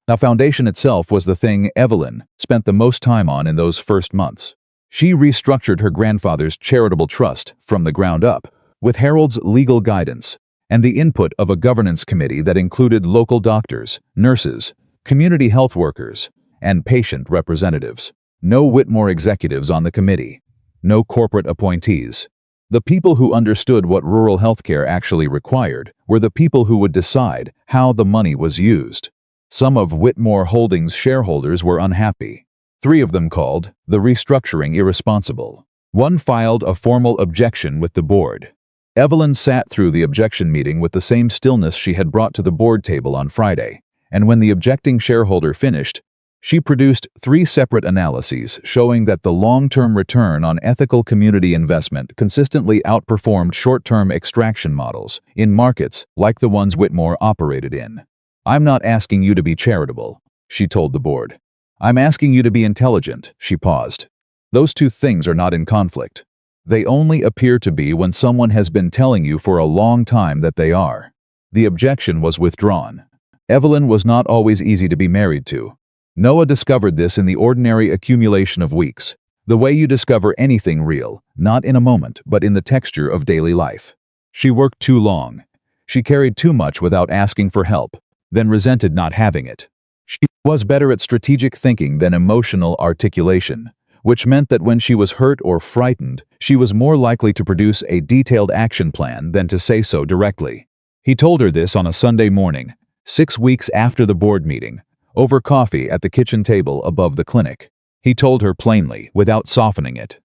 The foundation itself was the thing Evelyn spent the most time on in those first months. She restructured her grandfather's charitable trust from the ground up, with Harold's legal guidance and the input of a governance committee that included local doctors, nurses, community health workers, and patient representatives. No Whitmore executives on the committee. No corporate appointees. The people who understood what rural healthcare actually required were the people who would decide how the money was used. Some of Whitmore Holdings' shareholders were unhappy. 3 of them called the restructuring irresponsible. 1 filed a formal objection with the board. Evelyn sat through the objection meeting with the same stillness she had brought to the board table on Friday, and when the objecting shareholder finished, she produced 3 separate analyses showing that the long-term return on ethical community investment consistently outperformed short-term extraction models in markets like the ones Whitmore operated in. "I'm not asking you to be charitable," she told the board. "I'm asking you to be intelligent." She paused. "Those 2 things are not in conflict. They only appear to be when someone has been telling you for a long time that they are." The objection was withdrawn. Evelyn was not always easy to be married to. Noah discovered this in the ordinary accumulation of weeks, the way you discover anything real, not in a moment but in the texture of daily life. She worked too long. She carried too much without asking for help, then resented not having it. She was better at strategic thinking than emotional articulation, which meant that when she was hurt or frightened, she was more likely to produce a detailed action plan than to say so directly. He told her this on a Sunday morning, 6 weeks after the board meeting, over coffee at the kitchen table above the clinic. He told her plainly, without softening it.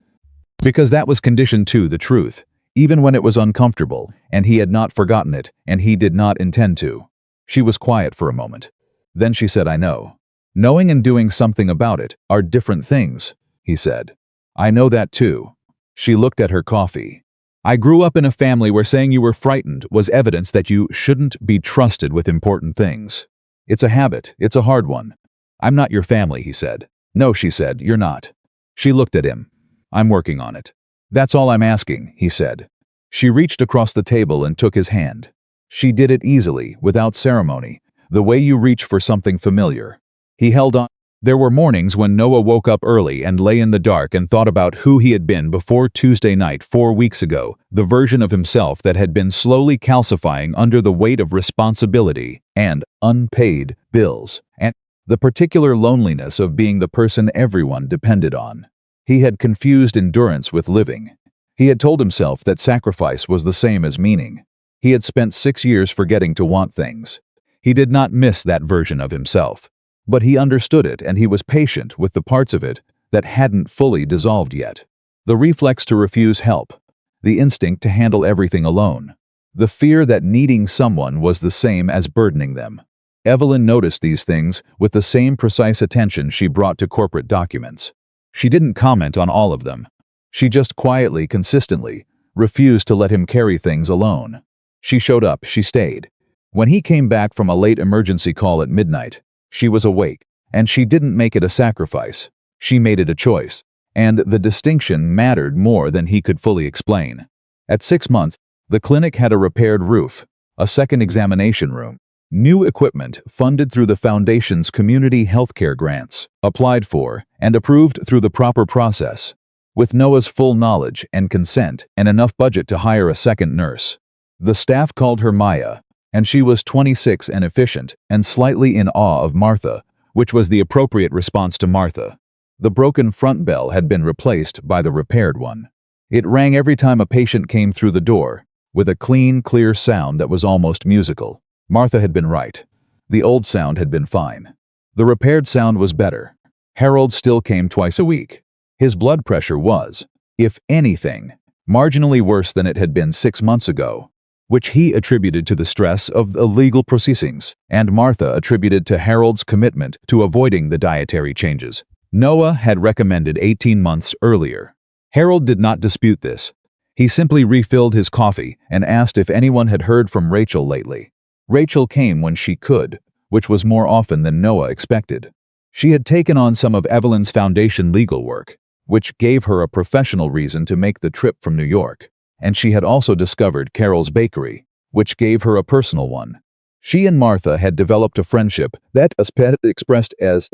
Because that was condition 2, the truth, even when it was uncomfortable, and he had not forgotten it, and he did not intend to. She was quiet for a moment. Then she said, "I know. Knowing and doing something about it are different things," he said. "I know that too." She looked at her coffee. "I grew up in a family where saying you were frightened was evidence that you shouldn't be trusted with important things. It's a habit. It's a hard one." "I'm not your family," he said. "No," she said, "you're not." She looked at him. "I'm working on it." "That's all I'm asking," he said. She reached across the table and took his hand. She did it easily, without ceremony, the way you reach for something familiar. He held on. There were mornings when Noah woke up early and lay in the dark and thought about who he had been before Tuesday night 4 weeks ago, the version of himself that had been slowly calcifying under the weight of responsibility and unpaid bills, and the particular loneliness of being the person everyone depended on. He had confused endurance with living. He had told himself that sacrifice was the same as meaning. He had spent 6 years forgetting to want things. He did not miss that version of himself, but he understood it and he was patient with the parts of it that hadn't fully dissolved yet. The reflex to refuse help, the instinct to handle everything alone, the fear that needing someone was the same as burdening them. Evelyn noticed these things with the same precise attention she brought to corporate documents. She didn't comment on all of them. She just quietly, consistently, refused to let him carry things alone. She showed up, she stayed. When he came back from a late emergency call at midnight, she was awake, and she didn't make it a sacrifice. She made it a choice, and the distinction mattered more than he could fully explain. At 6 months, the clinic had a repaired roof, a second examination room, new equipment funded through the Foundation's community healthcare grants, applied for and approved through the proper process, with Noah's full knowledge and consent and enough budget to hire a second nurse. The staff called her Maya, and she was 26 and efficient and slightly in awe of Martha, which was the appropriate response to Martha. The broken front bell had been replaced by the repaired one. It rang every time a patient came through the door, with a clean, clear sound that was almost musical. Martha had been right. The old sound had been fine. The repaired sound was better. Harold still came twice a week. His blood pressure was, if anything, marginally worse than it had been 6 months ago, which he attributed to the stress of the legal proceedings, and Martha attributed to Harold's commitment to avoiding the dietary changes Noah had recommended 18 months earlier. Harold did not dispute this. He simply refilled his coffee and asked if anyone had heard from Rachel lately. Rachel came when she could, which was more often than Noah expected. She had taken on some of Evelyn's foundation legal work, which gave her a professional reason to make the trip from New York, and she had also discovered Carol's bakery, which gave her a personal one. She and Martha had developed a friendship that expressed as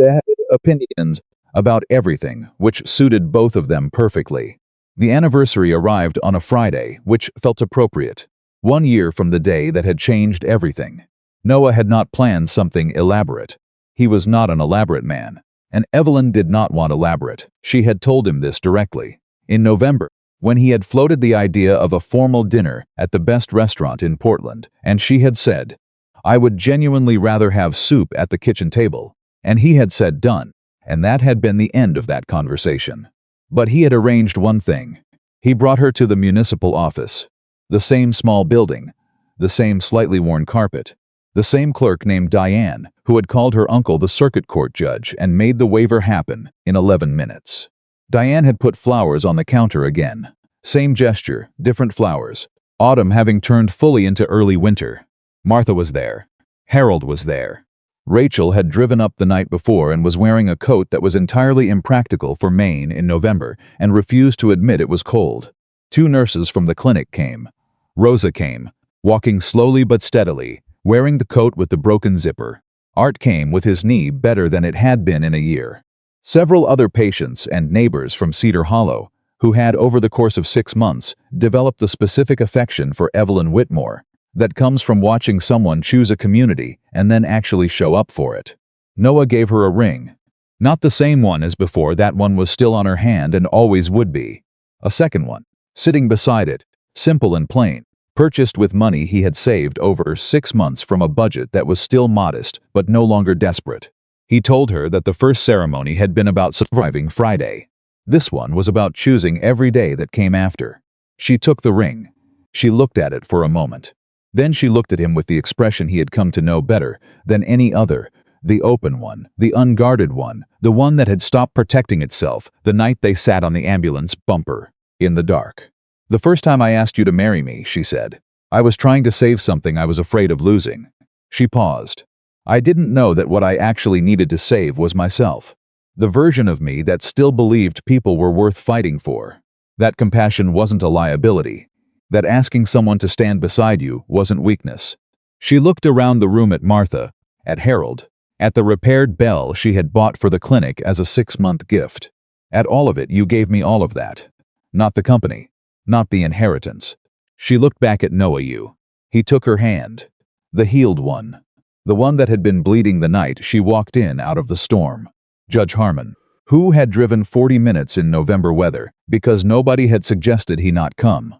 opinions about everything, which suited both of them perfectly. The anniversary arrived on a Friday, which felt appropriate. 1 year from the day that had changed everything. Noah had not planned something elaborate. He was not an elaborate man, and Evelyn did not want elaborate. She had told him this directly. In November, when he had floated the idea of a formal dinner at the best restaurant in Portland, and she had said, "I would genuinely rather have soup at the kitchen table," and he had said done, and that had been the end of that conversation. But he had arranged one thing. He brought her to the municipal office. The same small building, the same slightly worn carpet, the same clerk named Diane, who had called her uncle the circuit court judge and made the waiver happen in 11 minutes. Diane had put flowers on the counter again. Same gesture, different flowers. Autumn having turned fully into early winter. Martha was there. Harold was there. Rachel had driven up the night before and was wearing a coat that was entirely impractical for Maine in November and refused to admit it was cold. 2 nurses from the clinic came. Rosa came, walking slowly but steadily, wearing the coat with the broken zipper. Art came with his knee better than it had been in a year. Several other patients and neighbors from Cedar Hollow, who had over the course of 6 months developed the specific affection for Evelyn Whitmore that comes from watching someone choose a community and then actually show up for it. Noah gave her a ring. Not the same one as before, that one was still on her hand and always would be. A second one, sitting beside it, simple and plain, purchased with money he had saved over 6 months from a budget that was still modest but no longer desperate. He told her that the first ceremony had been about surviving Friday. This one was about choosing every day that came after. She took the ring. She looked at it for a moment. Then she looked at him with the expression he had come to know better than any other, the open one, the unguarded one, the one that had stopped protecting itself the night they sat on the ambulance bumper, in the dark. "The first time I asked you to marry me," she said, "I was trying to save something I was afraid of losing." She paused. "I didn't know that what I actually needed to save was myself. The version of me that still believed people were worth fighting for. That compassion wasn't a liability. That asking someone to stand beside you wasn't weakness." She looked around the room at Martha, at Harold, at the repaired bell she had bought for the clinic as a 6-month gift. "At all of it, you gave me all of that. Not the company. Not the inheritance." She looked back at Noah. He took her hand. The healed one. The one that had been bleeding the night she walked in out of the storm. Judge Harmon, who had driven 40 minutes in November weather because nobody had suggested he not come.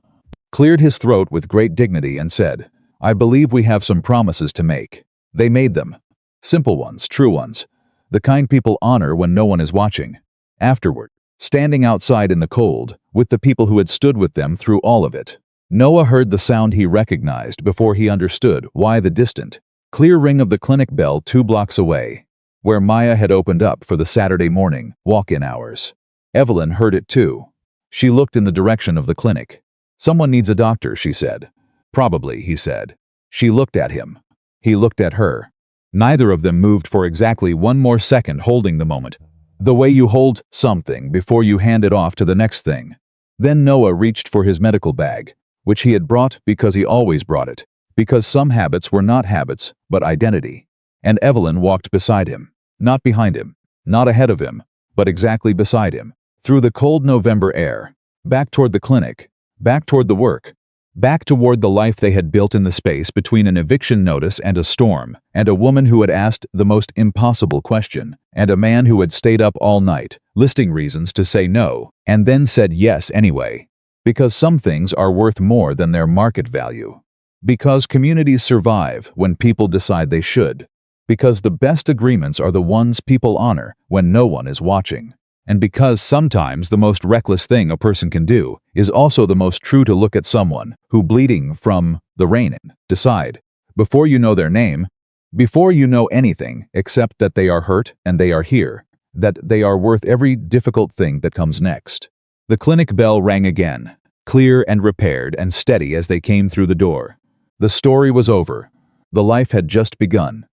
cleared his throat with great dignity and said, "I believe we have some promises to make." They made them. Simple ones, true ones. The kind people honor when no one is watching. Afterward, standing outside in the cold, with the people who had stood with them through all of it, Noah heard the sound he recognized before he understood why the distant, clear ring of the clinic bell 2 blocks away, where Maya had opened up for the Saturday morning walk-in hours. Evelyn heard it too. She looked in the direction of the clinic. "Someone needs a doctor," she said. "Probably," he said. She looked at him. He looked at her. Neither of them moved for exactly 1 more second, holding the moment. The way you hold something before you hand it off to the next thing. Then Noah reached for his medical bag, which he had brought because he always brought it, because some habits were not habits, but identity. And Evelyn walked beside him, not behind him, not ahead of him, but exactly beside him, through the cold November air, back toward the clinic, back toward the work, back toward the life they had built in the space between an eviction notice and a storm, and a woman who had asked the most impossible question, and a man who had stayed up all night, listing reasons to say no, and then said yes anyway. Because some things are worth more than their market value. Because communities survive when people decide they should. Because the best agreements are the ones people honor when no one is watching. And because sometimes the most reckless thing a person can do is also the most true, to look at someone who, bleeding from the rain, decide, before you know their name, before you know anything except that they are hurt and they are here, that they are worth every difficult thing that comes next. The clinic bell rang again, clear and repaired and steady as they came through the door. The story was over. The life had just begun.